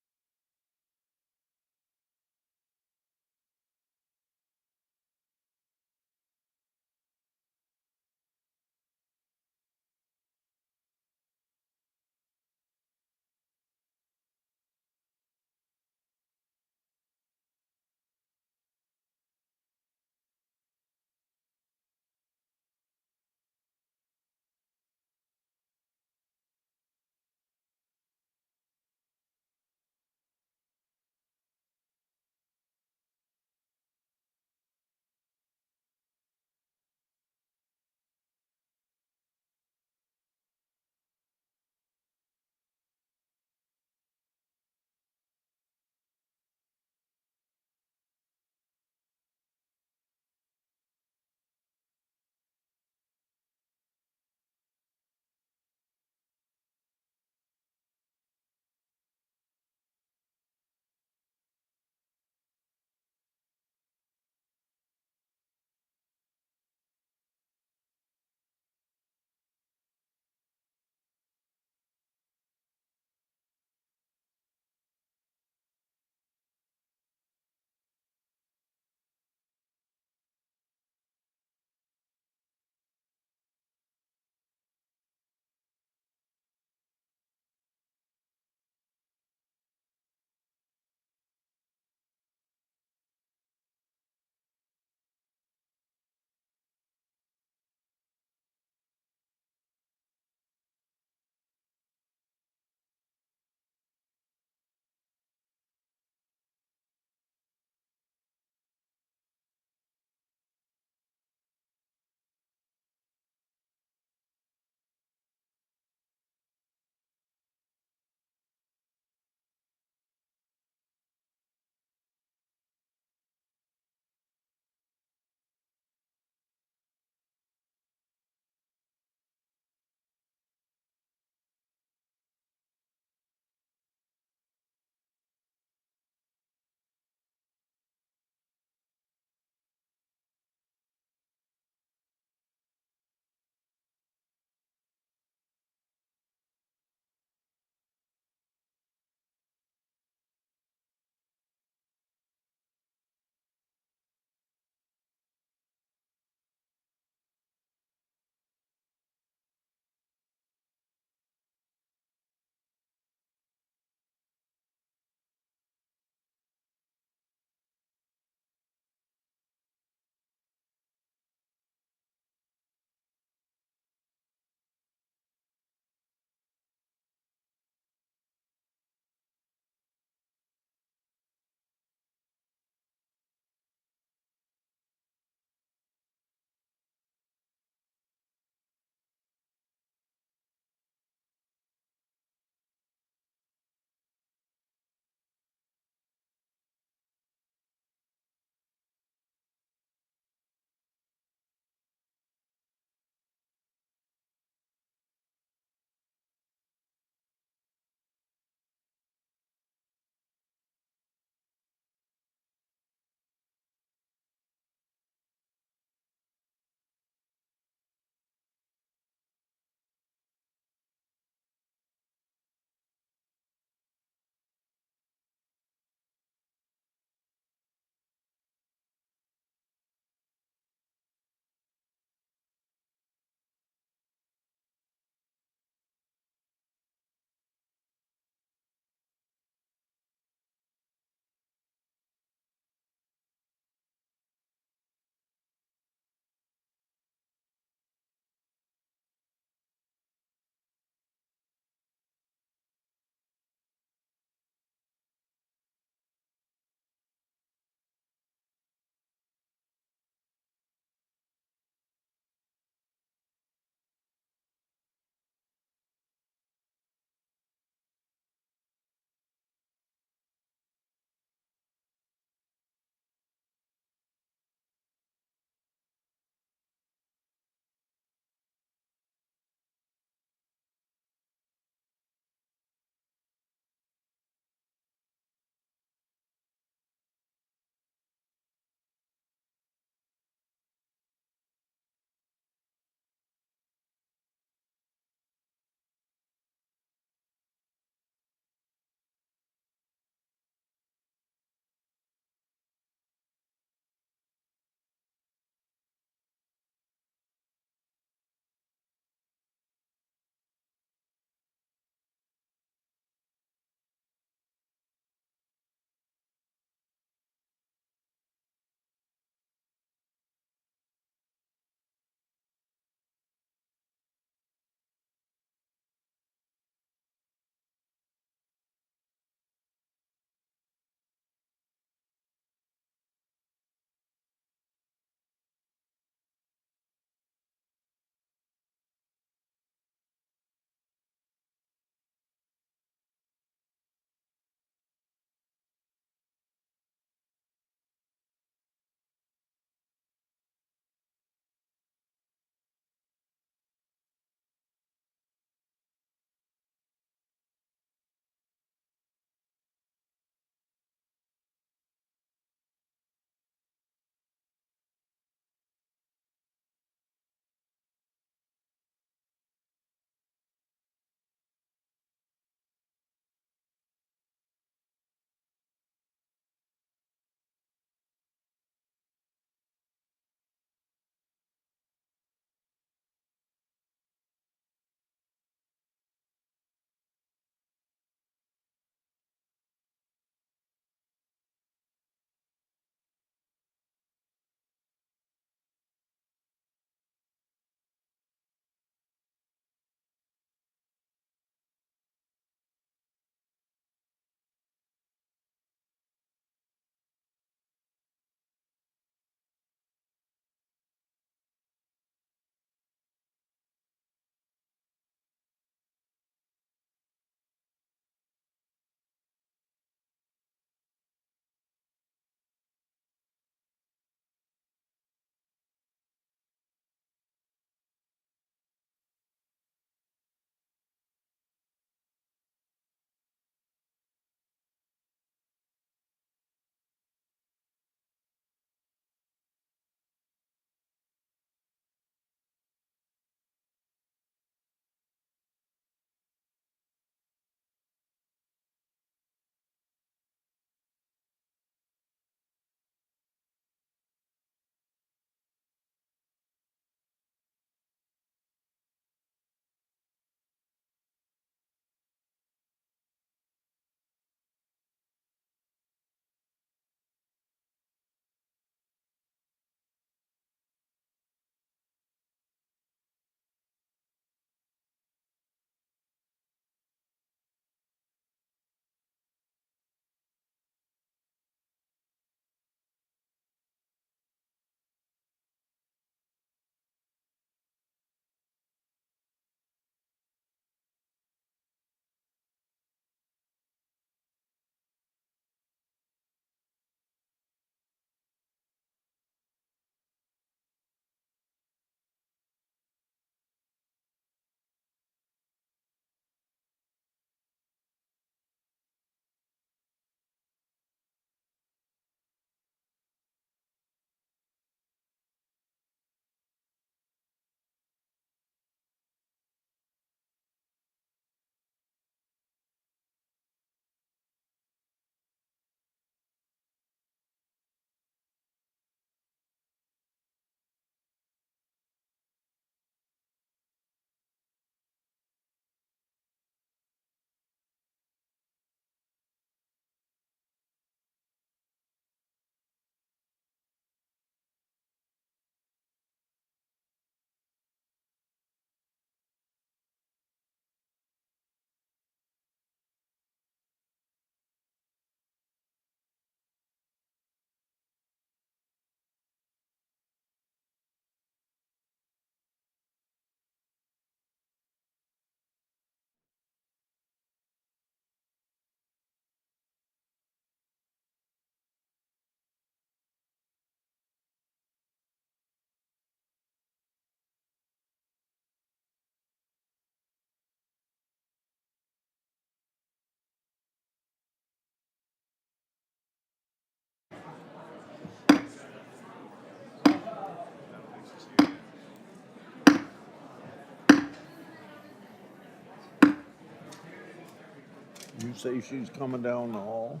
say she's coming down the hall?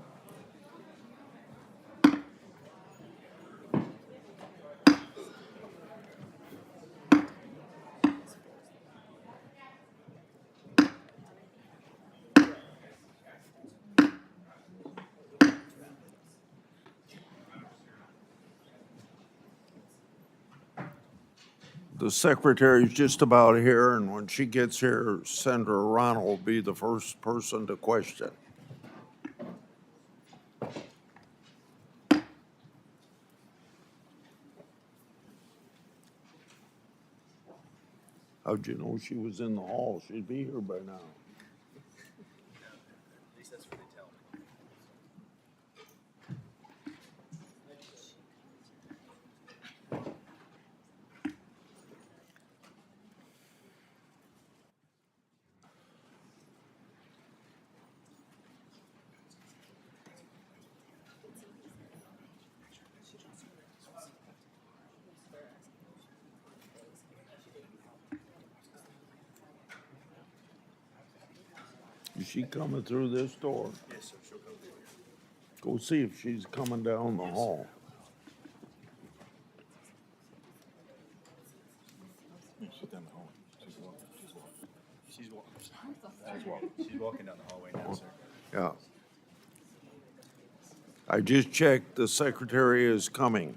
The secretary's just about here, and when she gets here, Senator Ronald will be the first person to question. How'd you know she was in the hall? She'd be here by now. Is she coming through this door? Yes, sir. She'll come through here. Go see if she's coming down the hall. She's down the hallway. She's walking down the hallway now, sir. Yeah. I just checked, the secretary is coming.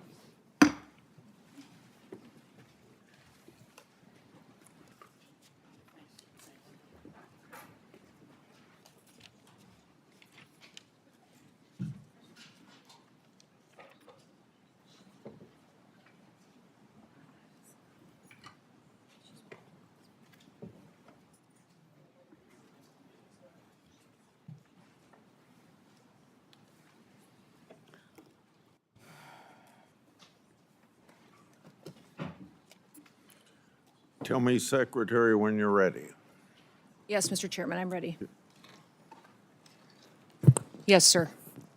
Tell me, Secretary, when you're ready. Yes, Mr. Chairman, I'm ready. Yes, sir.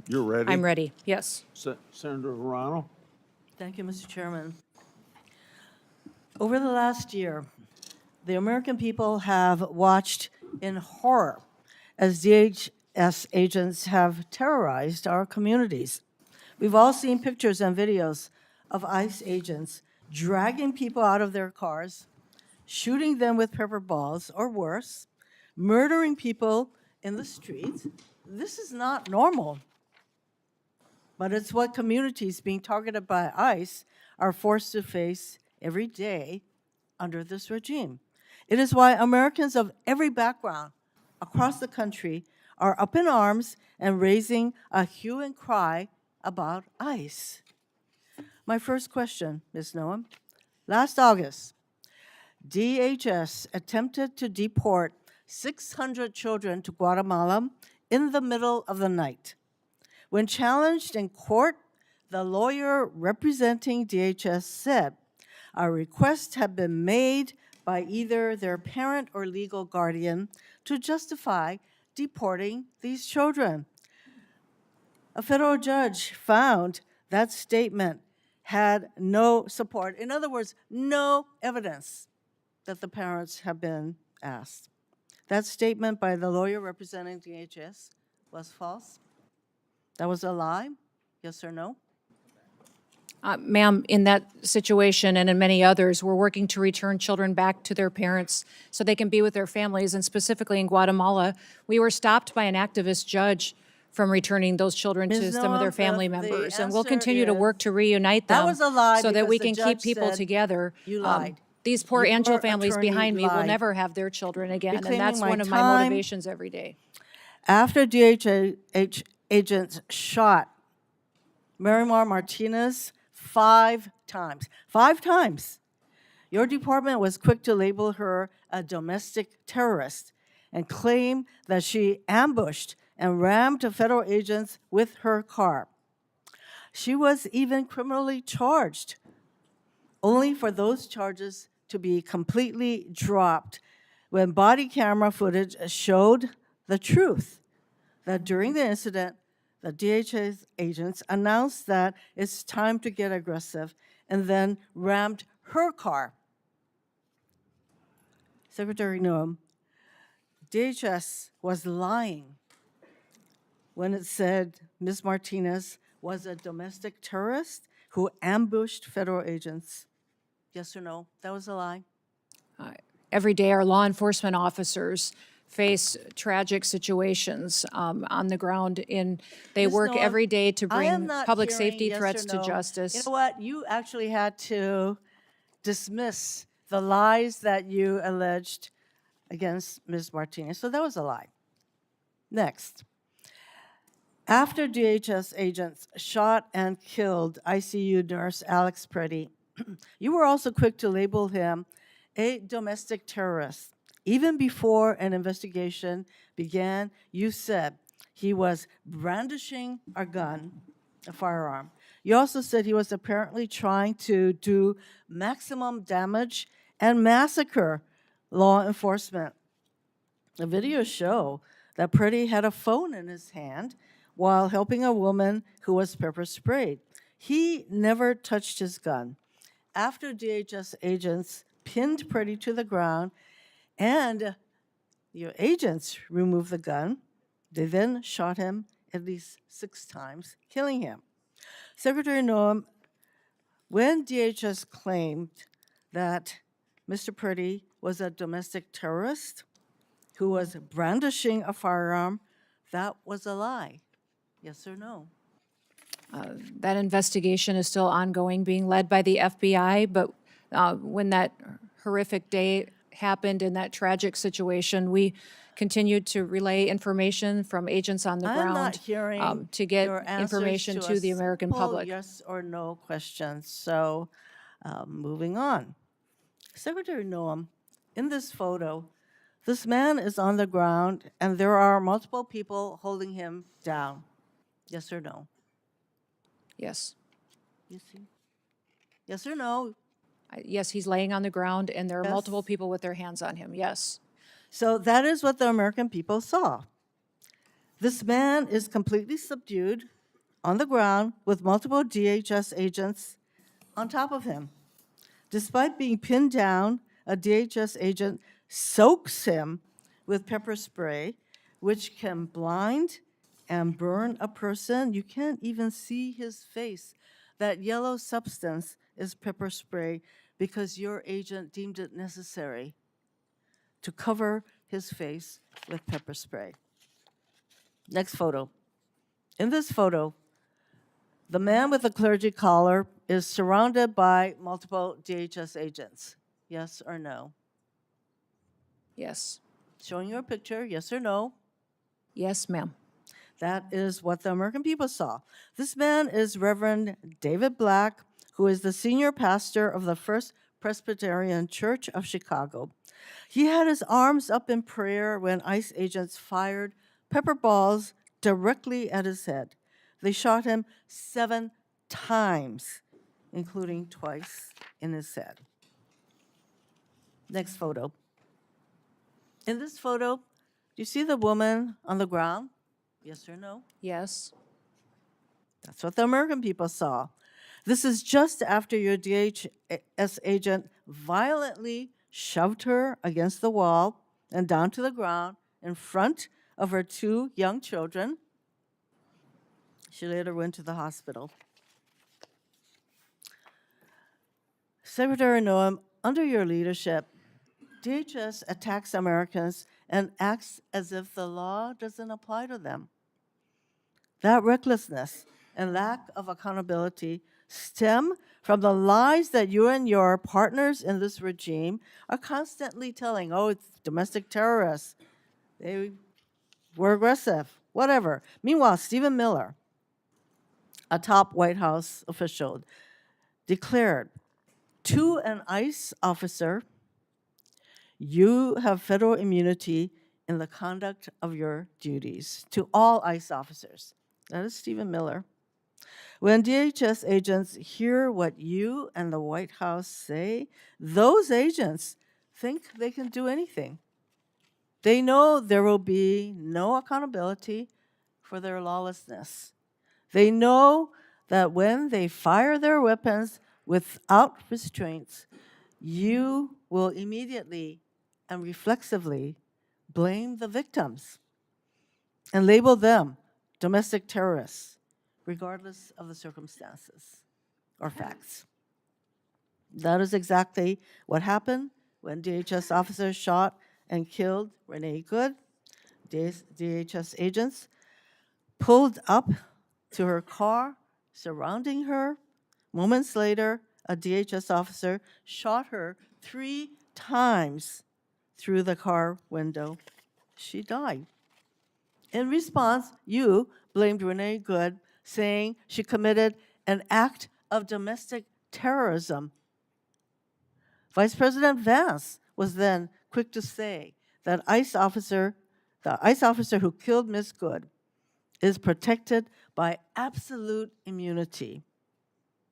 You're ready? I'm ready. Yes. Senator Ronald? Thank you, Mr. Chairman. Over the last year, the American people have watched in horror as DHS agents have terrorized our communities. We've all seen pictures and videos of ICE agents dragging people out of their cars, shooting them with pepper balls or worse, murdering people in the streets. This is not normal, but it's what communities being targeted by ICE are forced to face every day under this regime. It is why Americans of every background across the country are up in arms and raising a hue and cry about ICE. My first question, Ms. Noem. Last August, DHS attempted to deport 600 children to Guatemala in the middle of the night. When challenged in court, the lawyer representing DHS said a request had been made by either their parent or legal guardian to justify deporting these children. A federal judge found that statement had no support. In other words, no evidence that the parents have been asked. That statement by the lawyer representing DHS was false. That was a lie, yes or no? Ma'am, in that situation and in many others, we're working to return children back to their parents so they can be with their families. And specifically in Guatemala, we were stopped by an activist judge from returning those children to Ms. some of their Noem, family the members. And we'll answer continue to work is- to reunite That them was a lie so that we because the can keep judge people said together. you lied. These poor Your Angel families attorney behind me will lied. never have their children again. And Reclaiming that's my one of my time. motivations every day. After DHS agents shot Marimar Martinez 5 times, your department was quick to label her a domestic terrorist and claim that she ambushed and rammed federal agents with her car. She was even criminally charged, only for those charges to be completely dropped when body camera footage showed the truth, that during the incident, the DHS agents announced that it's time to get aggressive and then rammed her car. Secretary Noem, DHS was lying when it said Ms. Martinez was a domestic terrorist who ambushed federal agents? Yes or no? That was a lie. Every day, our law enforcement officers face tragic situations on the ground. They Ms. work Noem, every day to I am bring not public hearing safety yes or threats to no. justice. You know what? You actually had to dismiss the lies that you alleged against Ms. Martinez. So that was a lie. Next. After DHS agents shot and killed ICU nurse Alex Preddy, you were also quick to label him a domestic terrorist. Even before an investigation began, you said he was brandishing a gun, a firearm. You also said he was apparently trying to do maximum damage and massacre law enforcement. The videos show that Preddy had a phone in his hand while helping a woman who was pepper sprayed. He never touched his gun. After DHS agents pinned Preddy to the ground and your agents removed the gun, they then shot him at least 6 times, killing him. Secretary Noem, when DHS claimed that Mr. Preddy was a domestic terrorist who was brandishing a firearm, that was a lie. Yes or no? That investigation is still ongoing, being led by the FBI, but when that horrific day happened in that tragic situation, we continued to relay information from agents on the I'm ground not hearing to get your answers information to a the American simple public. yes or no questions. So, moving on. Secretary Noem, in this photo, this man is on the ground and there are multiple people holding him down. Yes or no? Yes. You see? Yes or no? Yes, he's laying on the ground, and there are Yes. multiple people with their hands on him. Yes. So that is what the American people saw. This man is completely subdued on the ground with multiple DHS agents on top of him. Despite being pinned down, a DHS agent soaks him with pepper spray, which can blind and burn a person. You can't even see his face. That yellow substance is pepper spray because your agent deemed it necessary to cover his face with pepper spray. Next photo. In this photo, the man with the clergy collar is surrounded by multiple DHS agents. Yes or no? Yes. Showing you a picture, yes or no? Yes, ma'am. That is what the American people saw. This man is Reverend David Black, who is the senior pastor of the First Presbyterian Church of Chicago. He had his arms up in prayer when ICE agents fired pepper balls directly at his head. They shot him 7 times, including twice in his head. Next photo. In this photo, do you see the woman on the ground? Yes or no? Yes. That's what the American people saw. This is just after your DHS agent violently shoved her against the wall and down to the ground in front of her 2 young children. She later went to the hospital. Secretary Noem, under your leadership, DHS attacks Americans and acts as if the law doesn't apply to them. That recklessness and lack of accountability stem from the lies that you and your partners in this regime are constantly telling. Oh, it's domestic terrorists. They were aggressive, whatever. Meanwhile, Stephen Miller, a top White House official, declared to an ICE officer, you have federal immunity in the conduct of your duties. To all ICE officers. That is Stephen Miller. When DHS agents hear what you and the White House say, those agents think they can do anything. They know there will be no accountability for their lawlessness. They know that when they fire their weapons without restraints, you will immediately and reflexively blame the victims and label them domestic terrorists, regardless of the circumstances or facts. That is exactly what happened when DHS officers shot and killed Renee Good. DHS agents pulled up to her car, surrounding her. Moments later, a DHS officer shot her 3 times through the car window. She died. In response, you blamed Renee Good, saying she committed an act of domestic terrorism. Vice President Vance was then quick to say that the ICE officer who killed Ms. Good is protected by absolute immunity.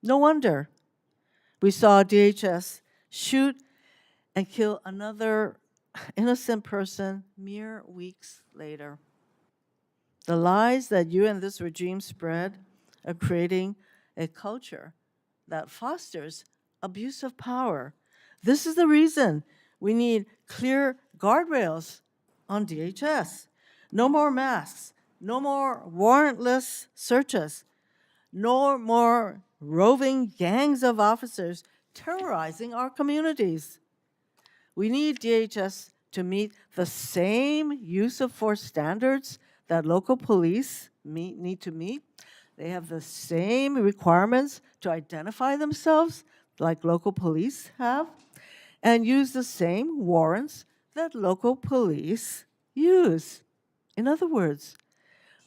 No wonder we saw DHS shoot and kill another innocent person mere weeks later. The lies that you and this regime spread are creating a culture that fosters abuse of power. This is the reason we need clear guardrails on DHS. No more masks, no more warrantless searches, no more roving gangs of officers terrorizing our communities. We need DHS to meet the same use of force standards that local police need to meet. They have the same requirements to identify themselves like local police have, and use the same warrants that local police use. In other words,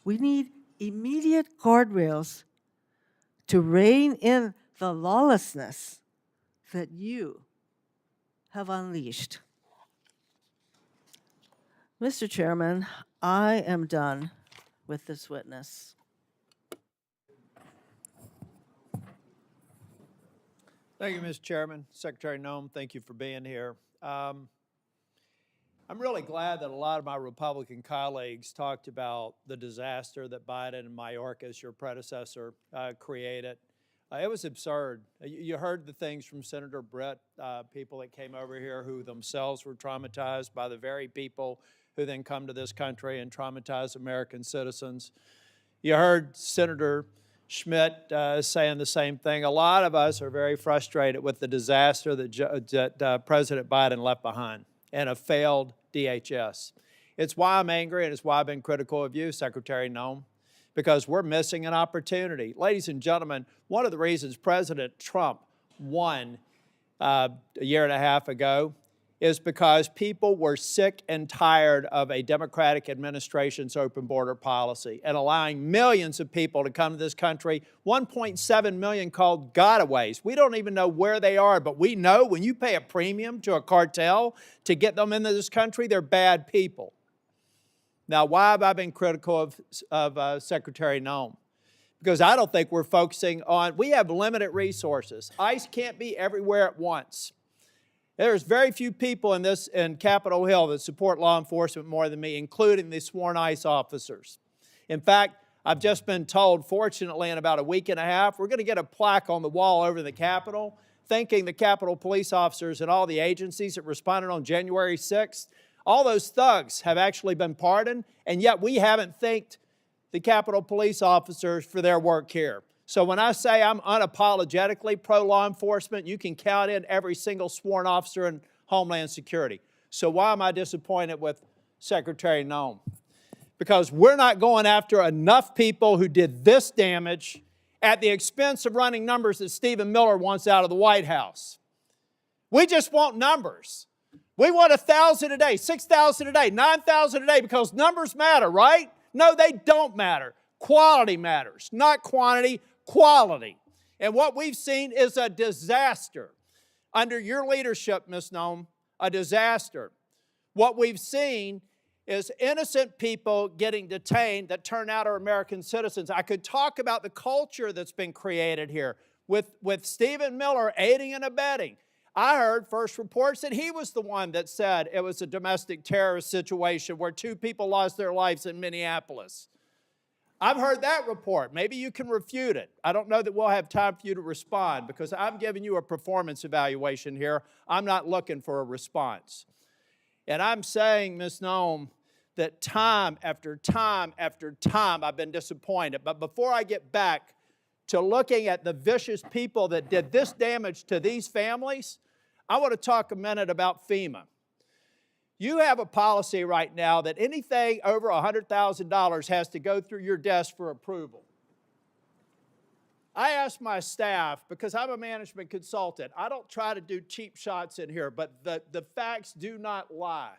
we need immediate guardrails to rein in the lawlessness that you have unleashed. Mr. Chairman, I am done with this witness. Thank you, Mr. Chairman. Secretary Noem, thank you for being here. I'm really glad that a lot of my Republican colleagues talked about the disaster that Biden and Mayorkas, your predecessor, created. It was absurd. You heard the things from Senator Brett, people that came over here who themselves were traumatized by the very people who then come to this country and traumatize American citizens. You heard Senator Schmidt saying the same thing. A lot of us are very frustrated with the disaster that President Biden left behind and a failed DHS. It's why I'm angry, and it's why I've been critical of you, Secretary Noem, because we're missing an opportunity. Ladies and gentlemen, one of the reasons President Trump won a year and a half ago is because people were sick and tired of a Democratic administration's open border policy and allowing millions of people to come to this country, 1.7 million called gotaways. We don't even know where they are, but we know when you pay a premium to a cartel to get them into this country, they're bad people. Now, why have I been critical of Secretary Noem? Because I don't think we're focusing on, we have limited resources. ICE can't be everywhere at once. There's very few people in Capitol Hill that support law enforcement more than me, including the sworn ICE officers. In fact, I've just been told, fortunately, in about a week and a half, we're going to get a plaque on the wall over the Capitol, thanking the Capitol police officers and all the agencies that responded on January 6th. All those thugs have actually been pardoned, and yet we haven't thanked the Capitol police officers for their work here. So when I say I'm unapologetically pro-law enforcement, you can count in every single sworn officer in Homeland Security. So why am I disappointed with Secretary Noem? Because we're not going after enough people who did this damage at the expense of running numbers that Stephen Miller wants out of the White House. We just want numbers. We want 1,000 a day, 6,000 a day, 9,000 a day because numbers matter, right? No, they don't matter. Quality matters, not quantity, quality. And what we've seen is a disaster. Under your leadership, Ms. Noem, a disaster. What we've seen is innocent people getting detained that turn out are American citizens. I could talk about the culture that's been created here with Stephen Miller aiding and abetting. I heard first reports that he was the one that said it was a domestic terrorist situation where 2 people lost their lives in Minneapolis. I've heard that report. Maybe you can refute it. I don't know that we'll have time for you to respond because I'm giving you a performance evaluation here. I'm not looking for a response. And I'm saying, Ms. Noem, that time after time after time I've been disappointed. But before I get back to looking at the vicious people that did this damage to these families, I want to talk a minute about FEMA. You have a policy right now that anything over $100,000 has to go through your desk for approval. I asked my staff, because I'm a management consultant, I don't try to do cheap shots in here, but the facts do not lie.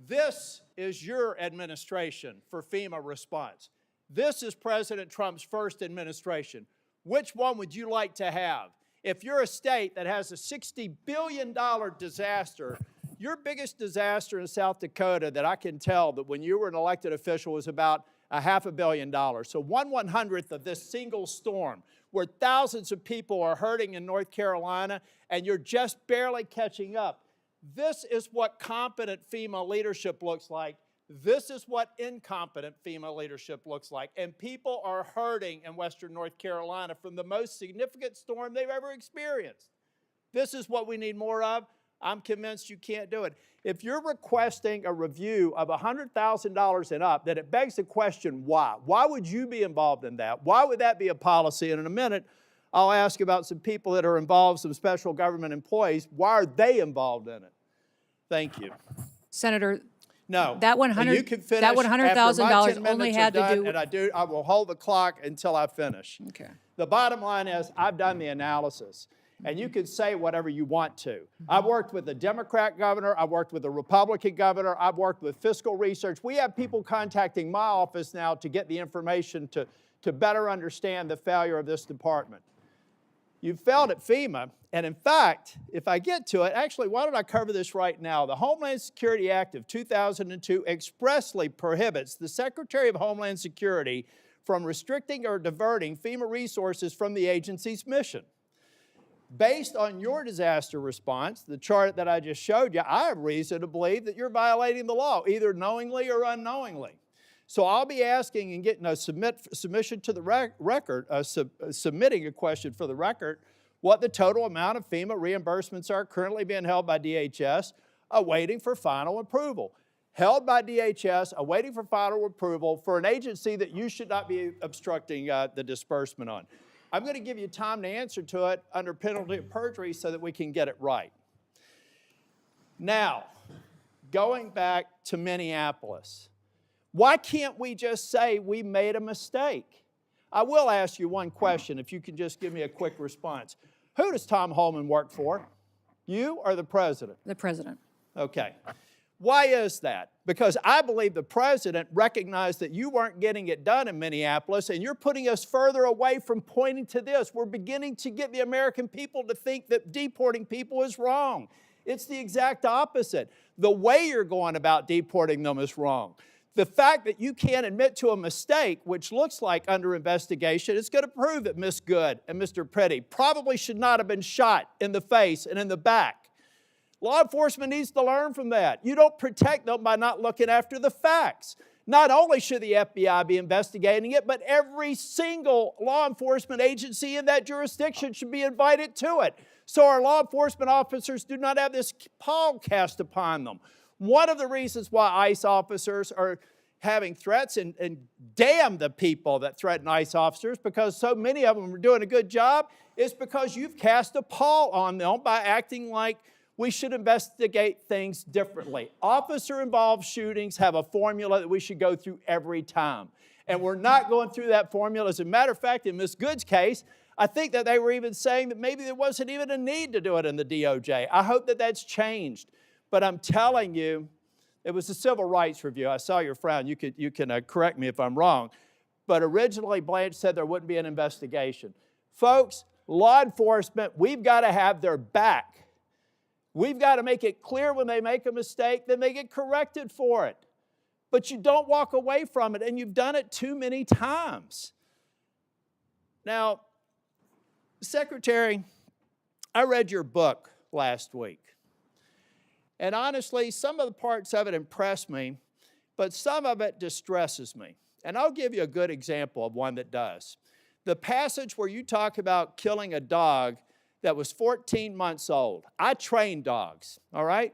This is your administration for FEMA response. This is President Trump's first administration. Which one would you like to have? If you're a state that has a $60 billion disaster, your biggest disaster in South Dakota that I can tell that when you were an elected official was about $500 million. So 1/100th of this single storm where thousands of people are hurting in North Carolina and you're just barely catching up. This is what competent FEMA leadership looks like. This is what incompetent FEMA leadership looks like. And people are hurting in Western North Carolina from the most significant storm they've ever experienced. This is what we need more of. I'm convinced you can't do it. If you're requesting a review of $100,000 and up, then it begs the question, why? Why would you be involved in that? Why would that be a policy? And in a minute, I'll ask about some people that are involved, some special government employees. Why are they involved in it? Thank you. Senator, No. that You can finish that $100,000 after my 10 only minutes had are to done, do. and I will hold the clock until I finish. Okay. The bottom line is I've done the analysis. And you can say whatever you want to. I've worked with a Democrat governor. I've worked with a Republican governor. I've worked with fiscal research. We have people contacting my office now to get the information to better understand the failure of this department. You failed at FEMA. And in fact, if I get to it, actually, why don't I cover this right now? The Homeland Security Act of 2002 expressly prohibits the Secretary of Homeland Security from restricting or diverting FEMA resources from the agency's mission. Based on your disaster response, the chart that I just showed you, I have reason to believe that you're violating the law, either knowingly or unknowingly. So I'll be asking and getting a submission to the record, submitting a question for the record, what the total amount of FEMA reimbursements are currently being held by DHS, awaiting for final approval. Held by DHS, awaiting for final approval for an agency that you should not be obstructing the disbursement on. I'm going to give you time to answer to it under penalty of perjury so that we can get it right. Now, going back to Minneapolis, why can't we just say we made a mistake? I will ask you one question, if you can just give me a quick response. Who does Tom Homan work for? You or the president? The president. Okay. Why is that? Because I believe the president recognized that you weren't getting it done in Minneapolis, and you're putting us further away from pointing to this. We're beginning to get the American people to think that deporting people is wrong. It's the exact opposite. The way you're going about deporting them is wrong. The fact that you can't admit to a mistake, which looks like under investigation, is going to prove that Ms. Good and Mr. Petty probably should not have been shot in the face and in the back. Law enforcement needs to learn from that. You don't protect them by not looking after the facts. Not only should the FBI be investigating it, but every single law enforcement agency in that jurisdiction should be invited to it, so our law enforcement officers do not have this pall cast upon them. One of the reasons why ICE officers are having threats, and damn the people that threaten ICE officers, because so many of them are doing a good job, is because you've cast a pall on them by acting like we should investigate things differently. Officer-involved shootings have a formula that we should go through every time. And we're not going through that formula. As a matter of fact, in Ms. Good's case, I think that they were even saying that maybe there wasn't even a need to do it in the DOJ. I hope that that's changed. But I'm telling you, it was a civil rights review. I saw your frown. You can correct me if I'm wrong. But originally, Blanche said there wouldn't be an investigation. Folks, law enforcement, we've got to have their back. We've got to make it clear when they make a mistake, then they get corrected for it. But you don't walk away from it, and you've done it too many times. Now, Secretary, I read your book last week. And honestly, some of the parts of it impressed me, but some of it distresses me. And I'll give you a good example of one that does. The passage where you talk about killing a dog that was 14 months old. I train dogs, all right?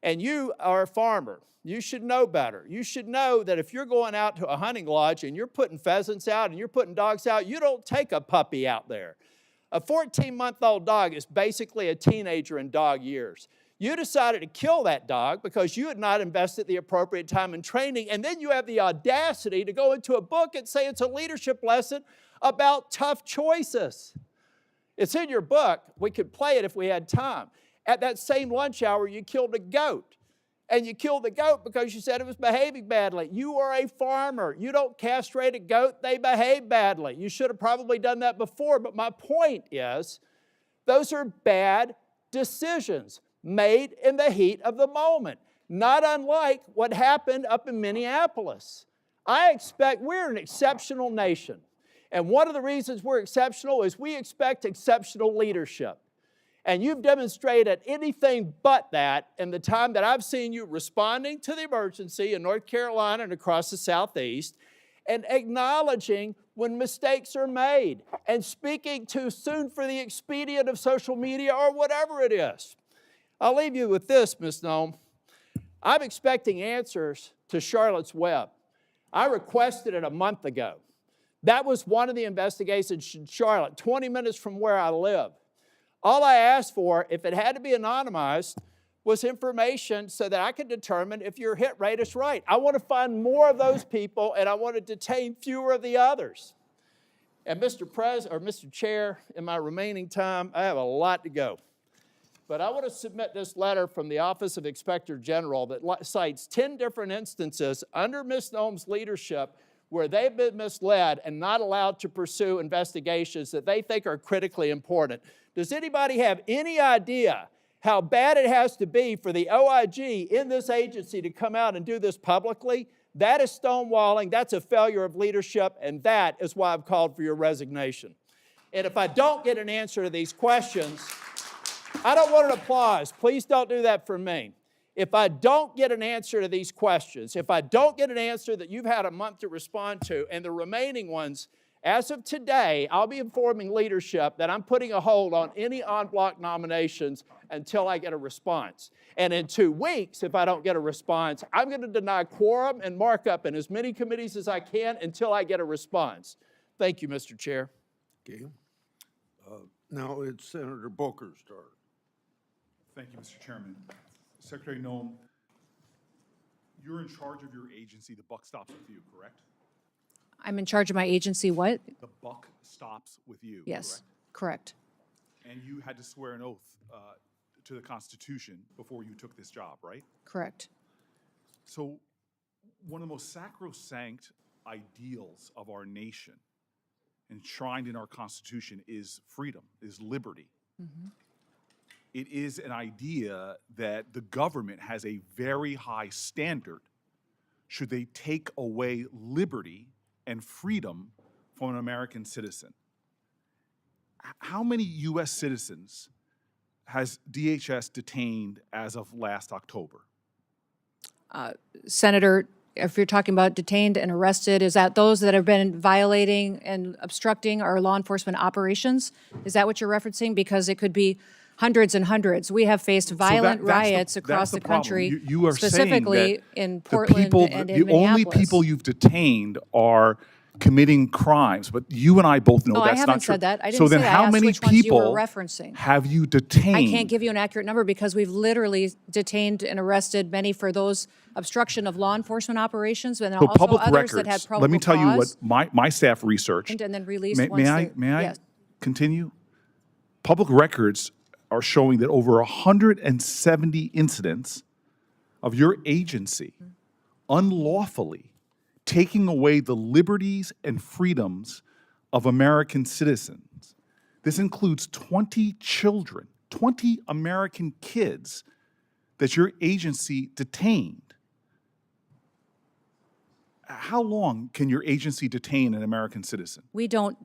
and you are a farmer, you should know better. You should know that if you're going out to a hunting lodge and you're putting pheasants out and you're putting dogs out, you don't take a puppy out there. A 14-month-old dog is basically a teenager in dog years. You decided to kill that dog because you had not invested the appropriate time in training, and then you have the audacity to go into a book and say it's a leadership lesson about tough choices. It's in your book. We could play it if we had time. At that same lunch hour, you killed a goat. And you killed the goat because you said it was behaving badly. You are a farmer. You don't castrate a goat, they behave badly. You should have probably done that before, but my point is, those are bad decisions made in the heat of the moment, not unlike what happened up in Minneapolis. I expect we're an exceptional nation. And one of the reasons we're exceptional is we expect exceptional leadership. And you've demonstrated anything but that in the time that I've seen you responding to the emergency in North Carolina and across the Southeast, and acknowledging when mistakes are made, and speaking too soon for the expedient of social media or whatever it is. I'll leave you with this, Ms. Noem. I'm expecting answers to Charlotte's Web. I requested it a month ago. That was one of the investigations in Charlotte, 20 minutes from where I live. All I asked for, if it had to be anonymized, was information so that I could determine if your hit rate is right. I want to find more of those people, and I want to detain fewer of the others. And Mr. Chair, in my remaining time, I have a lot to go. But I want to submit this letter from the Office of Inspector General that cites 10 different instances under Ms. Noem's leadership where they've been misled and not allowed to pursue investigations that they think are critically important. Does anybody have any idea how bad it has to be for the OIG in this agency to come out and do this publicly? That is stonewalling, that's a failure of leadership, and that is why I've called for your resignation. And if I don't get an answer to these questions, I don't want an applause. Please don't do that for me. If I don't get an answer to these questions, if I don't get an answer that you've had a month to respond to, and the remaining ones, as of today, I'll be informing leadership that I'm putting a hold on any en-bloc nominations until I get a response. And in 2 weeks, if I don't get a response, I'm going to deny quorum and markup in as many committees as I can until I get a response. Thank you, Mr. Chair. Okay. Now it's Senator Booker's turn. Thank you, Mr. Chairman. Secretary Noem, you're in charge of your agency. The buck stops with you, correct? I'm in charge of my agency, what? The buck stops with you, Yes, correct? correct. And you had to swear an oath to the Constitution before you took this job, right? Correct. So one of the most sacrosanct ideals of our nation, enshrined in our Constitution, is freedom, is liberty. It is an idea that the government has a very high standard should they take away liberty and freedom from an American citizen. How many U.S. citizens has DHS detained as of last October? Senator, if you're talking about detained and arrested, is that those that have been violating and obstructing our law enforcement operations? Is that what you're referencing? Because it could be hundreds and hundreds. We have faced violent riots across the country, You are specifically saying that in Portland and in the only Minneapolis. people you've detained are committing crimes, but you and I both know No, I that's haven't not true. said that. I So didn't say then that. I how asked many which ones you were people referencing. have you detained? I can't give you an accurate number because we've literally detained and arrested many for those obstruction of law enforcement operations, and So also public others records, that had probable let me tell you what cause, my staff researched. and then released May once I, they're- may I yes. continue? Public records are showing that over 170 incidents of your agency unlawfully taking away the liberties and freedoms of American citizens. This includes 20 children, 20 American kids that your agency detained. how long can your agency detain an American citizen? We don't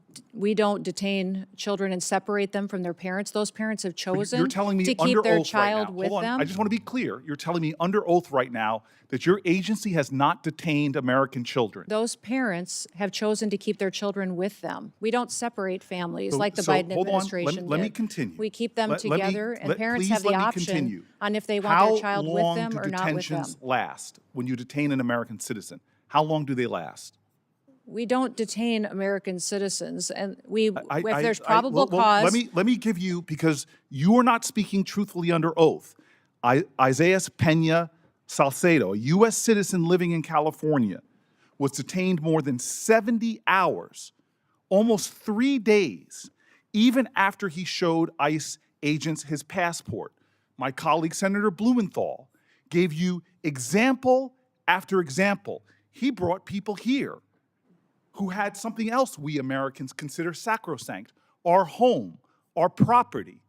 detain children and separate them from their parents. Those parents have chosen You're telling me to under keep their oath child right now. with Hold on. them. I just want to be clear. You're telling me under oath right now that your agency has not detained American children. Those parents have chosen to keep their children with them. We don't separate families So- like the so, Biden hold on. administration Let me did. continue. We keep them Let me- together, and parents please have the let me option continue. on if they want their child with How them long or do not with them. detentions last when you detain an American citizen? How long do they last? We don't detain American citizens, and if there's well, probable cause. Let me give you, because you are not speaking truthfully under oath. Isaiah Pena Salcedo, a U.S. citizen living in California, was detained more than 70 hours, almost 3 days, even after he showed ICE agents his passport. My colleague, Senator Blumenthal, gave you example after example. He brought people here who had something else we Americans consider sacrosanct, our home, our property.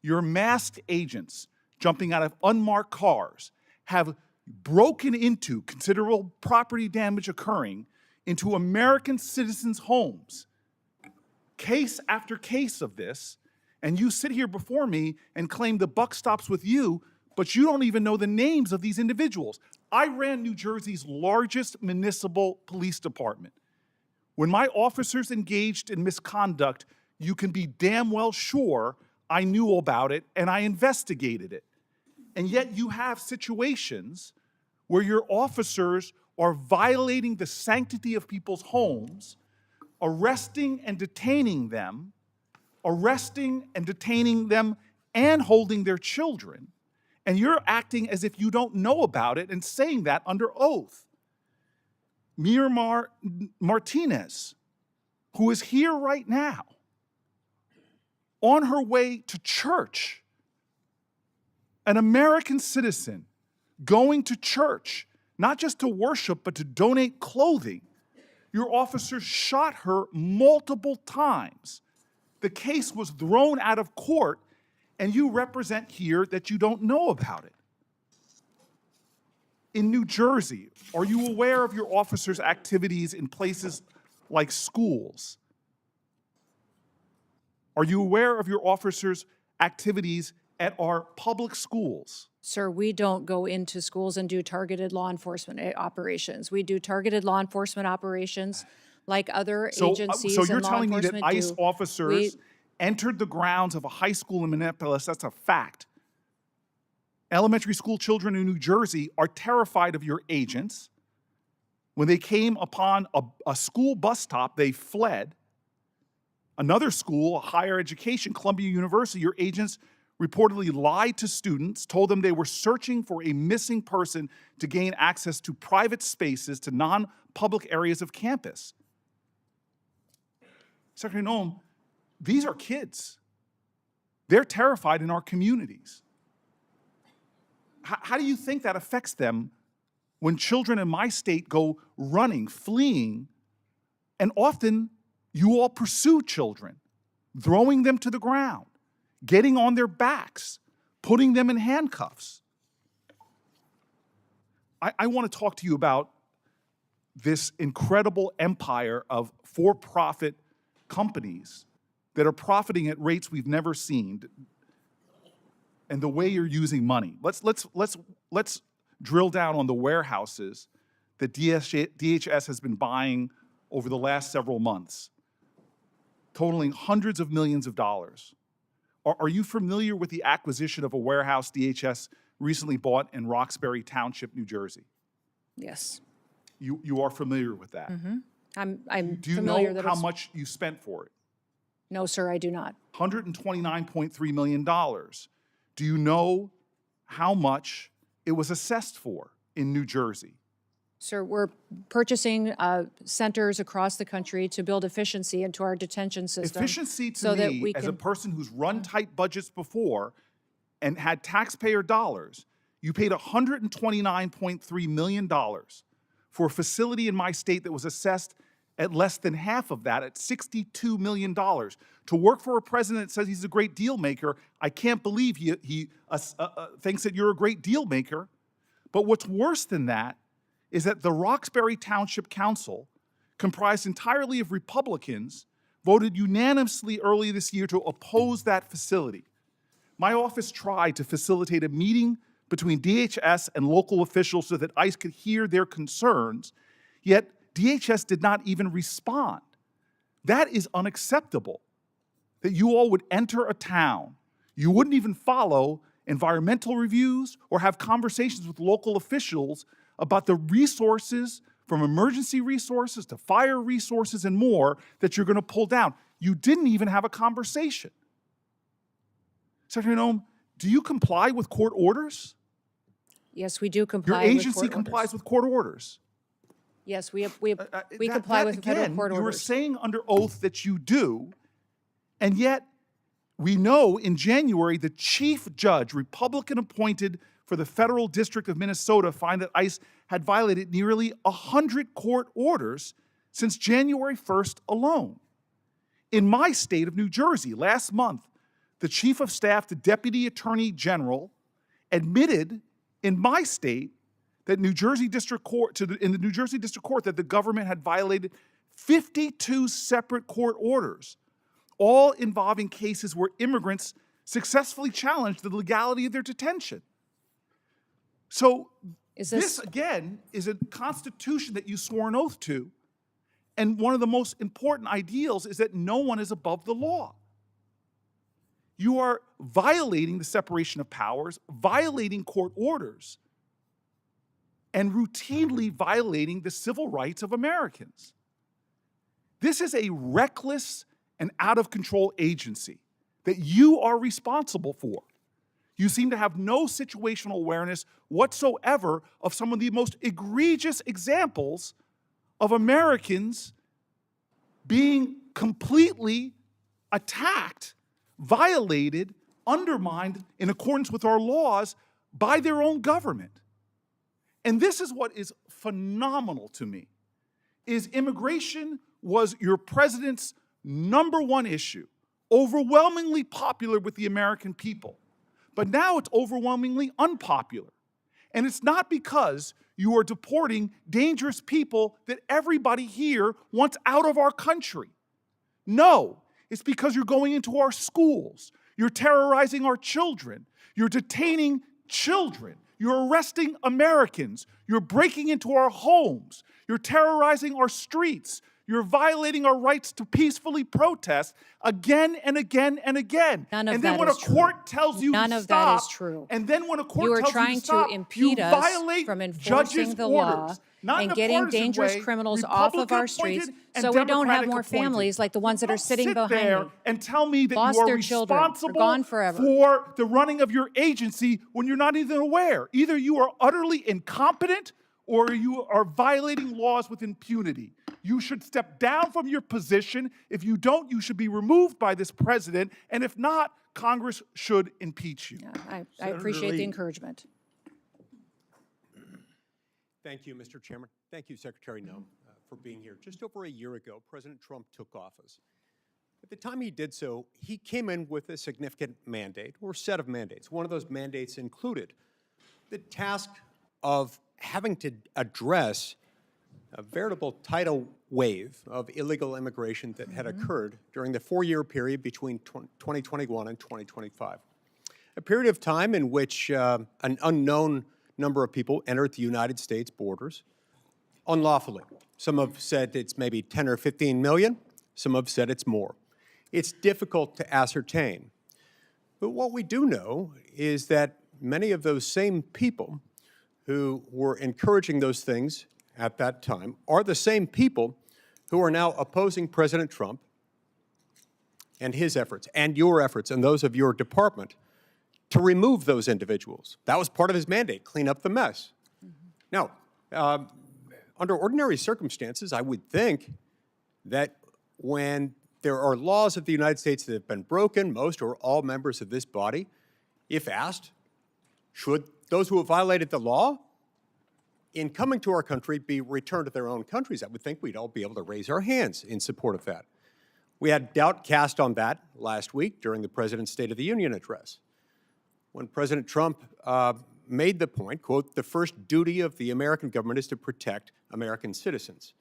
Your masked agents jumping out of unmarked cars have broken into, considerable property damage occurring, into American citizens' homes. Case after case of this, and you sit here before me and claim the buck stops with you, but you don't even know the names of these individuals. I ran New Jersey's largest municipal police department. When my officers engaged in misconduct, you can be damn well sure I knew about it and I investigated it. And yet you have situations where your officers are violating the sanctity of people's homes, arresting and detaining them and holding their children. And you're acting as if you don't know about it and saying that under oath. Miramar Martinez, who is here right now, on her way to church, an American citizen going to church, not just to worship, but to donate clothing. Your officers shot her multiple times. The case was thrown out of court, and you represent here that you don't know about it. In New Jersey, are you aware of your officers' activities in places like schools? Are you aware of your officers' activities at our public schools? Sir, we don't go into schools and do targeted law enforcement operations. We do targeted law enforcement operations like other agencies So and you're law telling me that enforcement ICE do. officers entered the grounds of a high school in Minneapolis? That's a fact. Elementary school children in New Jersey are terrified of your agents. When they came upon a school bus stop, they fled. Another school, a higher education, Columbia University, your agents reportedly lied to students, told them they were searching for a missing person to gain access to private spaces, to non-public areas of campus. Secretary Noem, these are kids. They're terrified in our communities. How do you think that affects them when children in my state go running, fleeing, and often you all pursue children, throwing them to the ground, getting on their backs, putting them in handcuffs? I want to talk to you about this incredible empire of for-profit companies that are profiting at rates we've never seen, and the way you're using money. Let's drill down on the warehouses that DHS has been buying over the last several months, totaling hundreds of millions of dollars. Are you familiar with the acquisition of a warehouse DHS recently bought in Roxbury Township, New Jersey? Yes. You are familiar with that? I'm Do you familiar know that how it's- much you spent for it? No, sir, I do not. $129.3 million. Do you know how much it was assessed for in New Jersey? Sir, we're purchasing centers across the country to build efficiency into our detention system. Efficiency to so that me, we as a can, person who's run tight budgets before and had taxpayer dollars, you paid $129.3 million for a facility in my state that was assessed at less than half of that, at $62 million. To work for a president that says he's a great deal maker, I can't believe he thinks that you're a great deal maker. But what's worse than that is that the Roxbury Township Council, comprised entirely of Republicans, voted unanimously early this year to oppose that facility. My office tried to facilitate a meeting between DHS and local officials so that ICE could hear their concerns, yet DHS did not even respond. That is unacceptable, that you all would enter a town. You wouldn't even follow environmental reviews or have conversations with local officials about the resources, from emergency resources to fire resources and more, that you're going to pull down. You didn't even have a conversation. Secretary Noem, do you comply with court orders? Yes, we do Your comply with court agency orders. complies with court orders. Yes, we That- comply that with federal again, court you were orders. saying under oath that you do, and yet we know in January the chief judge, Republican appointed for the Federal District of Minnesota, found that ICE had violated nearly 100 court orders since January 1st alone. In my state of New Jersey, last month, the Chief of Staff to Deputy Attorney General admitted in my state that in the New Jersey District Court that the government had violated 52 separate court orders, all involving cases where immigrants successfully challenged the legality of their detention. So this again is a constitution that you swore an oath to, and one of the most important ideals is that no one is above the law. You are violating the separation of powers, violating court orders, and routinely violating the civil rights of Americans. This is a reckless and out-of-control agency that you are responsible for. You seem to have no situational awareness whatsoever of some of the most egregious examples of Americans being completely attacked, violated, undermined in accordance with our laws by their own government. And this is what is phenomenal to me, is immigration was your president's #1 issue, overwhelmingly popular with the American people. But now it's overwhelmingly unpopular. And it's not because you are deporting dangerous people that everybody here wants out of our country. No, it's because you're going into our schools. You're terrorizing our children. You're detaining children. You're arresting Americans. You're breaking into our homes. You're terrorizing our streets. You're violating our rights to peacefully protest again and again and again. None of and then that when is a court true. tells you None to of stop, that is true. and then when a court You are tells trying you to stop, to impede you us violate from enforcing judges' the law orders. Not in and a getting partisan dangerous way, criminals off of our Republican streets appointed and so we don't have Democratic more appointed. families like the ones that are Don't sitting sit behind there me. and tell me that Lost you are their children, are responsible gone forever. for the running of your agency when you're not even aware. Either you are utterly incompetent or you are violating laws with impunity. You should step down from your position. If you don't, you should be removed by this president. And if not, Congress should impeach you. Yeah, I appreciate the encouragement. Thank you, Mr. Chairman. Thank you, Secretary Noem, for being here. Just over a year ago, President Trump took office. At the time he did so, he came in with a significant mandate, or set of mandates. One of those mandates included the task of having to address a veritable tidal wave of illegal immigration that had occurred during the 4-year period between 2021 and 2025. A period of time in which an unknown number of people entered the United States borders unlawfully. Some have said it's maybe 10 or 15 million. Some have said it's more. It's difficult to ascertain. But what we do know is that many of those same people who were encouraging those things at that time are the same people who are now opposing President Trump and his efforts, and your efforts, and those of your department, to remove those individuals. That was part of his mandate, clean up the mess. Now, under ordinary circumstances, I would think that when there are laws of the United States that have been broken, most or all members of this body, if asked, should those who have violated the law in coming to our country be returned to their own countries, I would think we'd all be able to raise our hands in support of that. We had doubt cast on that last week during the President's State of the Union address, when President Trump made the point, quote, "The first duty of the American government is to protect American citizens,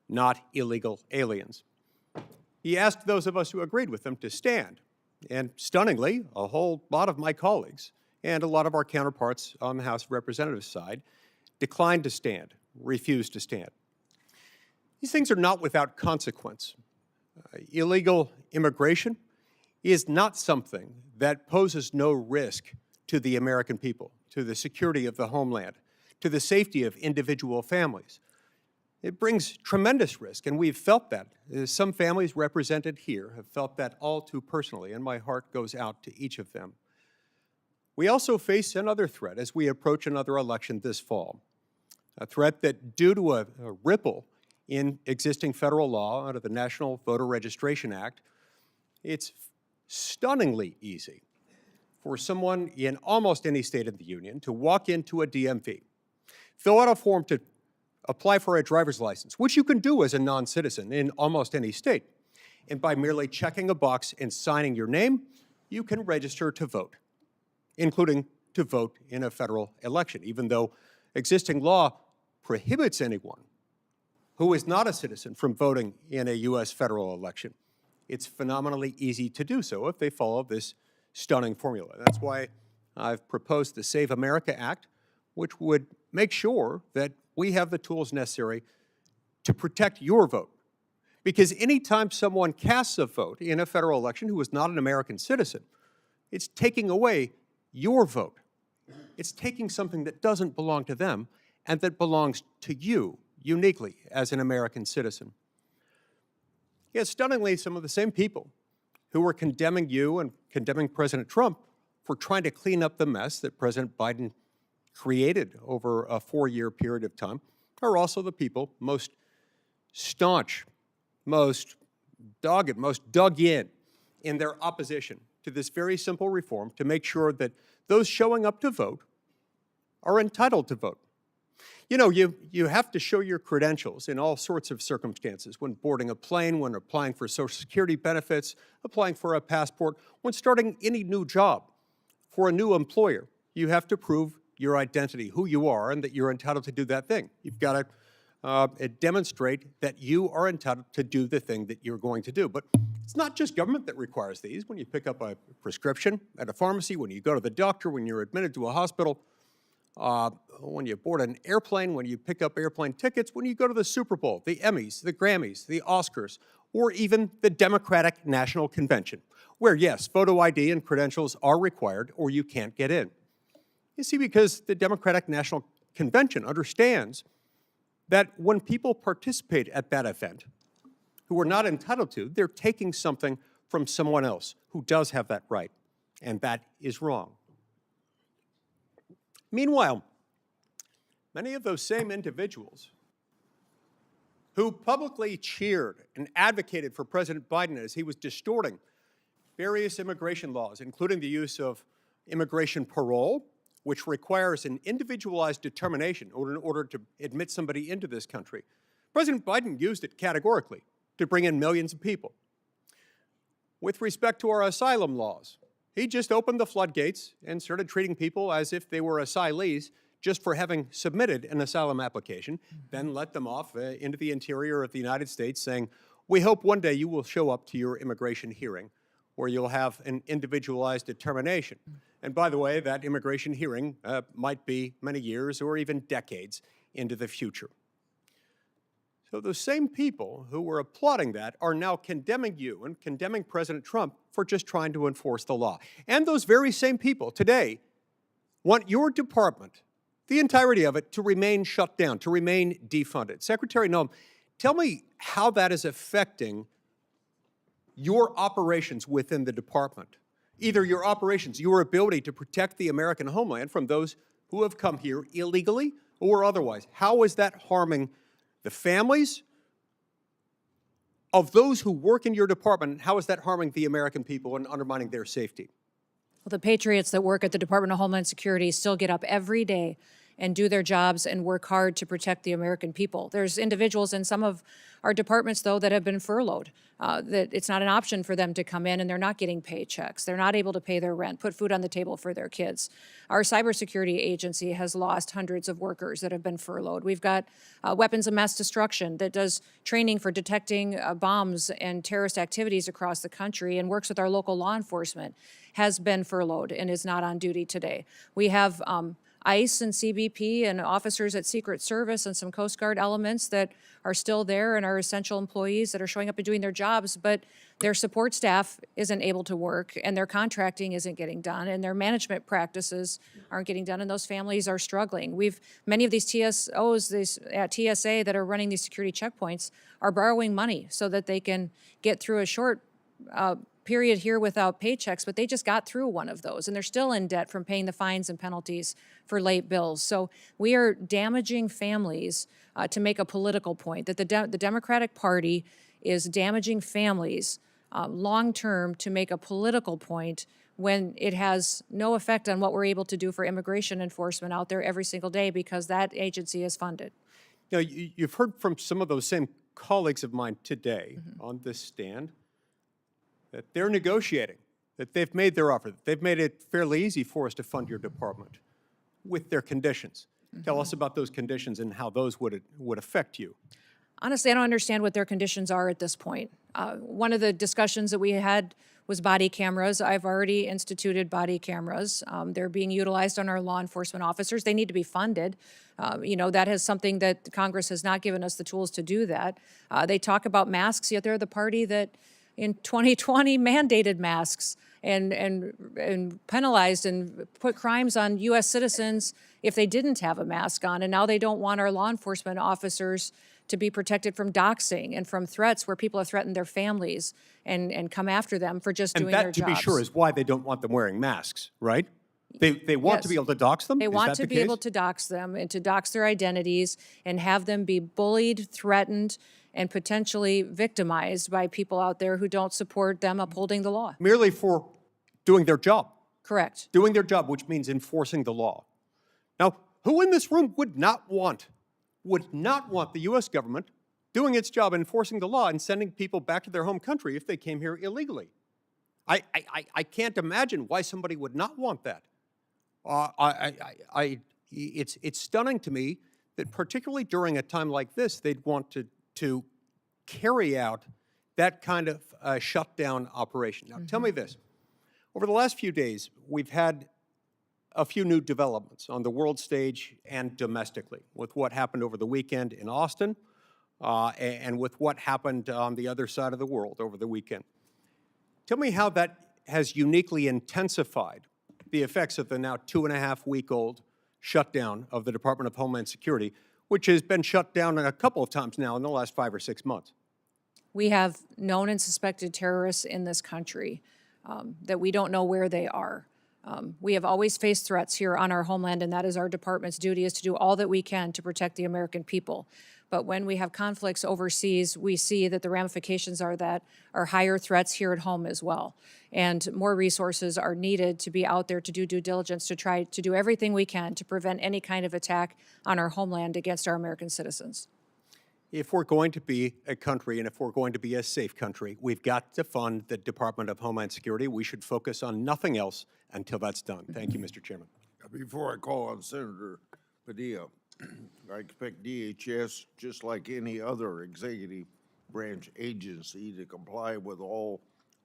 not illegal aliens." He asked those of us who agreed with him to stand. And stunningly, a whole lot of my colleagues and a lot of our counterparts on the House of Representatives side declined to stand, refused to stand. These things are not without consequence. Illegal immigration is not something that poses no risk to the American people, to the security of the homeland, to the safety of individual families. It brings tremendous risk, and we've felt that. Some families represented here have felt that all too personally, and my heart goes out to each of them. We also face another threat as we approach another election this fall, a threat that, due to a ripple in existing federal law under the National Voter Registration Act, it's stunningly easy for someone in almost any state of the union to walk into a DMV, fill out a form to apply for a driver's license, which you can do as a non-citizen in almost any state. And by merely checking a box and signing your name, you can register to vote, including to vote in a federal election, even though existing law prohibits anyone who is not a citizen from voting in a U.S. federal election. It's phenomenally easy to do so if they follow this stunning formula. That's why I've proposed the Save America Act, which would make sure that we have the tools necessary to protect your vote. Because anytime someone casts a vote in a federal election who is not an American citizen, it's taking away your vote. It's taking something that doesn't belong to them and that belongs to you uniquely as an American citizen. Yet stunningly, some of the same people who were condemning you and condemning President Trump for trying to clean up the mess that President Biden created over a 4-year period of time are also the people most staunch, most dogged, most dug in their opposition to this very simple reform to make sure that those showing up to vote are entitled to vote. You know, you have to show your credentials in all sorts of circumstances, when boarding a plane, when applying for Social Security benefits, applying for a passport, when starting any new job for a new employer. You have to prove your identity, who you are, and that you're entitled to do that thing. You've got to demonstrate that you are entitled to do the thing that you're going to do. But it's not just government that requires these. When you pick up a prescription at a pharmacy, when you go to the doctor, when you're admitted to a hospital, when you board an airplane, when you pick up airplane tickets, when you go to the Super Bowl, the Emmys, the Grammys, the Oscars, or even the Democratic National Convention, where, yes, photo ID and credentials are required or you can't get in. You see, because the Democratic National Convention understands that when people participate at that event who are not entitled to, they're taking something from someone else who does have that right, and that is wrong. Meanwhile, many of those same individuals who publicly cheered and advocated for President Biden as he was distorting various immigration laws, including the use of immigration parole, which requires an individualized determination in order to admit somebody into this country. President Biden used it categorically to bring in millions of people. With respect to our asylum laws, he just opened the floodgates and started treating people as if they were asylees just for having submitted an asylum application, then let them off into the interior of the United States saying, "We hope one day you will show up to your immigration hearing where you'll have an individualized determination." And by the way, that immigration hearing might be many years or even decades into the future. So those same people who were applauding that are now condemning you and condemning President Trump for just trying to enforce the law. And those very same people today want your department, the entirety of it, to remain shut down, to remain defunded. Secretary Noem, tell me how that is affecting your operations within the department. Either your operations, your ability to protect the American homeland from those who have come here illegally or otherwise. How is that harming the families of those who work in your department? How is that harming the American people and undermining their safety? Well, the patriots that work at the Department of Homeland Security still get up every day and do their jobs and work hard to protect the American people. There's individuals in some of our departments, though, that have been furloughed, that it's not an option for them to come in and they're not getting paychecks. They're not able to pay their rent, put food on the table for their kids. Our cybersecurity agency has lost hundreds of workers that have been furloughed. We've got weapons of mass destruction that does training for detecting bombs and terrorist activities across the country and works with our local law enforcement, has been furloughed and is not on duty today. We have ICE and CBP and officers at Secret Service and some Coast Guard elements that are still there and are essential employees that are showing up and doing their jobs, but their support staff isn't able to work and their contracting isn't getting done and their management practices aren't getting done and those families are struggling. Many of these TSOs at TSA that are running these security checkpoints are borrowing money so that they can get through a short period here without paychecks, but they just got through one of those and they're still in debt from paying the fines and penalties for late bills. So we are damaging families to make a political point, that the Democratic Party is damaging families long-term to make a political point when it has no effect on what we're able to do for immigration enforcement out there every single day because that agency is funded. Now, you've heard from some of those same colleagues of mine today on this stand that they're negotiating, that they've made their offer, that they've made it fairly easy for us to fund your department with their conditions. Tell us about those conditions and how those would affect you. Honestly, I don't understand what their conditions are at this point. One of the discussions that we had was body cameras. I've already instituted body cameras. They're being utilized on our law enforcement officers. They need to be funded. That is something that Congress has not given us the tools to do that. They talk about masks, yet they're the party that in 2020 mandated masks and penalized and put crimes on U.S. citizens if they didn't have a mask on. And now they don't want our law enforcement officers to be protected from doxing and from threats where people have threatened their families and come after them for just doing their And jobs. that, to be sure, is why they don't want them wearing masks, right? They want to be able to dox them? They Is want that to the be case? able to dox them and to dox their identities and have them be bullied, threatened, and potentially victimized by people out there who don't support them upholding the law. Merely for doing their job. Correct. Doing their job, which means enforcing the law. Now, who in this room would not want the U.S. government doing its job enforcing the law and sending people back to their home country if they came here illegally? I can't imagine why somebody would not want that. It's stunning to me that particularly during a time like this, they'd want to carry out that kind of shutdown operation. Now, tell me this. Over the last few days, we've had a few new developments on the world stage and domestically with what happened over the weekend in Austin and with what happened on the other side of the world over the weekend. Tell me how that has uniquely intensified the effects of the now 2.5-week-old shutdown of the Department of Homeland Security, which has been shut down a couple of times now in the last 5 or 6 months. We have known and suspected terrorists in this country that we don't know where they are. We have always faced threats here on our homeland, and that is our department's duty, is to do all that we can to protect the American people. But when we have conflicts overseas, we see that the ramifications are higher threats here at home as well. And more resources are needed to be out there to do due diligence, to try to do everything we can to prevent any kind of attack on our homeland against our American citizens. If we're going to be a country and if we're going to be a safe country, we've got to fund the Department of Homeland Security. We should focus on nothing else until that's done. Thank you, Mr. Chairman. Before I call on Senator Padilla, I expect DHS, just like any other executive branch agency, to comply with all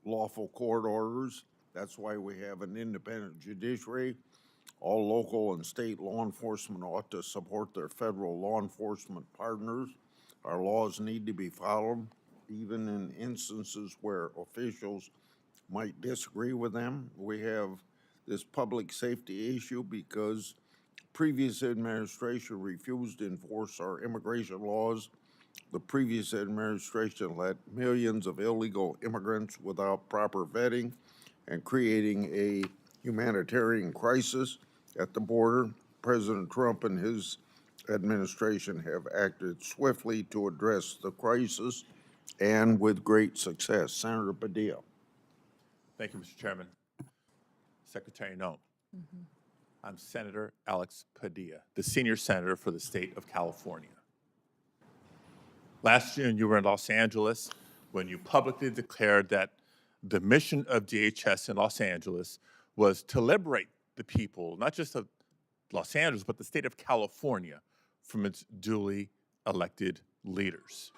lawful court orders. That's why we have an independent judiciary. All local and state law enforcement ought to support their federal law enforcement partners. Our laws need to be followed, even in instances where officials might disagree with them. We have this public safety issue because previous administration refused to enforce our immigration laws. The previous administration let millions of illegal immigrants without proper vetting and creating a humanitarian crisis at the border. President Trump and his administration have acted swiftly to address the crisis and with great success. Senator Padilla. Thank you, Mr. Chairman. Secretary Noem. I'm Senator Alex Padilla, the senior senator for the state of California. Last June, you were in Los Angeles when you publicly declared that the mission of DHS in Los Angeles was to liberate the people, not just of Los Angeles, but the state of California from its duly elected leaders.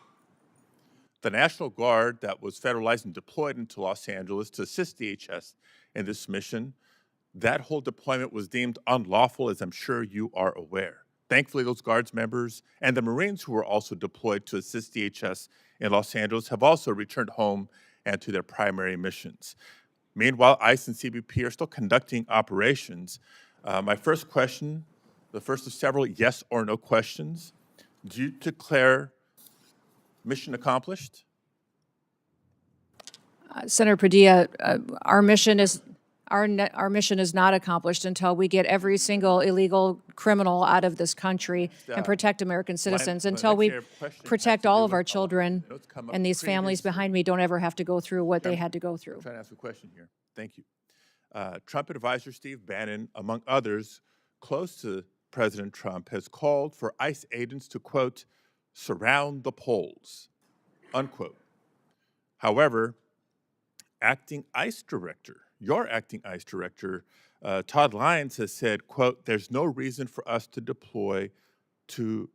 The National Guard that was federalized and deployed into Los Angeles to assist DHS in this mission, that whole deployment was deemed unlawful, as I'm sure you are aware. Thankfully, those Guards members and the Marines who were also deployed to assist DHS in Los Angeles have also returned home and to their primary missions. Meanwhile, ICE and CBP are still conducting operations. My first question, the first of several yes or no questions, do you declare mission accomplished? Senator Padilla, our mission is not accomplished until we get every single illegal criminal out of this country and protect American citizens, until we protect all of our children and these families behind me don't ever have to go through what they had to go through. I'm trying to ask a question here. Thank you. Trump advisor Steve Bannon, among others close to President Trump, has called for ICE agents to, quote, surround the polls, unquote. However, your acting ICE director, Todd Lyons, has said, quote, there's no reason for us to deploy to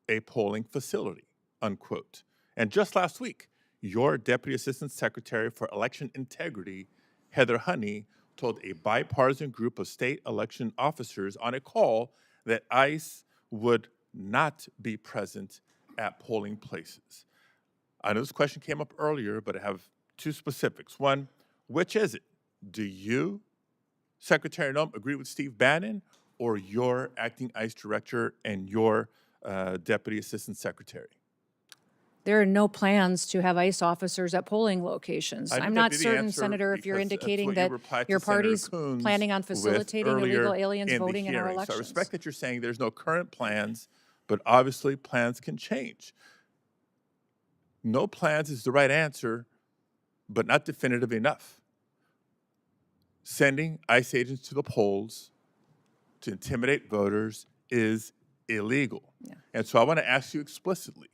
a polling facility, unquote. And just last week, your Deputy Assistant Secretary for Election Integrity, Heather Honey, told a bipartisan group of state election officers on a call that ICE would not be present at polling places. I know this question came up earlier, but I have two specifics. One, which is it? Do you, Secretary Noem, agree with Steve Bannon, or your acting ICE director and your Deputy Assistant Secretary? There are no plans to have ICE officers at polling locations. I'm not certain, Senator, if you're indicating that your party's planning on facilitating illegal aliens voting in our elections. So I respect that you're saying there's no current plans, but obviously plans can change. No plans is the right answer, but not definitive enough. Sending ICE agents to the polls to intimidate voters is illegal. Yeah. And so I want to ask you explicitly,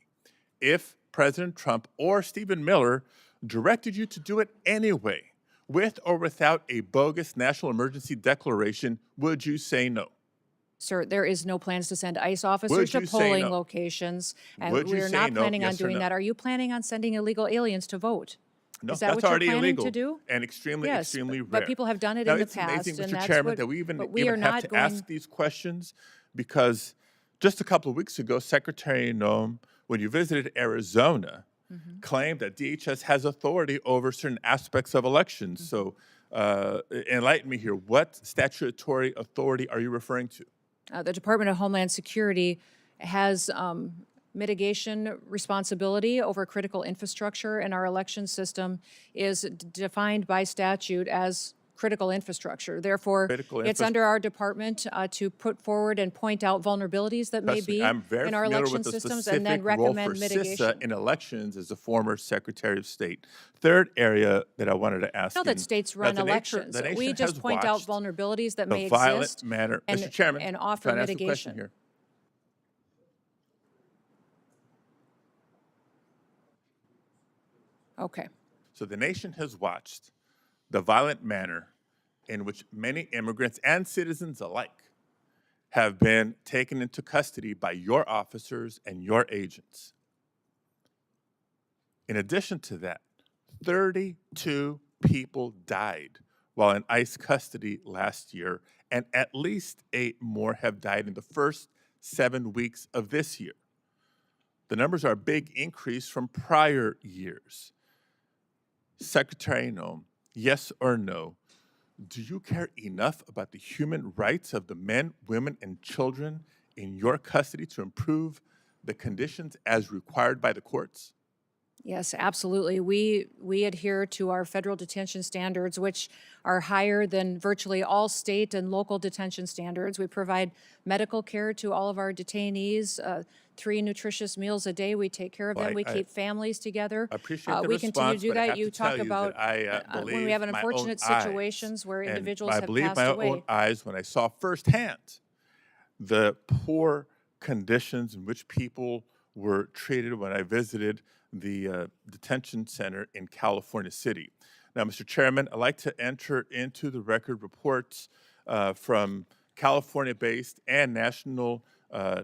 if President Trump or Stephen Miller directed you to do it anyway, with or without a bogus national emergency declaration, would you say no? Sir, there is no plans to send ICE officers to polling locations, and we're not planning on doing that. Are you planning on sending illegal aliens to vote? No, is that that's what already you're planning illegal to do? And extremely rare. But people have done it Now, in the it's past, amazing, and Mr. that's Chairman, what, that we even but we are have not to going. ask these questions, because just a couple of weeks ago, Secretary Noem, when you visited Arizona, claimed that DHS has authority over certain aspects of elections. So enlighten me here. What statutory authority are you referring to? The Department of Homeland Security has mitigation responsibility over critical infrastructure, and our election system is defined by statute as critical infrastructure. Therefore, it's under our department to put forward and point out vulnerabilities that may be in our election systems, and then recommend mitigation. CISA in elections as a former Secretary of State. Third area that I wanted to ask. I know that states run elections. We just point out vulnerabilities that may exist Mr. Chairman, and offer trying to ask a question mitigation. here. Okay. So the nation has watched the violent manner in which many immigrants and citizens alike have been taken into custody by your officers and your agents. In addition to that, 32 people died while in ICE custody last year, and at least 8 more have died in the first 7 weeks of this year. The numbers are a big increase from prior years. Secretary Noem, yes or no, do you care enough about the human rights of the men, women, and children in your custody to improve the conditions as required by the courts? Yes, absolutely. We adhere to our federal detention standards, which are higher than virtually all state and local detention standards. We provide medical care to all of our detainees 3 nutritious meals a day. We take care of them. Well, We I keep families together. I appreciate the We continue to response, do but I that. have You to tell talk you about that I when we believe have my own unfortunate eyes. situations where And individuals I have believe passed my away. own eyes when I saw firsthand the poor conditions in which people were treated when I visited the detention center in California City. Now, Mr. Chairman, I'd like to enter into the record reports from California-based and national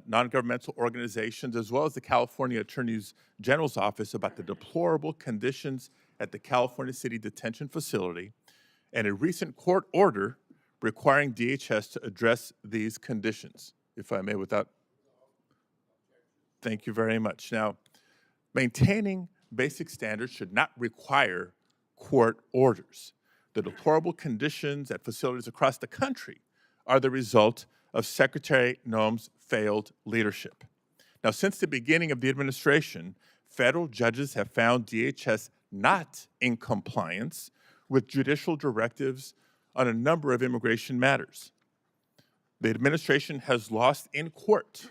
non-governmental organizations, as well as the California Attorney General's Office, about the deplorable conditions at the California City Detention Facility and a recent court order requiring DHS to address these conditions, if I may, without. Thank you very much. Now, maintaining basic standards should not require court orders. The deplorable conditions at facilities across the country are the result of Secretary Noem's failed leadership. Now, since the beginning of the administration, federal judges have found DHS not in compliance with judicial directives on a number of immigration matters. The administration has lost in court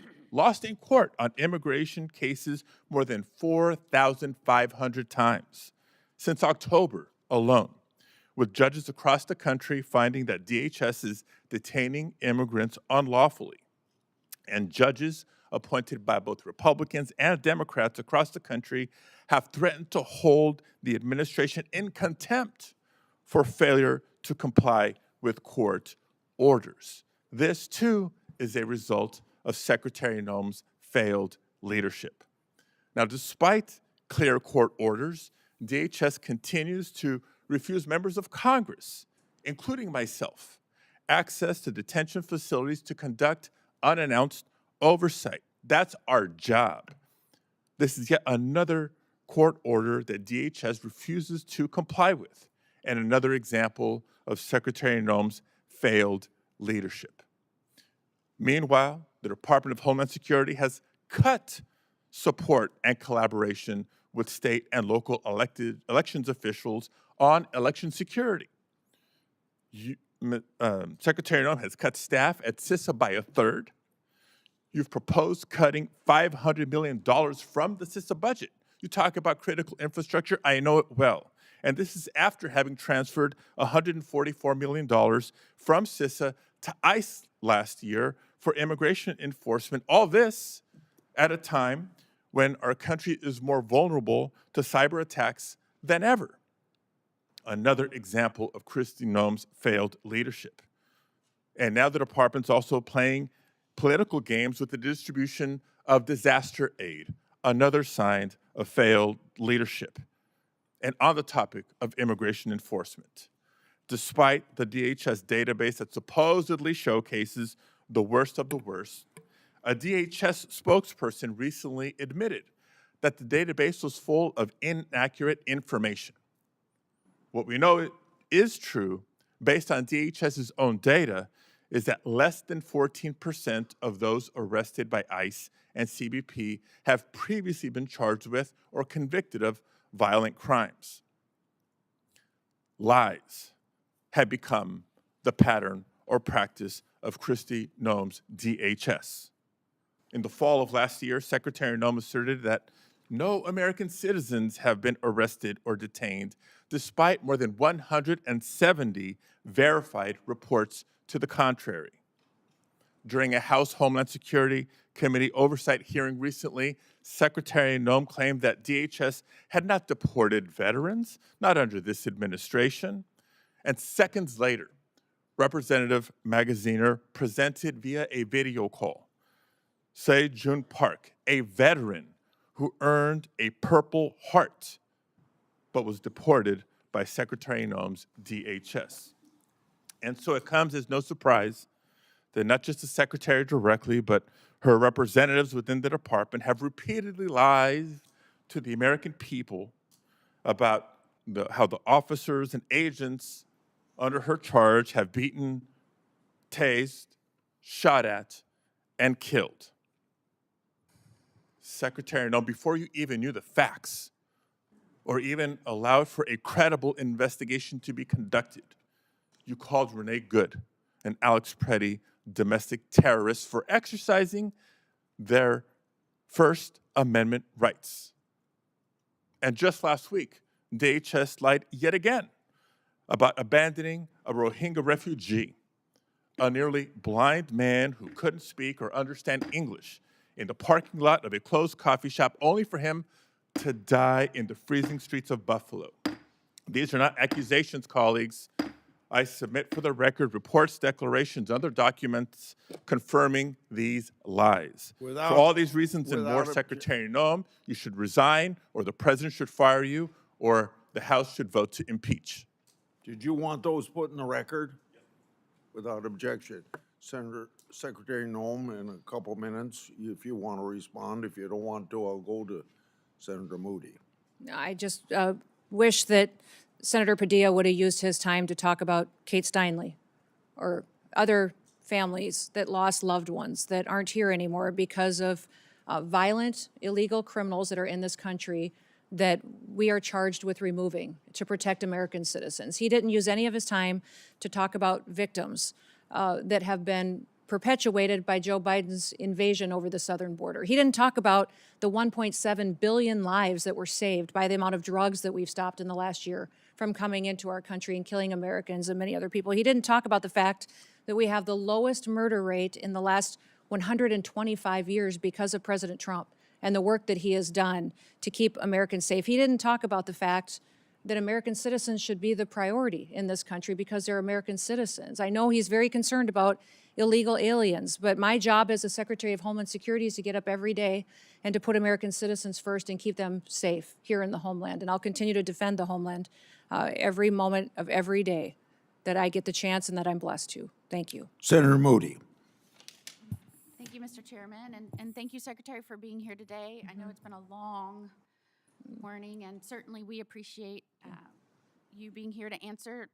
on immigration cases more than 4,500 times since October alone, with judges across the country finding that DHS is detaining immigrants unlawfully. And judges appointed by both Republicans and Democrats across the country have threatened to hold the administration in contempt for failure to comply with court orders. This, too, is a result of Secretary Noem's failed leadership. Now, despite clear court orders, DHS continues to refuse members of Congress, including myself, access to detention facilities to conduct unannounced oversight. That's our job. This is yet another court order that DHS refuses to comply with, and another example of Secretary Noem's failed leadership. Meanwhile, the Department of Homeland Security has cut support and collaboration with state and local elections officials on election security. Secretary Noem has cut staff at CISA by a third. You've proposed cutting $500 million from the CISA budget. You talk about critical infrastructure, I know it well. And this is after having transferred $144 million from CISA to ICE last year for immigration enforcement. All this at a time when our country is more vulnerable to cyber attacks than ever. Another example of Kristi Noem's failed leadership. And now the department's also playing political games with the distribution of disaster aid, another sign of failed leadership. And on the topic of immigration enforcement, despite the DHS database that supposedly showcases the worst of the worst, a DHS spokesperson recently admitted that the database was full of inaccurate information. What we know is true, based on DHS's own data, is that less than 14% of those arrested by ICE and CBP have previously been charged with or convicted of violent crimes. Lies have become the pattern or practice of Kristi Noem's DHS. In the fall of last year, Secretary Noem asserted that no American citizens have been arrested or detained, despite more than 170 verified reports to the contrary. During a House Homeland Security Committee oversight hearing recently, Secretary Noem claimed that DHS had not deported veterans, not under this administration. And seconds later, Representative Magaziner presented via a video call Se-Jun Park, a veteran who earned a Purple Heart, but was deported by Secretary Noem's DHS. And so it comes as no surprise that not just the Secretary directly, but her representatives within the department have repeatedly lied to the American people about how the officers and agents under her charge have beaten, tased, shot at, and killed. Secretary Noem, before you even knew the facts or even allowed for a credible investigation to be conducted, you called Renee Good and Alex Preddy domestic terrorists for exercising their First Amendment rights. And just last week, DHS lied yet again about abandoning a Rohingya refugee, a nearly blind man who couldn't speak or understand English, in the parking lot of a closed coffee shop, only for him to die in the freezing streets of Buffalo. These are not accusations, colleagues. I submit for the record reports, declarations, other documents confirming these lies. For all these reasons and more, Secretary Noem, you should resign, or the president should fire you, or the House should vote to impeach. Did you want those put in the record? Without objection. Secretary Noem, in a couple minutes, if you want to respond. If you don't want to, I'll go to Senator Moody. I just wish that Senator Padilla would have used his time to talk about Kate Steinle or other families that lost loved ones that aren't here anymore because of violent, illegal criminals that are in this country that we are charged with removing to protect American citizens. He didn't use any of his time to talk about victims that have been perpetuated by Joe Biden's invasion over the southern border. He didn't talk about the 1.7 billion lives that were saved by the amount of drugs that we've stopped in the last year from coming into our country and killing Americans and many other people. He didn't talk about the fact that we have the lowest murder rate in the last 125 years because of President Trump and the work that he has done to keep Americans safe. He didn't talk about the fact that American citizens should be the priority in this country because they're American citizens. I know he's very concerned about illegal aliens, but my job as a Secretary of Homeland Security is to get up every day and to put American citizens first and keep them safe here in the homeland. And I'll continue to defend the homeland every moment of every day that I get the chance and that I'm blessed to. Thank you. Senator Moody. Thank you, Mr. Chairman, and thank you, Secretary, for being here today. I know it's been a long morning, and certainly we appreciate you being here to answer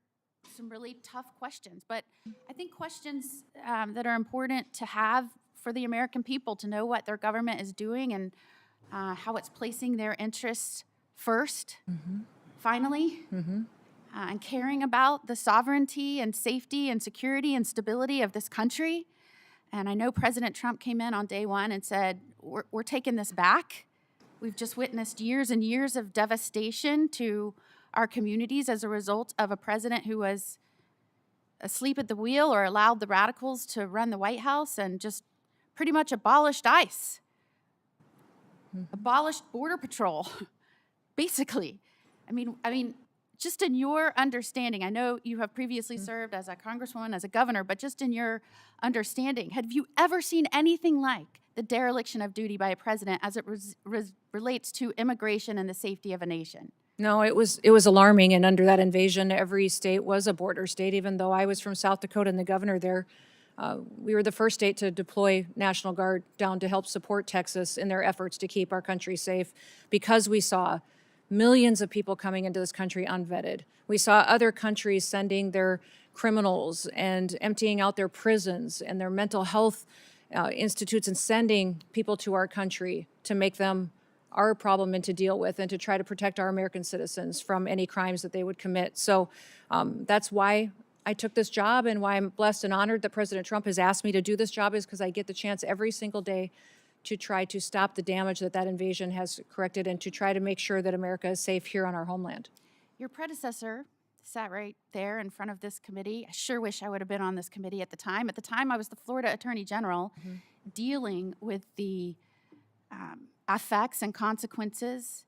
some really tough questions. But I think questions that are important to have for the American people to know what their government is doing and how it's placing their interests first, finally, and caring about the sovereignty and safety and security and stability of this country. And I know President Trump came in on day one and said, we're taking this back. We've just witnessed years and years of devastation to our communities as a result of a president who was asleep at the wheel or allowed the radicals to run the White House and just pretty much abolished ICE, abolished Border Patrol, basically. I mean, just in your understanding, I know you have previously served as a congresswoman, as a governor, but just in your understanding, have you ever seen anything like the dereliction of duty by a president as it relates to immigration and the safety of a nation? No, it was alarming, and under that invasion, every state was a border state. Even though I was from South Dakota and the governor there, we were the first state to deploy National Guard down to help support Texas in their efforts to keep our country safe because we saw millions of people coming into this country unvetted. We saw other countries sending their criminals and emptying out their prisons and their mental health institutes and sending people to our country to make them our problem and to deal with and to try to protect our American citizens from any crimes that they would commit. So that's why I took this job and why I'm blessed and honored that President Trump has asked me to do this job, is because I get the chance every single day to try to stop the damage that that invasion has corrected and to try to make sure that America is safe here on our homeland. Your predecessor sat right there in front of this committee. I sure wish I would have been on this committee at the time. At the time, I was the Florida Attorney General dealing with the effects and consequences,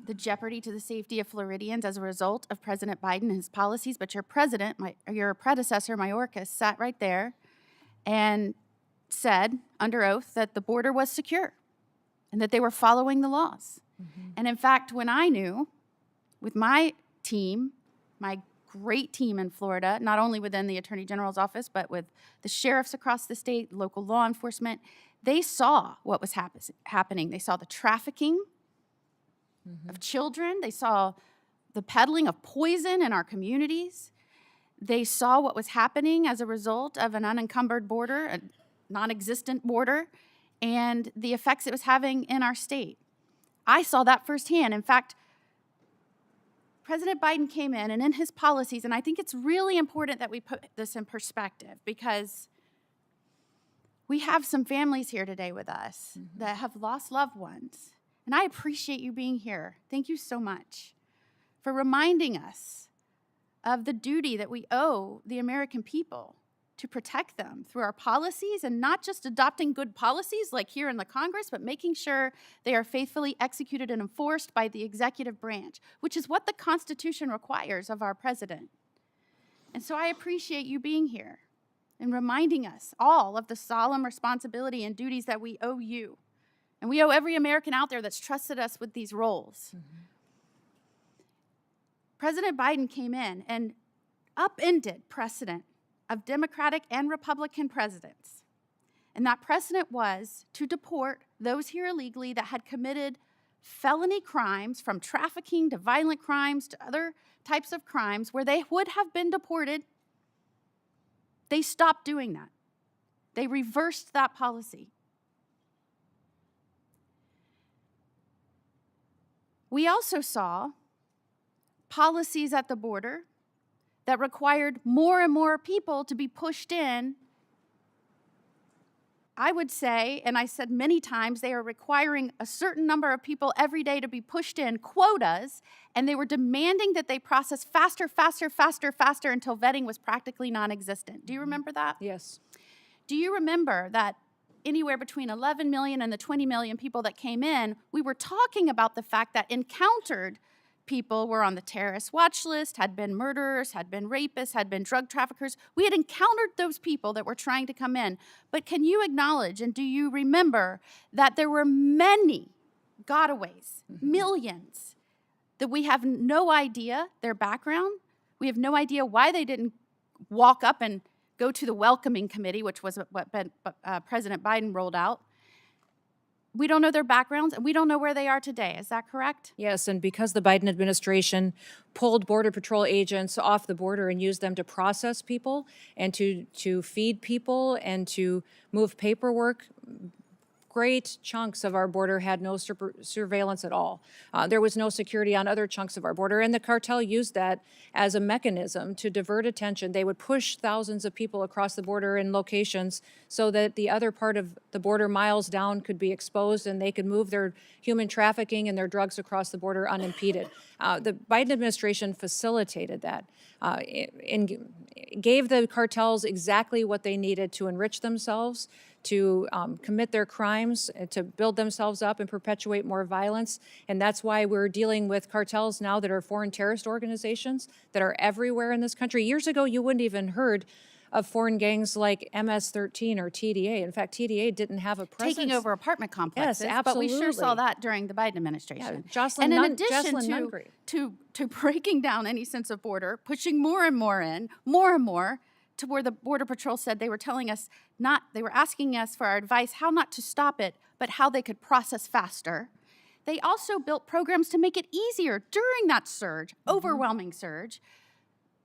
the jeopardy to the safety of Floridians as a result of President Biden and his policies. But your predecessor, Mayorkas, sat right there and said under oath that the border was secure and that they were following the laws. And in fact, when I knew with my team, my great team in Florida, not only within the Attorney General's office, but with the sheriffs across the state, local law enforcement, they saw what was happening. They saw the trafficking of children. They saw the peddling of poison in our communities. They saw what was happening as a result of an unencumbered border, a non-existent border, and the effects it was having in our state. I saw that firsthand. In fact, President Biden came in, and in his policies, and I think it's really important that we put this in perspective, because We have some families here today with us that have lost loved ones. And I appreciate you being here. Thank you so much for reminding us of the duty that we owe the American people to protect them through our policies, and not just adopting good policies like here in the Congress, but making sure they are faithfully executed and enforced by the executive branch, which is what the Constitution requires of our president. And so I appreciate you being here and reminding us all of the solemn responsibility and duties that we owe you. And we owe every American out there that's trusted us with these roles. President Biden came in and upended precedent of Democratic and Republican presidents. And that precedent was to deport those here illegally that had committed felony crimes, from trafficking to violent crimes to other types of crimes where they would have been deported. They stopped doing that. They reversed that policy. We also saw policies at the border that required more and more people to be pushed in. I would say, and I said many times, they are requiring a certain number of people every day to be pushed in, quotas, and they were demanding that they process faster, faster, faster, faster until vetting was practically non-existent. Do you remember that? Yes. Do you remember that anywhere between 11 million and the 20 million people that came in, we were talking about the fact that encountered people were on the terrorist watch list, had been murderers, had been rapists, had been drug traffickers. We had encountered those people that were trying to come in. But can you acknowledge, and do you remember, that there were many gotaways, millions, that we have no idea their background? We have no idea why they didn't walk up and go to the welcoming committee, which was what President Biden rolled out. We don't know their backgrounds, and we don't know where they are today. Is that correct? Yes, and because the Biden administration pulled Border Patrol agents off the border and used them to process people and to feed people and to move paperwork, great chunks of our border had no surveillance at all. There was no security on other chunks of our border, and the cartel used that as a mechanism to divert attention. They would push thousands of people across the border in locations so that the other part of the border miles down could be exposed and they could move their human trafficking and their drugs across the border unimpeded. The Biden administration facilitated that and gave the cartels exactly what they needed to enrich themselves, to commit their crimes, to build themselves up and perpetuate more violence. And that's why we're dealing with cartels now that are foreign terrorist organizations that are everywhere in this country. Years ago, you wouldn't even heard of foreign gangs like MS-13 or TDA. In fact, TDA didn't have a presence. Taking over apartment complexes. Yes, absolutely. But we sure saw that during the Biden administration. Yeah, and in addition to breaking down any sense of border, pushing more and more in, more and more, to where the Border Patrol said they were telling us they were asking us for our advice how not to stop it, but how they could process faster. They also built programs to make it easier during that surge, overwhelming surge,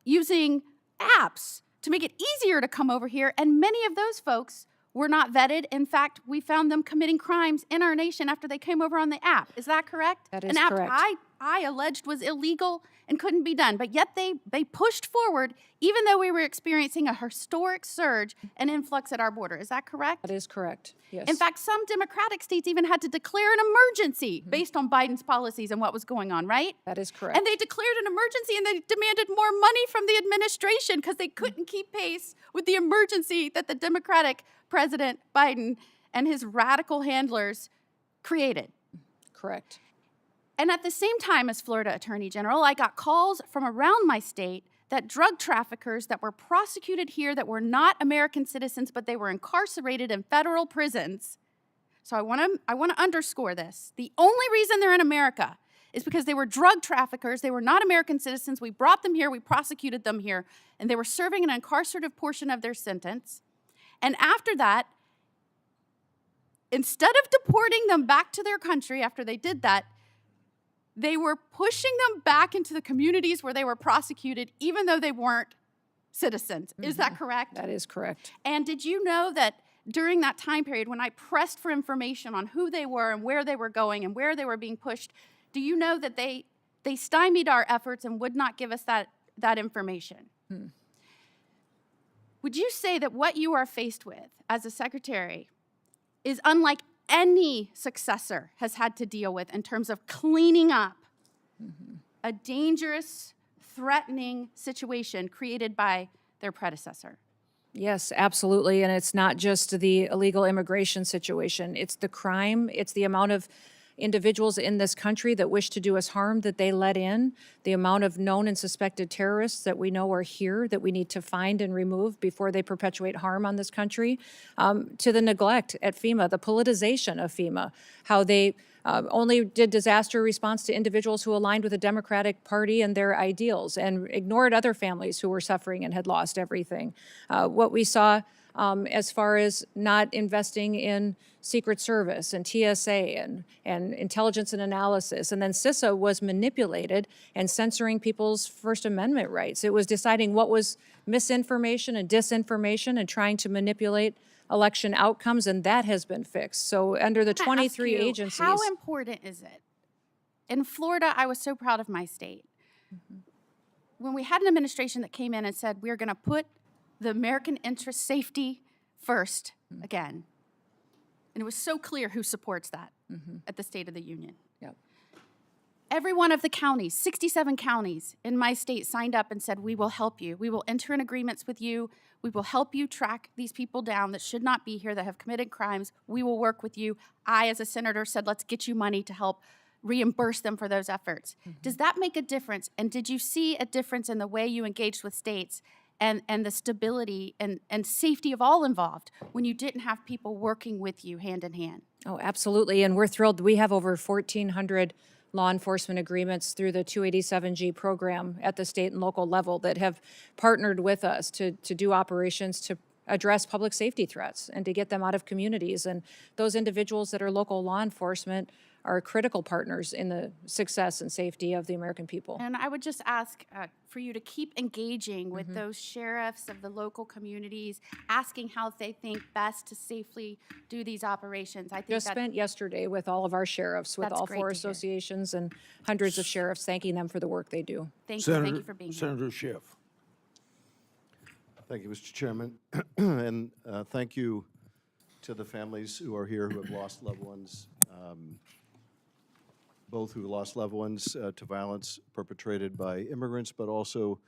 using apps to make it easier to come over here. And many of those folks were not vetted. In fact, we found them committing crimes in our nation after they came over on the app. Is that correct? That is An app correct. I alleged was illegal and couldn't be done, but yet they pushed forward even though we were experiencing a historic surge and influx at our border. Is that correct? That is correct, yes. In fact, some Democratic states even had to declare an emergency based on Biden's policies and what was going on, right? That is correct. And they declared an emergency and they demanded more money from the administration because they couldn't keep pace with the emergency that the Democratic President Biden and his radical handlers created. Correct. And at the same time as Florida Attorney General, I got calls from around my state that drug traffickers that were prosecuted here that were not American citizens, but they were incarcerated in federal prisons. So I want to underscore this. The only reason they're in America is because they were drug traffickers. They were not American citizens. We brought them here. We prosecuted them here. And they were serving an incarcerative portion of their sentence. And after that, instead of deporting them back to their country after they did that, they were pushing them back into the communities where they were prosecuted, even though they weren't citizens. Is that correct? That is correct. And did you know that during that time period, when I pressed for information on who they were and where they were going and where they were being pushed, do you know that they stymied our efforts and would not give us that information? would you say that what you are faced with as a secretary is unlike any successor has had to deal with in terms of cleaning up a dangerous, threatening situation created by their predecessor? Yes, absolutely. And it's not just the illegal immigration situation. It's the crime. It's the amount of individuals in this country that wish to do us harm that they let in, the amount of known and suspected terrorists that we know are here that we need to find and remove before they perpetuate harm on this country, to the neglect at FEMA, the politicization of FEMA, how they only did disaster response to individuals who aligned with the Democratic Party and their ideals and ignored other families who were suffering and had lost everything. What we saw as far as not investing in Secret Service and TSA and intelligence and analysis. And then CISA was manipulated and censoring people's First Amendment rights. It was deciding what was misinformation and disinformation and trying to manipulate election outcomes, and that has been fixed. So under the 23 agencies. How important is it? In Florida, I was so proud of my state. When we had an administration that came in and said, we're going to put the American interest safety first again. And it was so clear who supports that at the State of the Union. Yep. Every one of the counties, 67 counties in my state signed up and said, we will help you. We will enter in agreements with you. We will help you track these people down that should not be here, that have committed crimes. We will work with you. I, as a senator, said, let's get you money to help reimburse them for those efforts. Does that make a difference? And did you see a difference in the way you engaged with states and the stability and safety of all involved when you didn't have people working with you hand in hand? Oh, absolutely. And we're thrilled. We have over 1,400 law enforcement agreements through the 287G program at the state and local level that have partnered with us to do operations to address public safety threats and to get them out of communities. And those individuals that are local law enforcement are critical partners in the success and safety of the American people. And I would just ask for you to keep engaging with those sheriffs of the local communities, asking how they think best to safely do these operations. I think Just spent yesterday with all of our sheriffs, with That's all great four to hear. associations and hundreds of sheriffs, thanking them for the work they do. Thank you for being here. Senator Schiff. Thank you, Mr. Chairman. And thank you to the families who are here who have lost loved ones, both who lost loved ones to violence perpetrated by immigrants, but also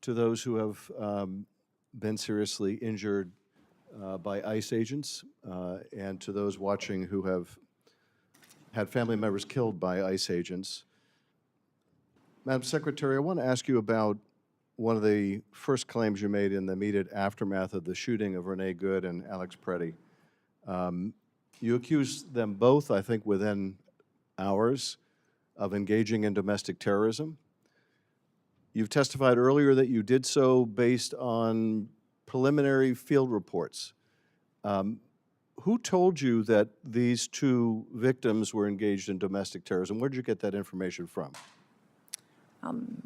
to those who have been seriously injured by ICE agents, and to those watching who have had family members killed by ICE agents. Madam Secretary, I want to ask you about one of the first claims you made in the immediate aftermath of the shooting of Renee Good and Alex Preddy. You accused them both, I think, within hours of engaging in domestic terrorism. You've testified earlier that you did so based on preliminary field reports. Who told you that these two victims were engaged in domestic terrorism? Where did you get that information from?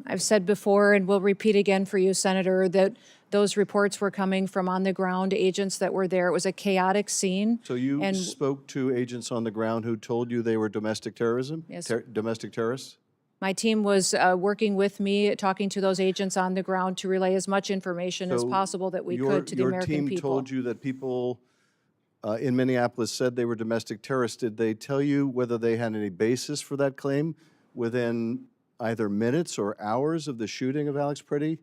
I've said before, and will repeat again for you, Senator, that those reports were coming from on-the-ground agents that were there. It was a chaotic scene. So you and spoke to agents on the ground who told you they were domestic terrorism? Yes. Domestic terrorists? my team was working with me, talking to those agents on the ground to relay as much information as So possible that we could to the American Your team people. told you that people in Minneapolis said they were domestic terrorists. Did they tell you whether they had any basis for that claim within either minutes or hours of the shooting of Alex Preddy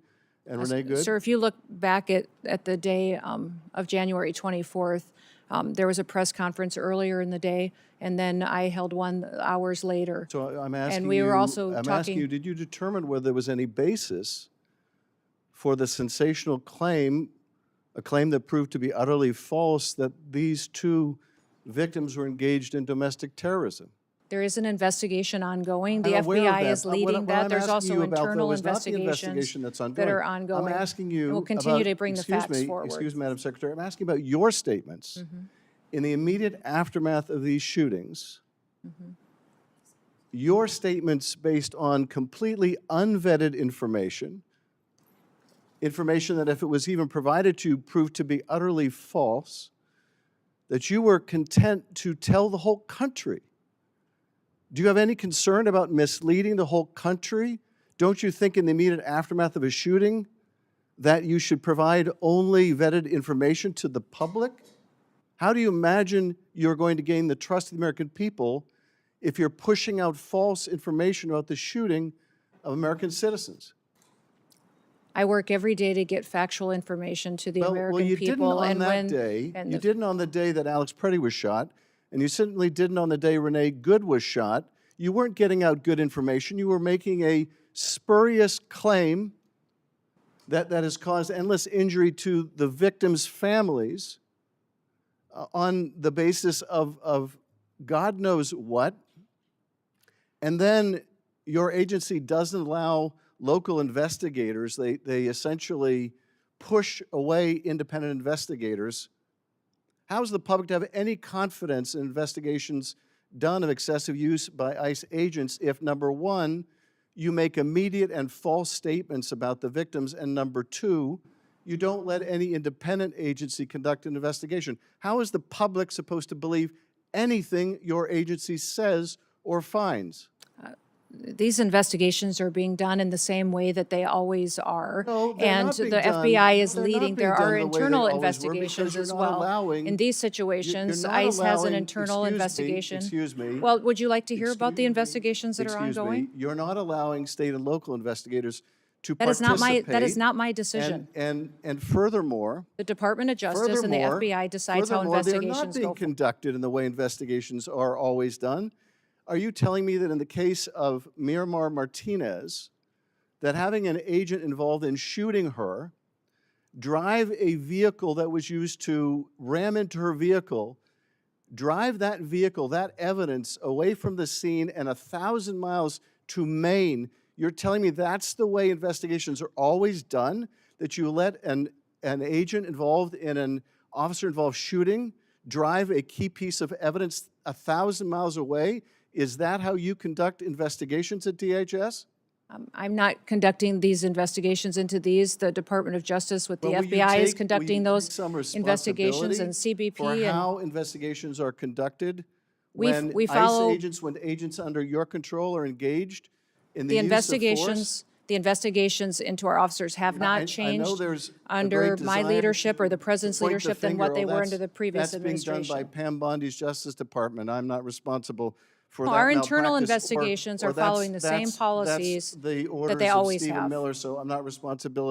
and Renee Good? Sir, if you look back at the day of January 24th, there was a press conference earlier in the day, and then I held one hours later. So I'm asking and we were also I'm talking. asking you, did you determine whether there was any basis for the sensational claim, a claim that proved to be utterly false, that these two victims were engaged in domestic terrorism? There is an investigation ongoing. The I'm aware of FBI that. is leading What that. I'm There's asking also you about, internal though, is not the investigations investigation that's that ongoing. are ongoing. I'm asking you We'll continue about, to bring the facts forward. Excuse me, Madam Secretary. I'm asking about your statements in the immediate aftermath of these shootings. Your statements based on completely unvetted information that if it was even provided to you proved to be utterly false, that you were content to tell the whole country. Do you have any concern about misleading the whole country? Don't you think in the immediate aftermath of a shooting that you should provide only vetted information to the public? How do you imagine you're going to gain the trust of the American people if you're pushing out false information about the shooting of American citizens? I work every day to get factual information to the Well, American you didn't people. on And that when day. and You the- didn't on the day that Alex Preddy was shot, and you certainly didn't on the day Renee Good was shot. You weren't getting out good information. You were making a spurious claim that has caused endless injury to the victims' families on the basis of God knows what. And then your agency doesn't allow local investigators. They essentially push away independent investigators. How is the public to have any confidence in investigations done of excessive use by ICE agents if, number one, you make immediate and false statements about the victims, and number two, you don't let any independent agency conduct an investigation? How is the public supposed to believe anything your agency says or finds? These investigations are being done in the same way that they always are. No, they're And not being the done- FBI is they're not leading. being There done are the way they internal always were, investigations because you're as not well. allowing- In these you're situations, not ICE has an allowing- internal excuse me, investigation. excuse me. Well, would you like to hear about the investigations that are Excuse me, ongoing? you're not allowing state and local investigators to That is participate. that is not my decision. And furthermore, The Department of Justice and the FBI decides how they're not investigations being go. conducted in the way investigations are always done. Are you telling me that in the case of Miramar Martinez, that having an agent involved in shooting her, drive a vehicle that was used to ram into her vehicle, drive that vehicle, that evidence, away from the scene and 1,000 miles to Maine, you're telling me that's the way investigations are always done? That you let an agent involved in an officer-involved shooting drive a key piece of evidence 1,000 miles away? Is that how you conduct investigations at DHS? I'm not conducting these investigations into these. The Department of Justice with the Well, will you FBI is take- conducting will you those take some investigations, and responsibility CBP for and how investigations are conducted We when follow- when agents under your control are engaged in the the use of force? investigations into our officers have I not know changed there's a under great my desire leadership or the to president's point the leadership than finger. what they Oh, were under the previous that's being done by administration. Pam Bondi's Justice Department. I'm not responsible for that Our internal malpractice, investigations or are following the same that's policies the orders they of always Stephen have. Miller, so I'm not responsible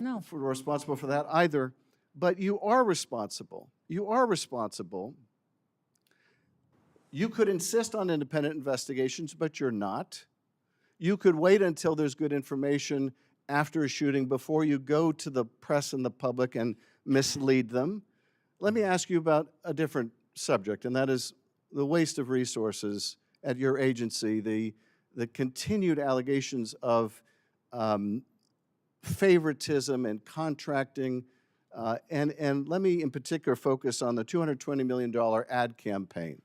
No. for that either. But you are responsible. You are responsible. You could insist on independent investigations, but you're not. You could wait until there's good information after a shooting before you go to the press and the public and mislead them. Let me ask you about a different subject, and that is the waste of resources at your agency, the continued allegations of favoritism and contracting, and let me in particular focus on the $220 million ad campaign,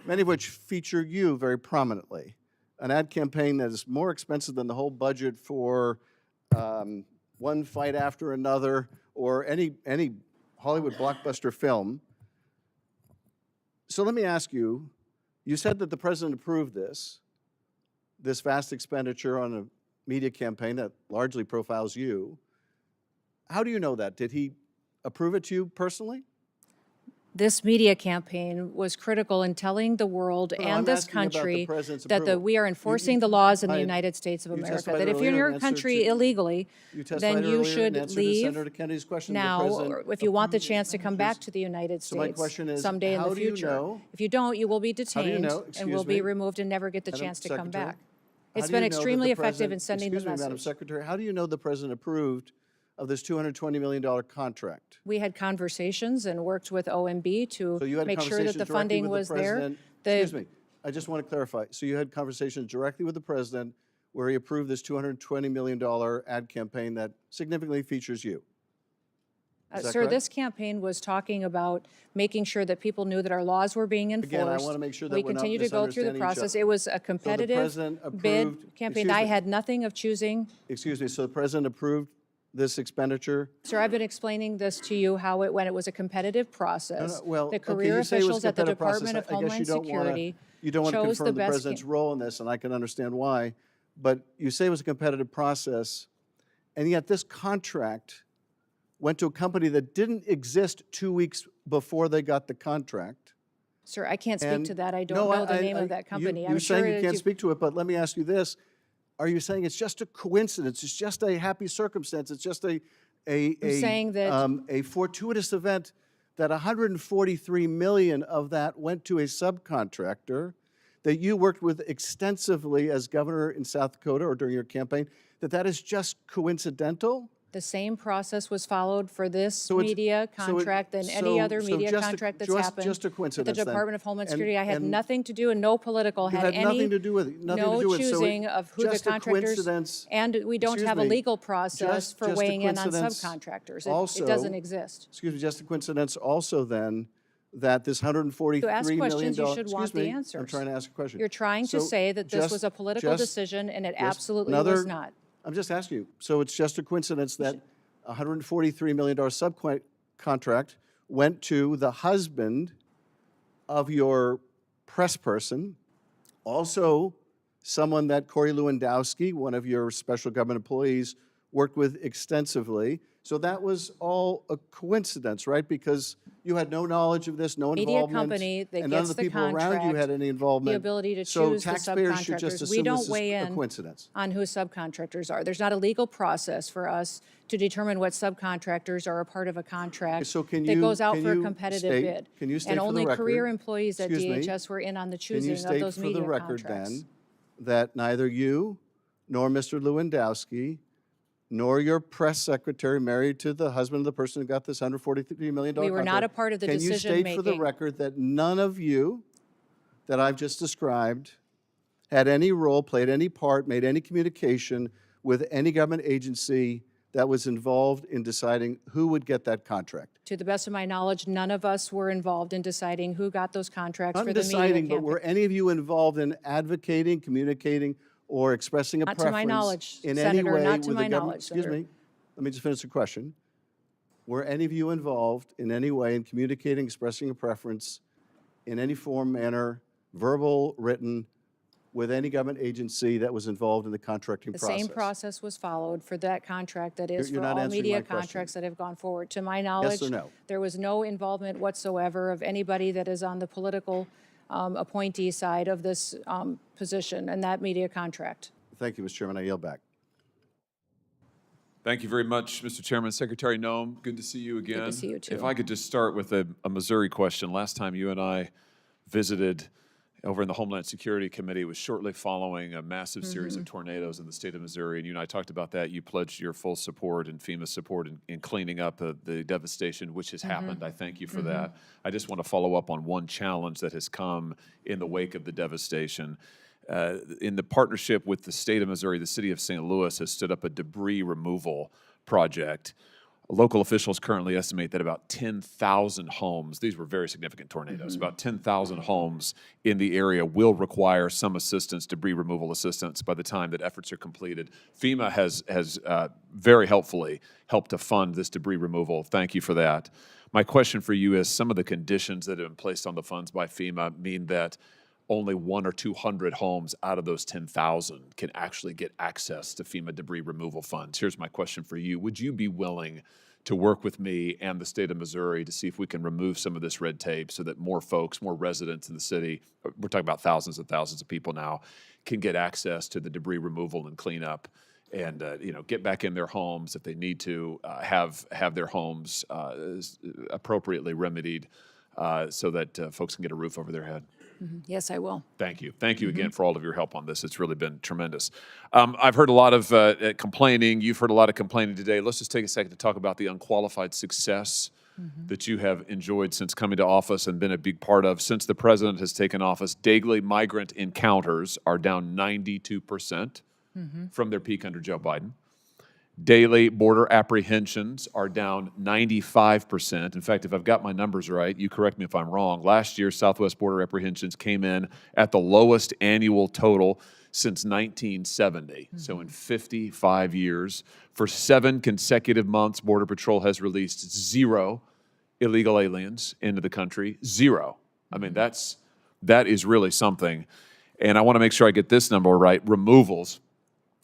many of which feature you very prominently. An ad campaign that is more expensive than the whole budget for One Fight After Another or any Hollywood blockbuster film. So let me ask you, you said that the president approved this vast expenditure on a media campaign that largely profiles you. How do you know that? Did he approve it to you personally? This media campaign was critical in telling the world No, and I'm this asking about the country president's that approval. we are enforcing the laws in the testified- United States of you America. testified That if you're in earlier in your answer country to- illegally, You testified then you earlier in should answer to leave Senator Kennedy's question. The now, president or if you want the approved chance to come back expenditures. to the United So my States question is, someday in how the do you future. know- If you don't, you will be How do you detained know- and will excuse be me, removed and never get the Madam chance to come Secretary? back. How It's do been you know that extremely the effective in president- sending the Excuse me, Madam message. Secretary, how do you know the president approved of this $220 million contract? We had conversations and worked with OMB to So you had make sure that conversations the directly funding with was the there. president? Excuse me, I just want to clarify. So you had conversations directly with the president where he approved this $220 million ad campaign that significantly features you? Is that Sir, correct? this campaign was talking about making sure that people knew that our laws were being enforced. Again, I want to make sure that We we're not continue to go through the misunderstanding each process. other. It was a So the competitive president bid approved- campaign. excuse I me. had nothing of choosing. Excuse me, so the president approved this expenditure? Sir, I've been explaining this to you how it went. It was a competitive process. Well, The okay, career you say it was officials at the competitive process. Department of I guess Homeland Security you don't want to chose the confirm the best. president's role in this, and I can understand why. But you say it was a competitive process, And yet this contract went to a company that didn't exist 2 weeks before they got the contract. Sir, I can't speak And- to that. I don't No, know the name of that company. I'm You're sure saying you that can't speak to it, but let me ask you this. Are you saying it's just a coincidence? It's just a happy circumstance? It's just a saying that- a fortuitous event that 143 million of that went to a subcontractor that you worked with extensively as governor in South Dakota or during your campaign, that is just coincidental? The same process was followed for this So it's- media contract than any other media just contract that's just- happened. just a With coincidence the then. Department of Homeland And- Security, I had and nothing to do and no political You had had nothing any, to do with it, nothing to no do with it. So choosing of who the just a contractors. coincidence- And we don't excuse have a me, legal process for just a weighing in on coincidence subcontractors. also- It doesn't exist. Excuse me, just a coincidence also then that this $143 To ask million questions, you should excuse want the me, answers. I'm trying to ask a question. You're trying to So say that this just- was a political just- decision, and it just absolutely another- was not. I'm just asking you. So it's just a coincidence that a $143 million subcontract went to the husband of your press person, also someone that Corey Lewandowski, one of your special government employees, worked with extensively. So that was all a coincidence, right? Because you had no knowledge of this, no Media involvement. company that and none of gets the the people around you had contract, any involvement. the ability to So choose the taxpayers should just subcontractors. We assume don't this is weigh a in coincidence. on who subcontractors are. There's not a legal process for us to determine what subcontractors are a part of a contract So can that you- goes out can for a you competitive state- bid. can you state And for the only career record- employees at excuse me, DHS were in on the Can you choosing of state those for media the record contracts. then that neither you nor Mr. Lewandowski nor your press secretary married to the husband of the person who got this $143 million We were not a contract, part of the Can you state for the decision-making. record that none of you that I've just described had any role, played any part, made any communication with any government agency that was involved in deciding who would get that contract? To the best of my knowledge, none of us were involved in deciding who got those contracts Not for in the media deciding, but campaign. were any of you involved in advocating, communicating, or expressing a Not to preference my knowledge, in any Senator, way not to with my the government? knowledge, Excuse Senator. me, let me just finish the question. Were any of you involved in any way in communicating, expressing a preference in any form, manner, verbal, written, with any government agency that was involved in the contracting The process? same process was followed for that contract that is You're for not all answering media my question. contracts that have gone forward. To my knowledge, or no? there was no involvement whatsoever of anybody that is on the political appointee side of this position and that media contract. Thank you, Mr. Chairman. I yield back. Thank you very much, Mr. Chairman. Secretary Noem, good to see you again. Good to see you, too. If I could just start with a Missouri question. Last time you and I visited over in the Homeland Security Committee was shortly following a massive series of tornadoes in the state of Missouri, and you and I talked about that. You pledged your full support and FEMA's support in cleaning up the devastation which has happened. I thank you for that. I just want to follow up on one challenge that has come in the wake of the devastation. In the partnership with the state of Missouri, the city of St. Louis has stood up a debris removal project. Local officials currently estimate that about 10,000 homes, these were very significant tornadoes, about 10,000 homes in the area will require some assistance, debris removal assistance, by the time that efforts are completed. FEMA has very helpfully helped to fund this debris removal. Thank you for that. My question for you is, some of the conditions that have been placed on the funds by FEMA mean that only 100 or 200 homes out of those 10,000 can actually get access to FEMA debris removal funds. Here's my question for you. Would you be willing to work with me and the state of Missouri to see if we can remove some of this red tape so that more folks, more residents in the city, we're talking about thousands and thousands of people now, can get access to the debris removal and cleanup and get back in their homes if they need to, have their homes appropriately remedied so that folks can get a roof over their head? Yes, I will. Thank you. Thank you again for all of your help on this. It's really been tremendous. I've heard a lot of complaining. You've heard a lot of complaining today. Let's just take a second to talk about the unqualified success that you have enjoyed since coming to office and been a big part of. Since the president has taken office, daily migrant encounters are down 92% from their peak under Joe Biden. Daily border apprehensions are down 95%. In fact, if I've got my numbers right, you correct me if I'm wrong, last year Southwest border apprehensions came in at the lowest annual total since 1970. So in 55 years, for 7 consecutive months, Border Patrol has released 0 illegal aliens into the country. 0. I mean, that is really something. And I want to make sure I get this number right. Removals.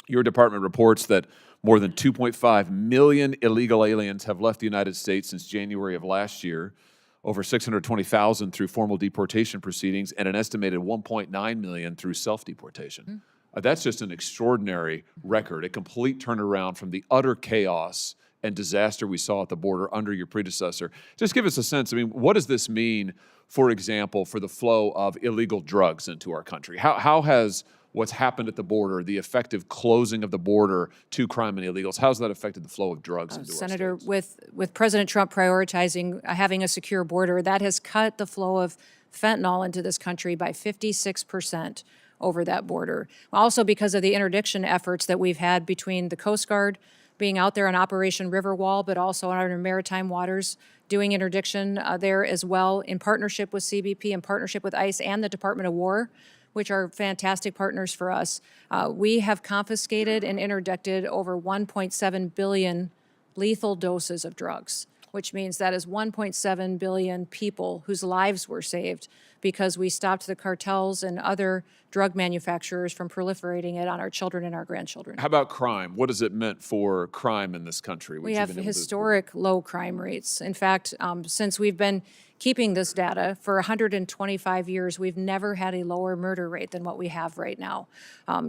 Your department reports that More than 2.5 million illegal aliens have left the United States since January of last year, over 620,000 through formal deportation proceedings, and an estimated 1.9 million through self-deportation. That's just an extraordinary record, a complete turnaround from the utter chaos and disaster we saw at the border under your predecessor. Just give us a sense, I mean, what does this mean, for example, for the flow of illegal drugs into our country? How has what's happened at the border, the effective closing of the border to crime and illegals, how's that affected the flow of drugs into Senator, our states? with President Trump prioritizing having a secure border, that has cut the flow of fentanyl into this country by 56% over that border. Also because of the interdiction efforts that we've had between the Coast Guard being out there on Operation Riverwall, but also on our maritime waters doing interdiction there as well in partnership with CBP, in partnership with ICE and the Department of War, which are fantastic partners for us. We have confiscated and interdicted over 1.7 billion lethal doses of drugs, which means that is 1.7 billion people whose lives were saved because we stopped the cartels and other drug manufacturers from proliferating it on our children and our grandchildren. How about crime? What has it meant for crime in this country? We have historic low crime rates. In fact, since we've been keeping this data for 125 years, we've never had a lower murder rate than what we have right now.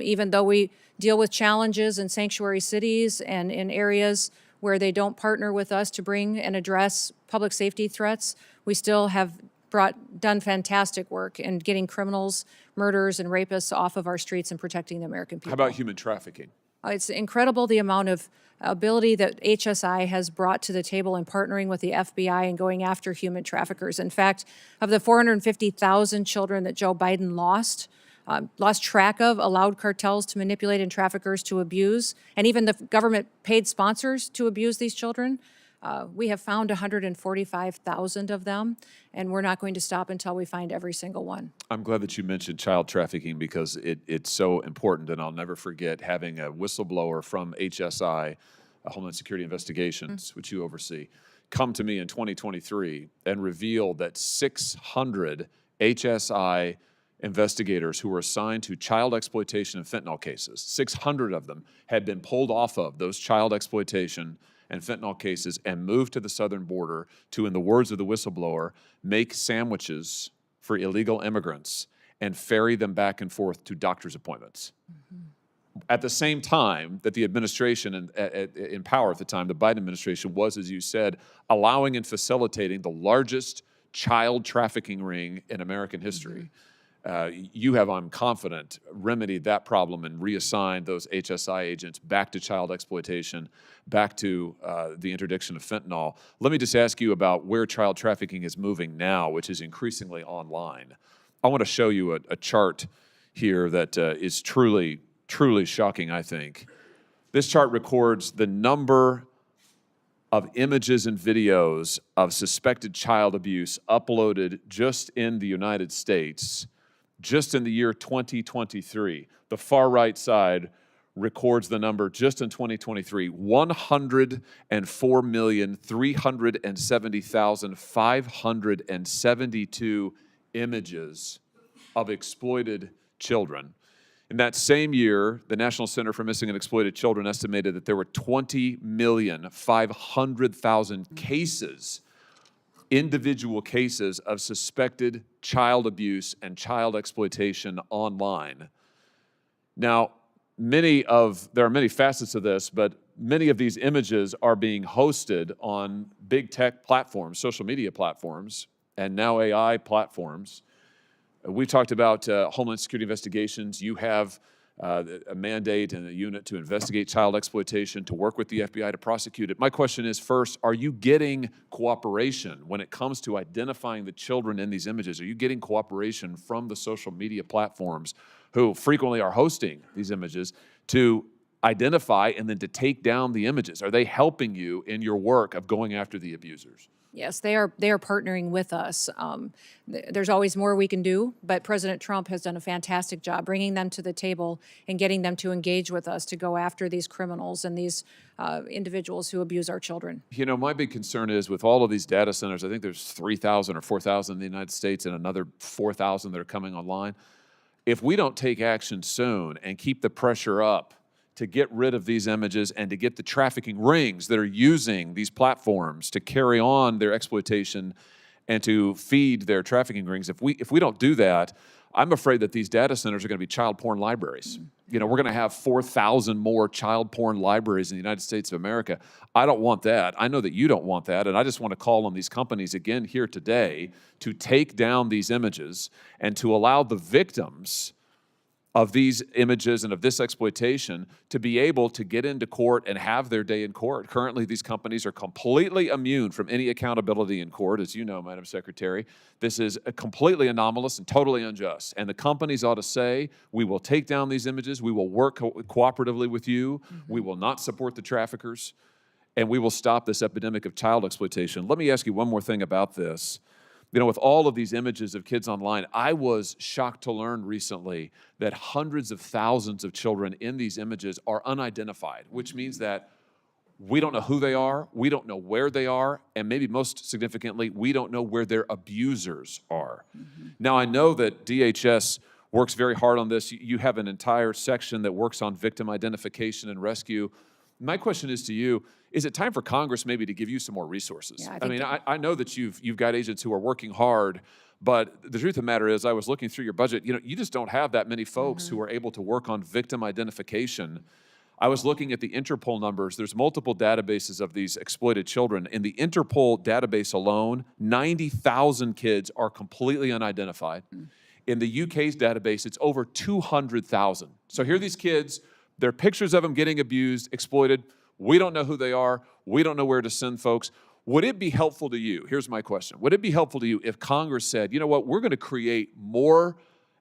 Even though we deal with challenges in sanctuary cities and in areas where they don't partner with us to bring and address public safety threats, we still have done fantastic work in getting criminals, murderers, and rapists off of our streets and protecting the American people. How about human trafficking? It's incredible the amount of ability that HSI has brought to the table in partnering with the FBI and going after human traffickers. In fact, of the 450,000 children that Joe Biden lost track of, allowed cartels to manipulate and traffickers to abuse, and even the government paid sponsors to abuse these children, we have found 145,000 of them, and we're not going to stop until we find every single one. I'm glad that you mentioned child trafficking because it's so important, and I'll never forget having a whistleblower from HSI, Homeland Security Investigations, which you oversee, come to me in 2023 and reveal that 600 HSI investigators who were assigned to child exploitation and fentanyl cases, 600 of them had been pulled off of those child exploitation and fentanyl cases and moved to the southern border to, in the words of the whistleblower, make sandwiches for illegal immigrants and ferry them back and forth to doctor's appointments. At the same time that the administration in power at the time, the Biden administration, was, as you said, allowing and facilitating the largest child trafficking ring in American history. You have, I'm confident, remedied that problem and reassigned those HSI agents back to child exploitation, back to the interdiction of fentanyl. Let me just ask you about where child trafficking is moving now, which is increasingly online. I want to show you a chart here that is truly shocking, I think. This chart records the number of images and videos of suspected child abuse uploaded just in the United States, just in the year 2023. The far right side records the number just in 2023, 104,370,572 images of exploited children. In that same year, the National Center for Missing and Exploited Children estimated that there were 20,500,000 cases, individual cases of suspected child abuse and child exploitation online. Now, there are many facets of this, but many of these images are being hosted on big tech platforms, social media platforms, and now AI platforms. We've talked about Homeland Security Investigations. You have a mandate and a unit to investigate child exploitation, to work with the FBI to prosecute it. My question is, first, are you getting cooperation when it comes to identifying the children in these images? Are you getting cooperation from the social media platforms who frequently are hosting these images to identify and then to take down the images? Are they helping you in your work of going after the abusers? Yes, they are partnering with us. There's always more we can do, but President Trump has done a fantastic job bringing them to the table and getting them to engage with us to go after these criminals and these individuals who abuse our children. You know, my big concern is with all of these data centers, I think there's 3,000 or 4,000 in the United States and another 4,000 that are coming online. If we don't take action soon and keep the pressure up to get rid of these images and to get the trafficking rings that are using these platforms to carry on their exploitation and to feed their trafficking rings. If we don't do that, I'm afraid that these data centers are going to be child porn libraries. You know, we're going to have 4,000 more child porn libraries in the United States of America. I don't want that. I know that you don't want that. And I just want to call on these companies again here today to take down these images and to allow the victims of these images and of this exploitation to be able to get into court and have their day in court. Currently, these companies are completely immune from any accountability in court, as you know, Madam Secretary. This is completely anomalous and totally unjust. And the companies ought to say, we will take down these images, we will work cooperatively with you, we will not support the traffickers, and we will stop this epidemic of child exploitation. Let me ask you one more thing about this. You know, with all of these images of kids online, I was shocked to learn recently that hundreds of thousands of children in these images are unidentified, which means that we don't know who they are, we don't know where they are, and maybe most significantly, we don't know where their abusers are. Now, I know that DHS works very hard on this. You have an entire section that works on victim identification and rescue. My question is to you, is it time for Congress maybe to give you some more resources? Yeah, I mean, I know that you've got agents who are working hard, but the truth of the matter is I was looking through your budget, you know, you just don't have that many folks who are able to work on victim identification. I was looking at the Interpol numbers. There's multiple databases of these exploited children. In the Interpol database alone, 90,000 kids are completely unidentified. In the UK's database, it's over 200,000. So here are these kids, there are pictures of them getting abused, exploited. We don't know who they are. We don't know where to send folks. Would it be helpful to you? Here's my question. Would it be helpful to you if Congress said, you know what, we're going to create more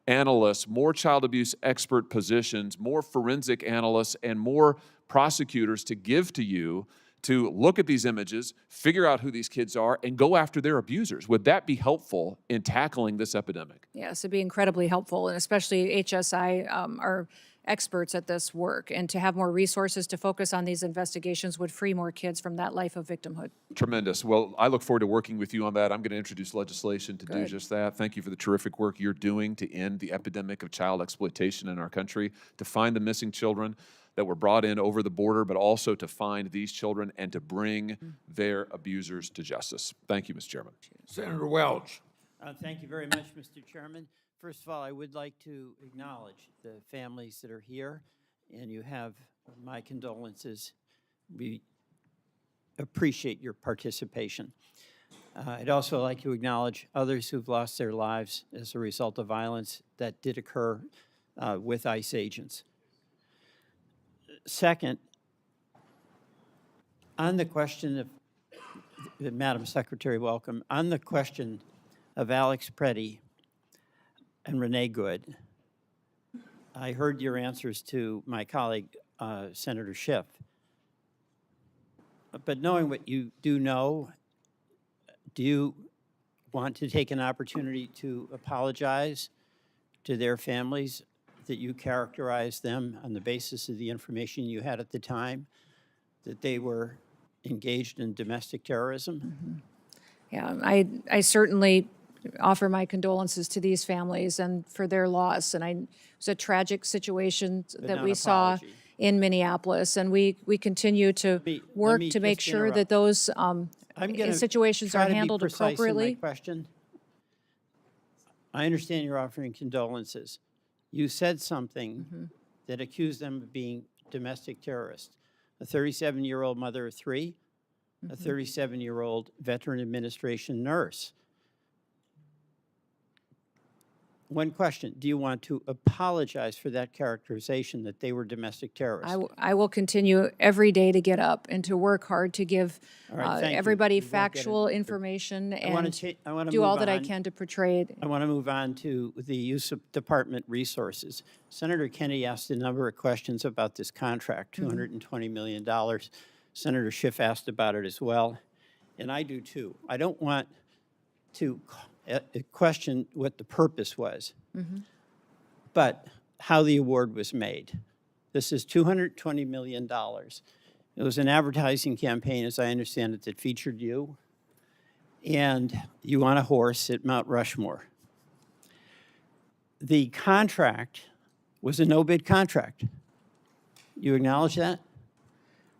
analysts, more child abuse expert positions, more forensic analysts, and more prosecutors to give to you to look at these images, figure out who these kids are, and go after their abusers? Would that be helpful in tackling this epidemic? Yes, it'd be incredibly helpful, and especially HSI are experts at this work, and to have more resources to focus on these investigations would free more kids from that life of victimhood. Tremendous. Well, I look forward to working with you on that. I'm going to introduce legislation to do just that. Thank you for the terrific work you're doing to end the epidemic of child exploitation in our country, to find the missing children that were brought in over the border, but also to find these children and to bring their abusers to justice. Thank you, Mr. Chairman. Senator Welch. Thank you very much, Mr. Chairman. First of all, I would like to acknowledge the families that are here, and you have my condolences. We appreciate your participation. I'd also like to acknowledge others who've lost their lives as a result of violence that did occur with ICE agents. Second, on the question of, Madam Secretary, welcome, on the question of Alex Preddy and Renee Good, I heard your answers to my colleague, Senator Schiff. But knowing what you do know, do you want to take an opportunity to apologize to their families that you characterized them on the basis of the information you had at the time, that they were engaged in domestic terrorism? Yeah, I certainly offer my condolences to these families and for their loss. And it was a tragic situation that we saw in Minneapolis, and we continue to work to make sure that those situations are handled appropriately. I understand you're offering condolences. You said something that accused them of being domestic terrorists. A 37-year-old mother of three, a 37-year-old Veteran Administration nurse. One question, do you want to apologize for that characterization that they were domestic terrorists? I will continue every day to get up and to work hard to give everybody factual information and do all that I can to portray it. I want to move on to the use of department resources. Senator Kennedy asked a number of questions about this contract, $220 million. Senator Schiff asked about it as well, and I do too. I don't want to question what the purpose was, but how the award was made. This is $220 million. It was an advertising campaign, as I understand it, that featured you and you on a horse at Mount Rushmore. The contract was a no-bid contract. You acknowledge that?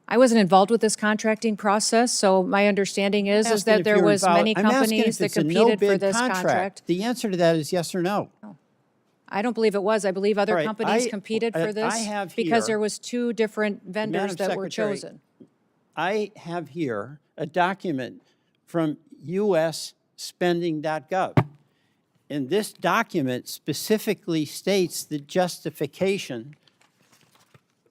I wasn't involved with this contracting process, so my understanding is Asking that if there you're was involved- many I'm asking companies if that it's a competed for no-bid this contract. The answer to that is yes or no. I don't believe it was. I believe other All right, companies I- competed I- for I this have because here- there was two different vendors Madam that were Secretary, chosen. I have here a document from usspending.gov. And this document specifically states the justification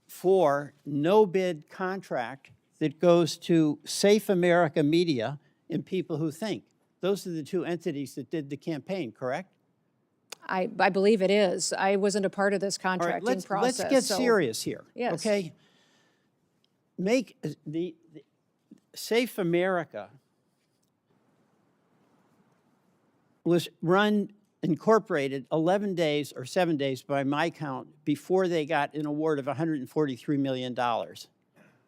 for no bid contract that goes to Safe America Media and People Who Think. Those are the two entities that did the campaign, correct? I believe it is. I wasn't a part of this All right, contracting process. let's get so- serious here. Yes. Okay? Make the Safe America was incorporated 11 days or 7 days by my count before they got an award of $143 million.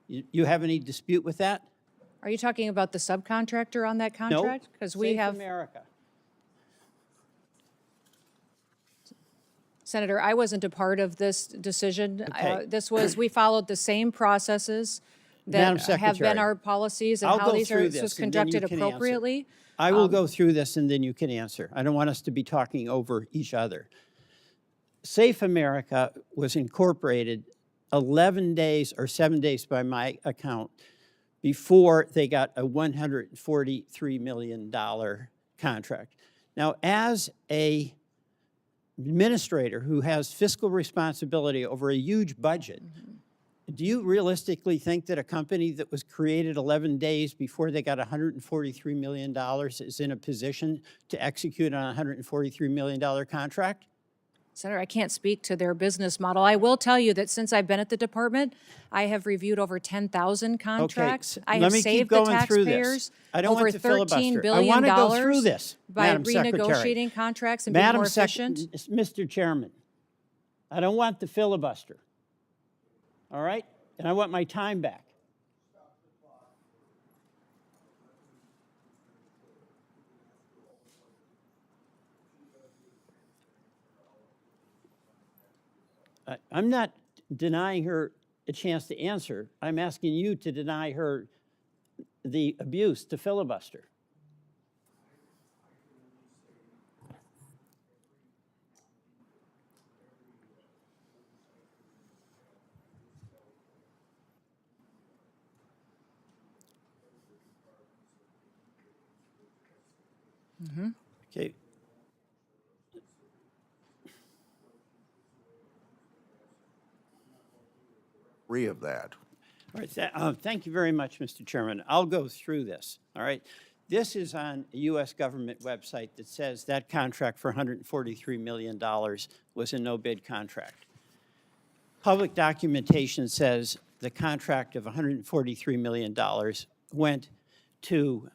You have any dispute with that? Are you talking about the subcontractor on that contract? Because we Safe have, America. Senator, I wasn't a part of this decision. Okay. We followed the same processes Madam that have been Secretary, our policies and I'll how go these through are, this, this was and then you conducted can answer. appropriately. I will go through this and then you can answer. I don't want us to be talking over each other. Safe America was incorporated 11 days or 7 days by my account before they got a $143 million contract. Now, as a administrator who has fiscal responsibility over a huge budget, do you realistically think that a company that was created 11 days before they got $143 million is in a position to execute on a $143 million contract? Senator, I can't speak to their business model. I will tell you that since I've been at the department, I have reviewed over 10,000 contracts. I let have me keep saved the going through this. taxpayers I don't over want to filibuster. $13 I billion want to go through this, by Madam Secretary. renegotiating contracts and being more efficient. Mr. Chairman, I don't want the filibuster, all right? And I want my time back. I'm not denying her a chance to answer. I'm asking you to deny her the abuse to filibuster. Okay. Agree of that. All right, thank you very much, Mr. Chairman. I'll go through this, all right? This is on a U.S. government website that says that contract for $143 million was a no-bid contract. Public documentation says the contract of $143 million went to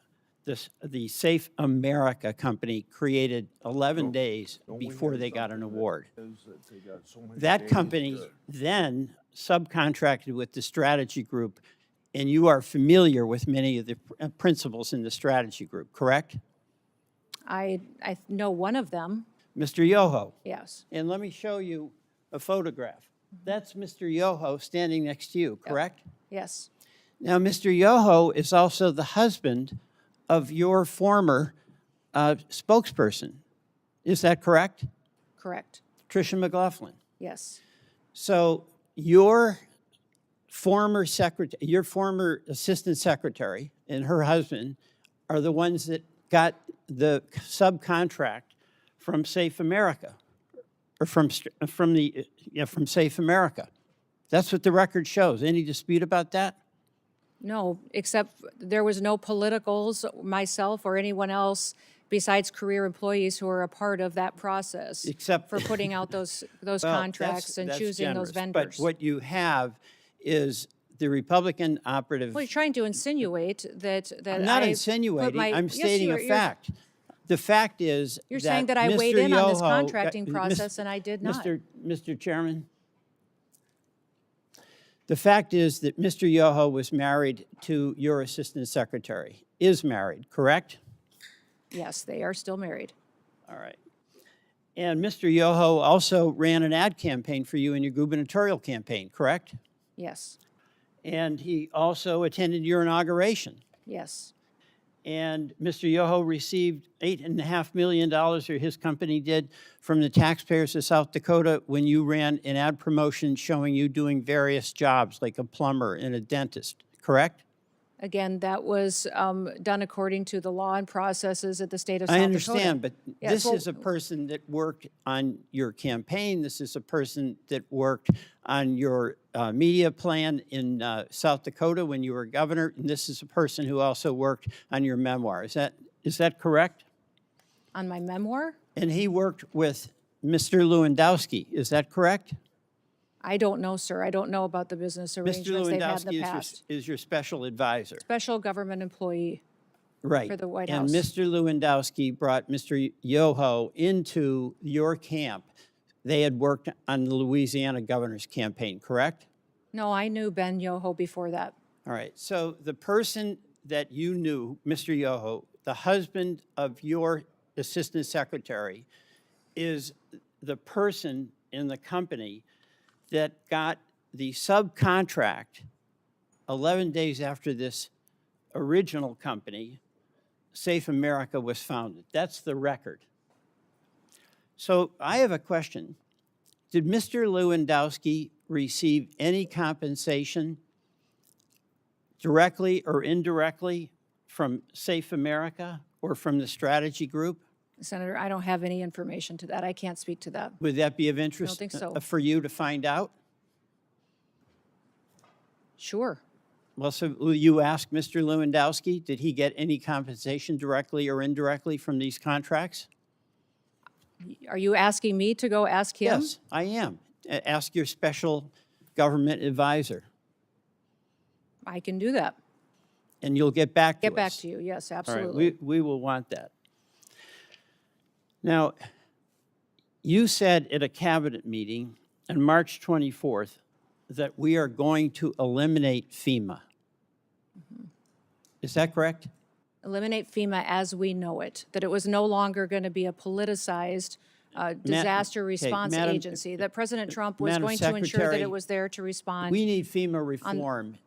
the Safe America company, created 11 days before they got an award. That company then subcontracted with the strategy group, and you are familiar with many of the principals in the strategy group, correct? I know one of them, Mr. Yoho. yes. And let me show you a photograph. That's Mr. Yoho standing next to you, correct? Yes, Now, Mr. Yoho is also the husband of your former spokesperson. Is that correct? correct, Tricia McLaughlin. yes. So your former assistant secretary and her husband are the ones that got the subcontract from Safe America, or from Safe America. That's what the record shows. Any dispute about that? No, except there was no politicals, myself or anyone else besides career employees who were a part of that process. Except for putting out those Well, contracts and that's choosing those generous. vendors. But what you have is the Republican operative. Well, you're trying to insinuate that I'm not I put insinuating, my- I'm yes, stating a you're- fact. The fact is You're saying that I Mr. weighed in on this Yoho got- contracting process and I did not. Mr. Chairman, the fact is that Mr. Yoho was married to your assistant secretary, is married, correct? Yes, they are still married. All right. And Mr. Yoho also ran an ad campaign for you in your gubernatorial campaign, correct? Yes, And he also attended your inauguration. yes. And Mr. Yoho received $8.5 million, or his company did, from the taxpayers of South Dakota when you ran an ad promotion showing you doing various jobs, like a plumber and a dentist, correct? Again, that was done according to the law and processes at the state of South I Dakota. understand, but Yes, this well, is a person that worked on your campaign. This is a person that worked on your media plan in South Dakota when you were governor, and this is a person who also worked on your memoir. Is that correct? on my memoir, And he worked with Mr. Lewandowski. Is that correct? I don't know, sir. I don't know about the business Mr. arrangements they've had in the Lewandowski past. is your special advisor. Special government employee. Right. For the White And House. Mr. Lewandowski brought Mr. Yoho into your camp. They had worked on the Louisiana governor's campaign, correct? No, I knew Ben Yoho before that. All right. So the person that you knew, Mr. Yoho, the husband of your assistant secretary, is the person in the company that got the subcontract 11 days after this original company, Safe America, was founded. That's the record. So I have a question. Did Mr. Lewandowski receive any compensation directly or indirectly from Safe America or from the strategy group? Senator, I don't have any information to that. I can't speak to that. Would that be of interest think so. for you to find out? Sure. Well, so will you ask Mr. Lewandowski, did he get any compensation directly or indirectly from these contracts? Are you asking me to go ask him? Yes, I am. Ask your special government advisor, I can do that. and you'll get back to us. Get back to you. Yes, All right, absolutely. we will want that. Now, you said at a cabinet meeting on March 24th that we are going to eliminate FEMA. Is that correct? Eliminate FEMA as we know it, that it was no longer going to be a politicized disaster response Madam- agency, that President Trump was Madam going to ensure that Secretary, it was there to respond. We need FEMA reform.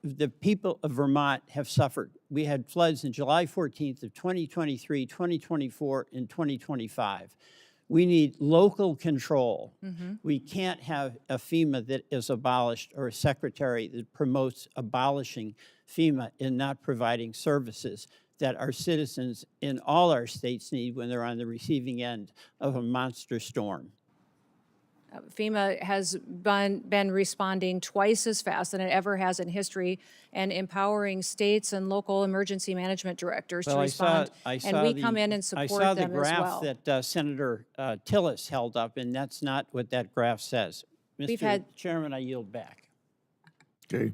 The people of Vermont have suffered. We had floods in July 14th of 2023, 2024, and 2025. We need local control. We can't have a FEMA that is abolished or a secretary that promotes abolishing FEMA and not providing services that our citizens in all our states need when they're on the receiving end of a monster storm. FEMA has been responding twice as fast than it ever has in history and empowering states and local emergency management directors to Well, respond. I saw And we come in and I support saw the them as graph well. that Senator Tillis held up, and that's not what that graph says. We've Mr. had- Chairman, I yield back. Okay.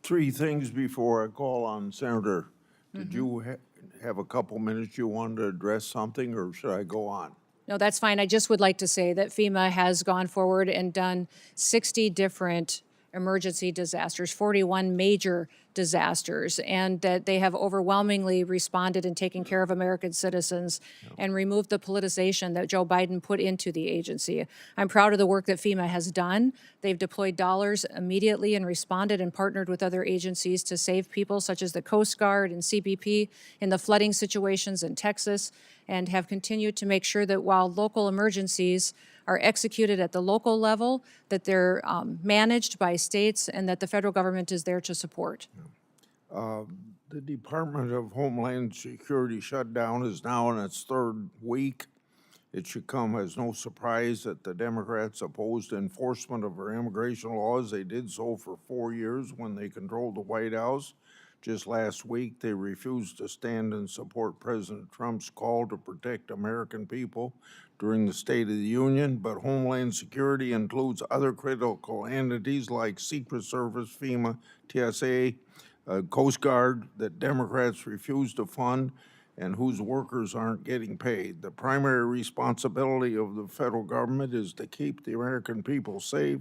Three things before I call on Senator. Did you have a couple minutes you wanted to address something, or should I go on? No, that's fine. I just would like to say that FEMA has gone forward and done 60 different emergency disasters, 41 major disasters, and that they have overwhelmingly responded and taken care of American citizens and removed the politicization that Joe Biden put into the agency. I'm proud of the work that FEMA has done. They've deployed dollars immediately and responded and partnered with other agencies to save people such as the Coast Guard and CBP in the flooding situations in Texas, and have continued to make sure that while local emergencies are executed at the local level, that they're managed by states and that the federal government is there to support. The Department of Homeland Security shutdown is now in its third week. It should come as no surprise that the Democrats opposed enforcement of our immigration laws. They did so for 4 years when they controlled the White House. Just last week, they refused to stand and support President Trump's call to protect American people during the State of the Union, but Homeland Security includes other critical entities like Secret Service, FEMA, TSA, Coast Guard that Democrats refuse to fund and whose workers aren't getting paid. The primary responsibility of the federal government is to keep the American people safe,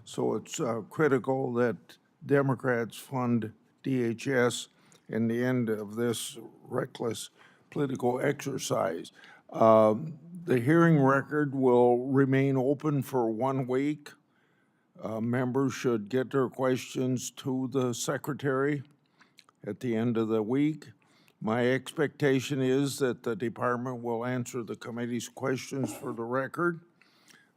so it's critical that Democrats fund DHS in the end of this reckless political exercise. The hearing record will remain open for 1 week. Members should get their questions to the secretary at the end of the week. My expectation is that the department will answer the committee's questions for the record.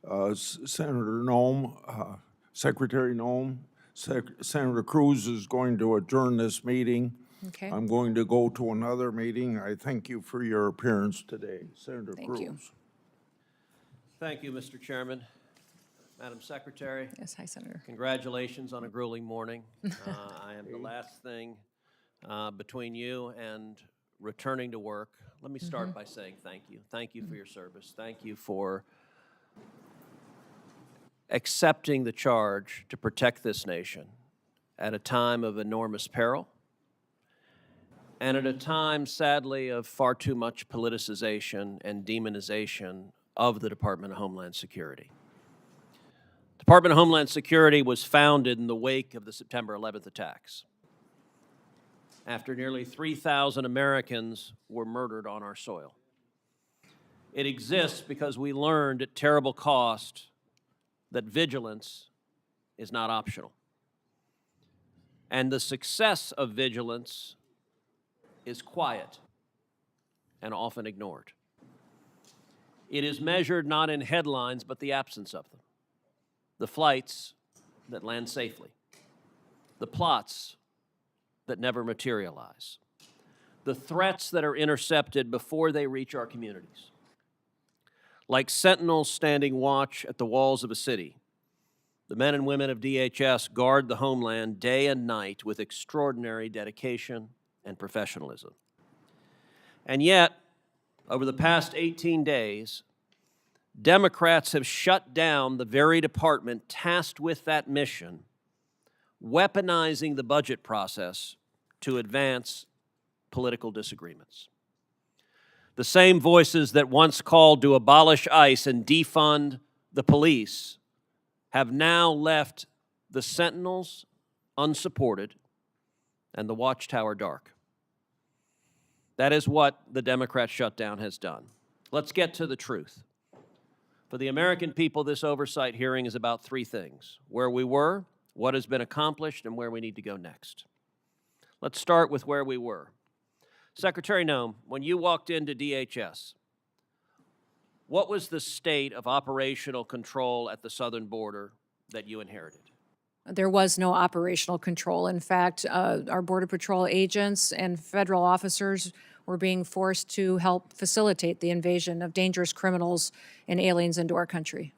Senator Noem, Secretary Noem, Senator Cruz is going to adjourn this meeting. Okay. I'm going to go to another meeting. I thank you for your appearance today. Senator Thank Cruz. you. Thank you, Mr. Chairman. Madam Secretary, Yes, hi, Senator. congratulations on a grueling morning. I am the last thing between you and returning to work. Let me start by saying thank you. Thank you for your service. Thank you for accepting the charge to protect this nation at a time of enormous peril and at a time, sadly, of far too much politicization and demonization of the Department of Homeland Security. Department of Homeland Security was founded in the wake of the September 11th attacks, after nearly 3,000 Americans were murdered on our soil. It exists because we learned at terrible cost that vigilance is not optional. And the success of vigilance is quiet and often ignored. It is measured not in headlines, but the absence of them. The flights that land safely, the plots that never materialize, the threats that are intercepted before they reach our communities. Like sentinels standing watch at the walls of a city, the men and women of DHS guard the homeland day and night with extraordinary dedication and professionalism. And yet, over the past 18 days, Democrats have shut down the very department tasked with that mission, weaponizing the budget process to advance political disagreements. The same voices that once called to abolish ICE and defund the police have now left the sentinels unsupported and the watchtower dark. That is what the Democrat shutdown has done. Let's get to the truth. For the American people, this oversight hearing is about three things: where we were, what has been accomplished, and where we need to go next. Let's start with where we were. Secretary Noem, when you walked into DHS, what was the state of operational control at the southern border that you inherited? There was no operational control. In fact, our Border Patrol agents and federal officers were being forced to help facilitate the invasion of dangerous criminals and aliens into our country.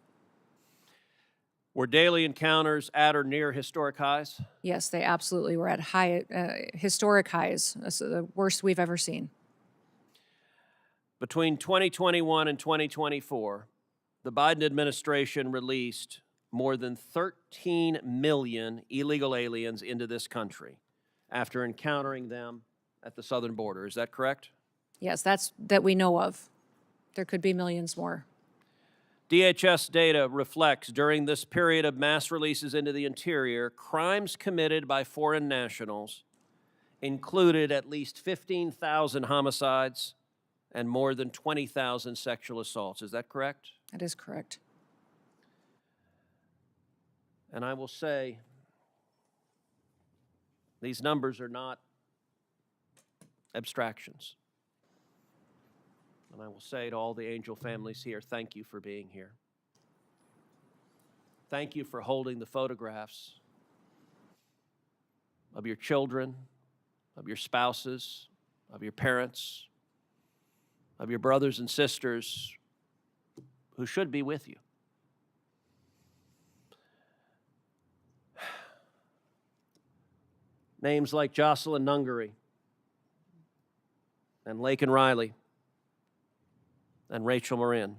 Were daily encounters at or near historic highs? Yes, they absolutely were at historic highs, the worst we've ever seen. Between 2021 and 2024, the Biden administration released more than 13 million illegal aliens into this country after encountering them at the southern border. Is that correct? Yes, that we know of. There could be millions more. DHS data reflects during this period of mass releases into the interior, crimes committed by foreign nationals included at least 15,000 homicides and more than 20,000 sexual assaults. Is that correct? That is correct. And I will say, these numbers are not abstractions. And I will say to all the angel families here, thank you for being here. Thank you for holding the photographs of your children, of your spouses, of your parents, of your brothers and sisters who should be with you. Names like Jocelyn Nungary and Laken Riley and Rachel Marin.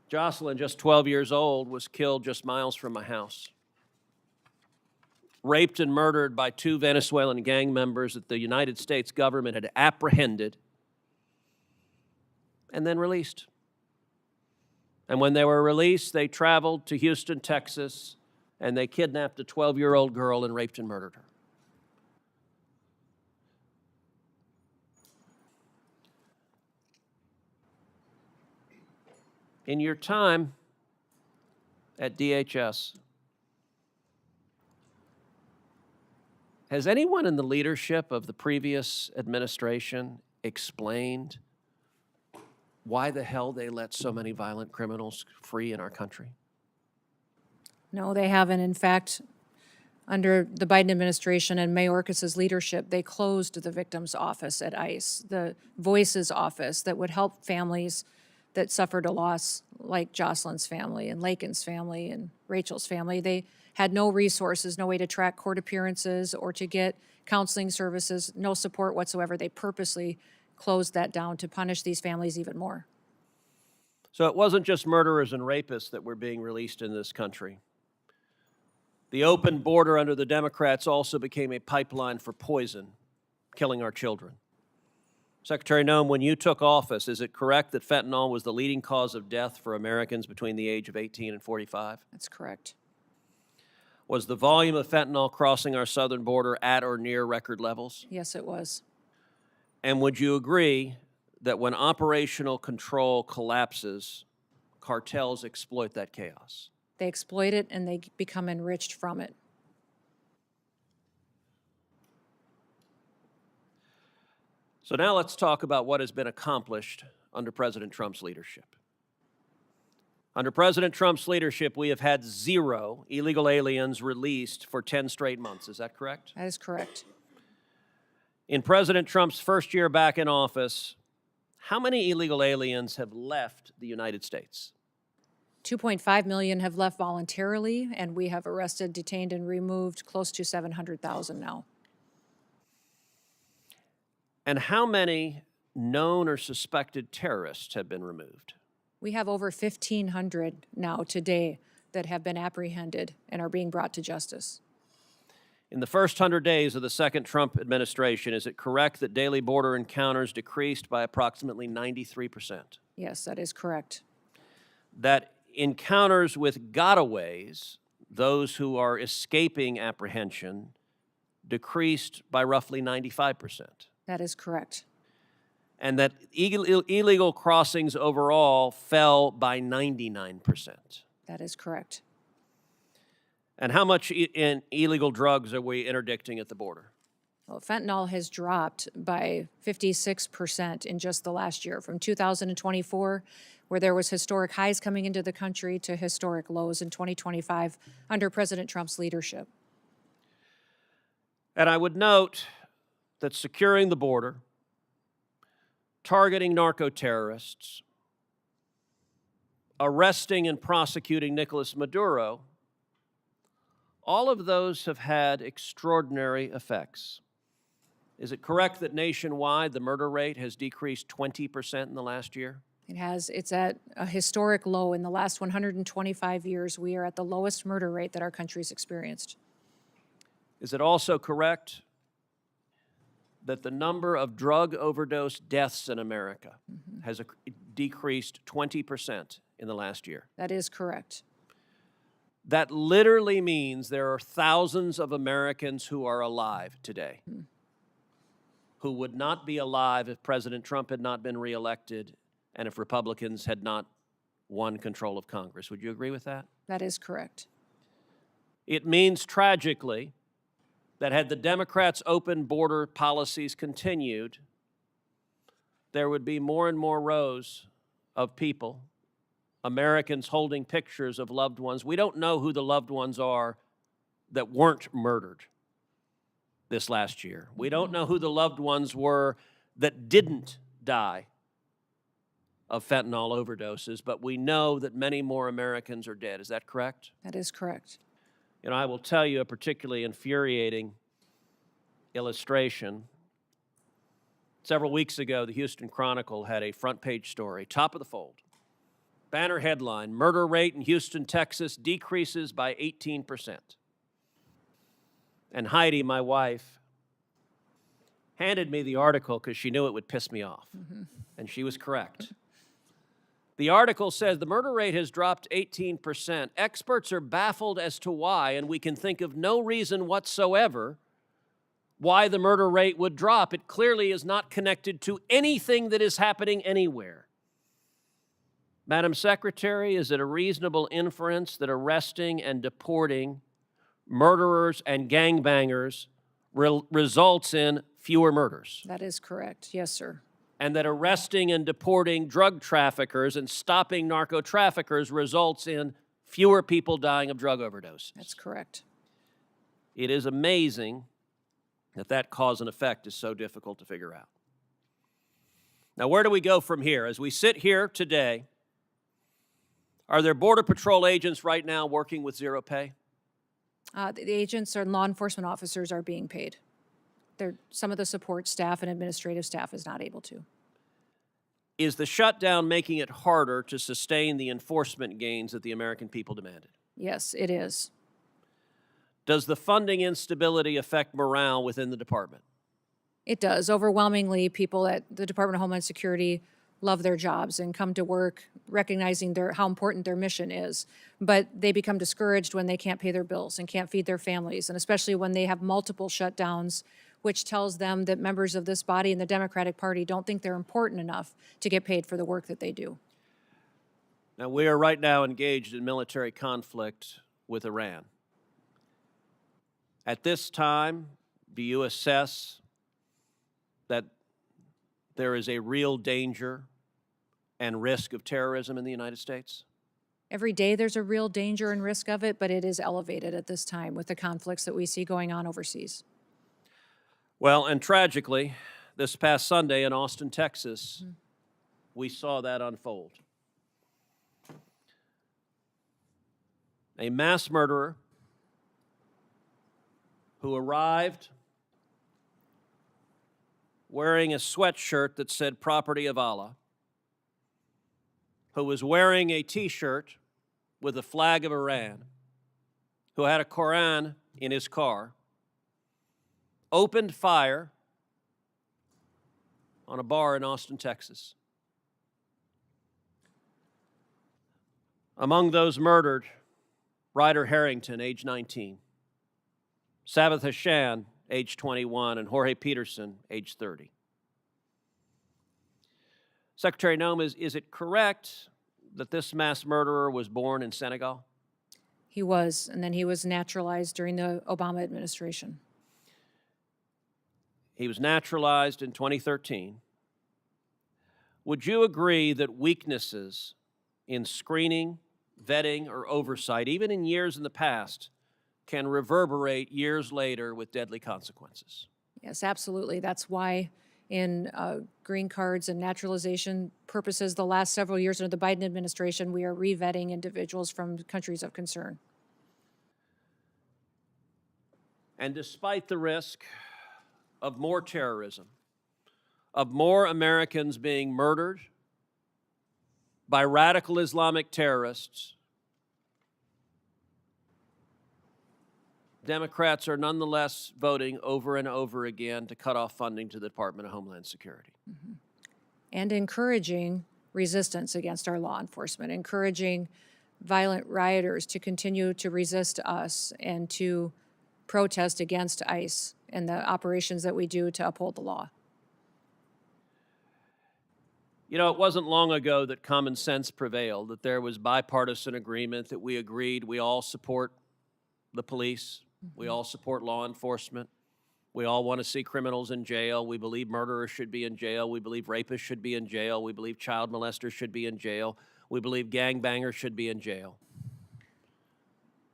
Jocelyn, just 12 years old, was killed just miles from my house. Raped and murdered by two Venezuelan gang members that the United States government had apprehended and then released. And when they were released, they traveled to Houston, Texas, and they kidnapped a 12-year-old girl and raped and murdered her. In your time, at DHS. Has anyone in the leadership of the previous administration explained why the hell they let so many violent criminals free in our country? No, they haven't. In fact, under the Biden administration and Mayorkas's leadership, they closed the victim's office at ICE, the Voices office that would help families that suffered a loss, like Jocelyn's family and Lakin's family and Rachel's family. They had no resources, no way to track court appearances or to get counseling services, no support whatsoever. They purposely closed that down to punish these families even more. So it wasn't just murderers and rapists that were being released in this country. The open border under the Democrats also became a pipeline for poison, killing our children. Secretary Noem, when you took office, is it correct that fentanyl was the leading cause of death for Americans between the age of 18 and 45? That's correct. Was the volume of fentanyl crossing our southern border at or near record levels? Yes, it was. And would you agree that when operational control collapses, cartels exploit that chaos? They exploit it and they become enriched from it. So now let's talk about what has been accomplished under President Trump's leadership. Under President Trump's leadership, we have had 0 illegal aliens released for 10 straight months. Is that correct? That is correct. In President Trump's first year back in office, how many illegal aliens have left the United States? 2.5 million have left voluntarily, and we have arrested, detained, and removed close to 700,000 now. And how many known or suspected terrorists have been removed? We have over 1,500 now today that have been apprehended and are being brought to justice. In the first 100 days of the second Trump administration, is it correct that daily border encounters decreased by approximately 93%? Yes, that is correct. That encounters with gotaways, those who are escaping apprehension, decreased by roughly 95%. That is correct. And that illegal crossings overall fell by 99%. That is correct. And how much in illegal drugs are we interdicting at the border? Well, fentanyl has dropped by 56% in just the last year, from 2024, where there was historic highs coming into the country, to historic lows in 2025 under President Trump's leadership. And I would note that securing the border, targeting narco-terrorists, arresting and prosecuting Nicolas Maduro, all of those have had extraordinary effects. Is it correct that nationwide the murder rate has decreased 20% in the last year? It has. It's at a historic low. In the last 125 years, we are at the lowest murder rate that our country's experienced. Is it also correct that the number of drug overdose deaths in America has decreased 20% in the last year? That is correct. That literally means there are thousands of Americans who are alive today, who would not be alive if President Trump had not been reelected and if Republicans had not won control of Congress. Would you agree with that? That is correct. It means, tragically, that had the Democrats' open border policies continued, there would be more and more rows of people, Americans holding pictures of loved ones. We don't know who the loved ones are that weren't murdered this last year. We don't know who the loved ones were that didn't die of fentanyl overdoses, but we know that many more Americans are dead. Is that correct? That is correct. You know, I will tell you a particularly infuriating illustration. Several weeks ago, the Houston Chronicle had a front page story, top of the fold. Banner headline, murder rate in Houston, Texas decreases by 18%. And Heidi, my wife, handed me the article because she knew it would piss me off. And she was correct. The article says the murder rate has dropped 18%. Experts are baffled as to why, and we can think of no reason whatsoever why the murder rate would drop. It clearly is not connected to anything that is happening anywhere. Madam Secretary, is it a reasonable inference that arresting and deporting murderers and gangbangers results in fewer murders? That is correct. Yes, sir. And that arresting and deporting drug traffickers and stopping narco traffickers results in fewer people dying of drug overdoses? That's correct. It is amazing that that cause and effect is so difficult to figure out. Now, where do we go from here? As we sit here today, are there Border Patrol agents right now working with zero pay? The agents and law enforcement officers are being paid. Some of the support staff and administrative staff is not able to. Is the shutdown making it harder to sustain the enforcement gains that the American people demanded? Yes, it is. Does the funding instability affect morale within the department? It does. Overwhelmingly, people at the Department of Homeland Security love their jobs and come to work recognizing how important their mission is. But they become discouraged when they can't pay their bills and can't feed their families, and especially when they have multiple shutdowns, which tells them that members of this body and the Democratic Party don't think they're important enough to get paid for the work that they do. Now, we are right now engaged in military conflict with Iran. At this time, do you assess that there is a real danger and risk of terrorism in the United States? Every day there's a real danger and risk of it, but it is elevated at this time with the conflicts that we see going on overseas. Well, and tragically, this past Sunday in Austin, Texas, we saw that unfold. A mass murderer who arrived wearing a sweatshirt that said "Property of Allah," who was wearing a T-shirt with the flag of Iran, who had a Koran in his car, opened fire on a bar in Austin, Texas. Among those murdered, Ryder Harrington, age 19, Sabbath Hashan, age 21, and Jorge Peterson, age 30. Secretary Noem, is it correct that this mass murderer was born in Senegal? He was, and then he was naturalized during the Obama administration. He was naturalized in 2013. Would you agree that weaknesses in screening, vetting, or oversight, even in years in the past, can reverberate years later with deadly consequences? Yes, absolutely. That's why in green cards and naturalization purposes the last several years under the Biden administration, we are re-vetting individuals from countries of concern. And despite the risk of more terrorism, of more Americans being murdered by radical Islamic terrorists, Democrats are nonetheless voting over and over again to cut off funding to the Department of Homeland Security. And encouraging resistance against our law enforcement, encouraging violent rioters to continue to resist us and to protest against ICE and the operations that we do to uphold the law. You know, it wasn't long ago that common sense prevailed, that there was bipartisan agreement, that we agreed we all support the police, we all support law enforcement, we all want to see criminals in jail, we believe murderers should be in jail, we believe rapists should be in jail, we believe child molesters should be in jail, we believe gangbangers should be in jail.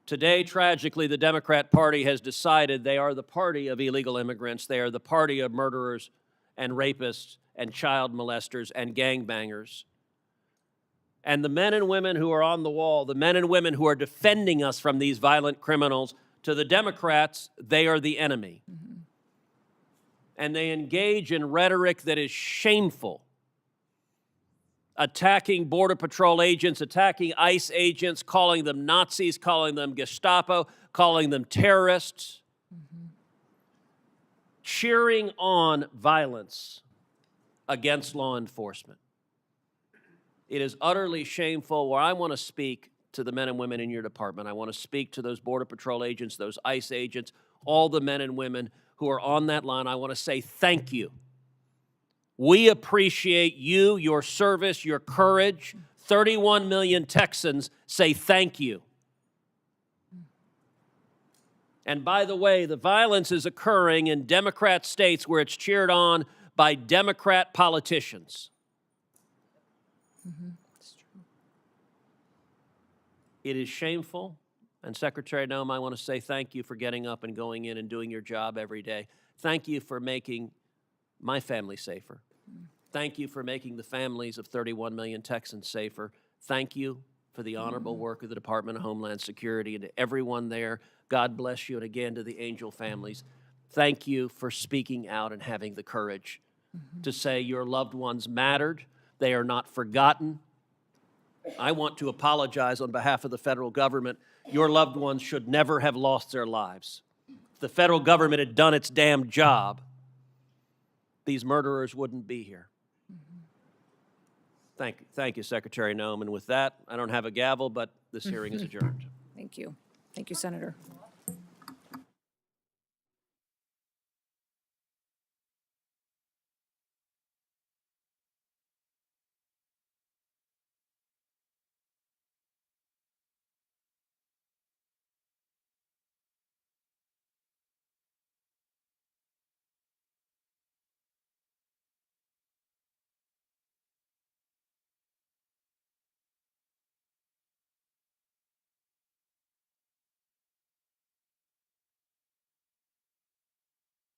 Today, tragically, the Democrat Party has decided they are the party of illegal immigrants, they are the party of murderers and rapists and child molesters and gangbangers. And the men and women who are on the wall, the men and women who are defending us from these violent criminals, to the Democrats, they are the enemy. And they engage in rhetoric that is shameful, attacking Border Patrol agents, attacking ICE agents, calling them Nazis, calling them Gestapo, calling them terrorists, cheering on violence against law enforcement. It is utterly shameful. Where I want to speak to the men and women in your department, I want to speak to those Border Patrol agents, those ICE agents, all the men and women who are on that line. I want to say thank you. We appreciate you, your service, your courage. 31 million Texans say thank you. And by the way, the violence is occurring in Democrat states where it's cheered on by Democrat politicians. It is shameful. And Secretary Noem, I want to say thank you for getting up and going in and doing your job every day. Thank you for making my family safer. Thank you for making the families of 31 million Texans safer. Thank you for the honorable work of the Department of Homeland Security, and to everyone there, God bless you, and again to the Angel families, thank you for speaking out and having the courage to say your loved ones mattered. They are not forgotten. I want to apologize on behalf of the federal government. Your loved ones should never have lost their lives. If the federal government had done its damn job, these murderers wouldn't be here. Thank you, Secretary Noem. And with that, I don't have a gavel, but this hearing is adjourned. Thank you. Thank you, Senator.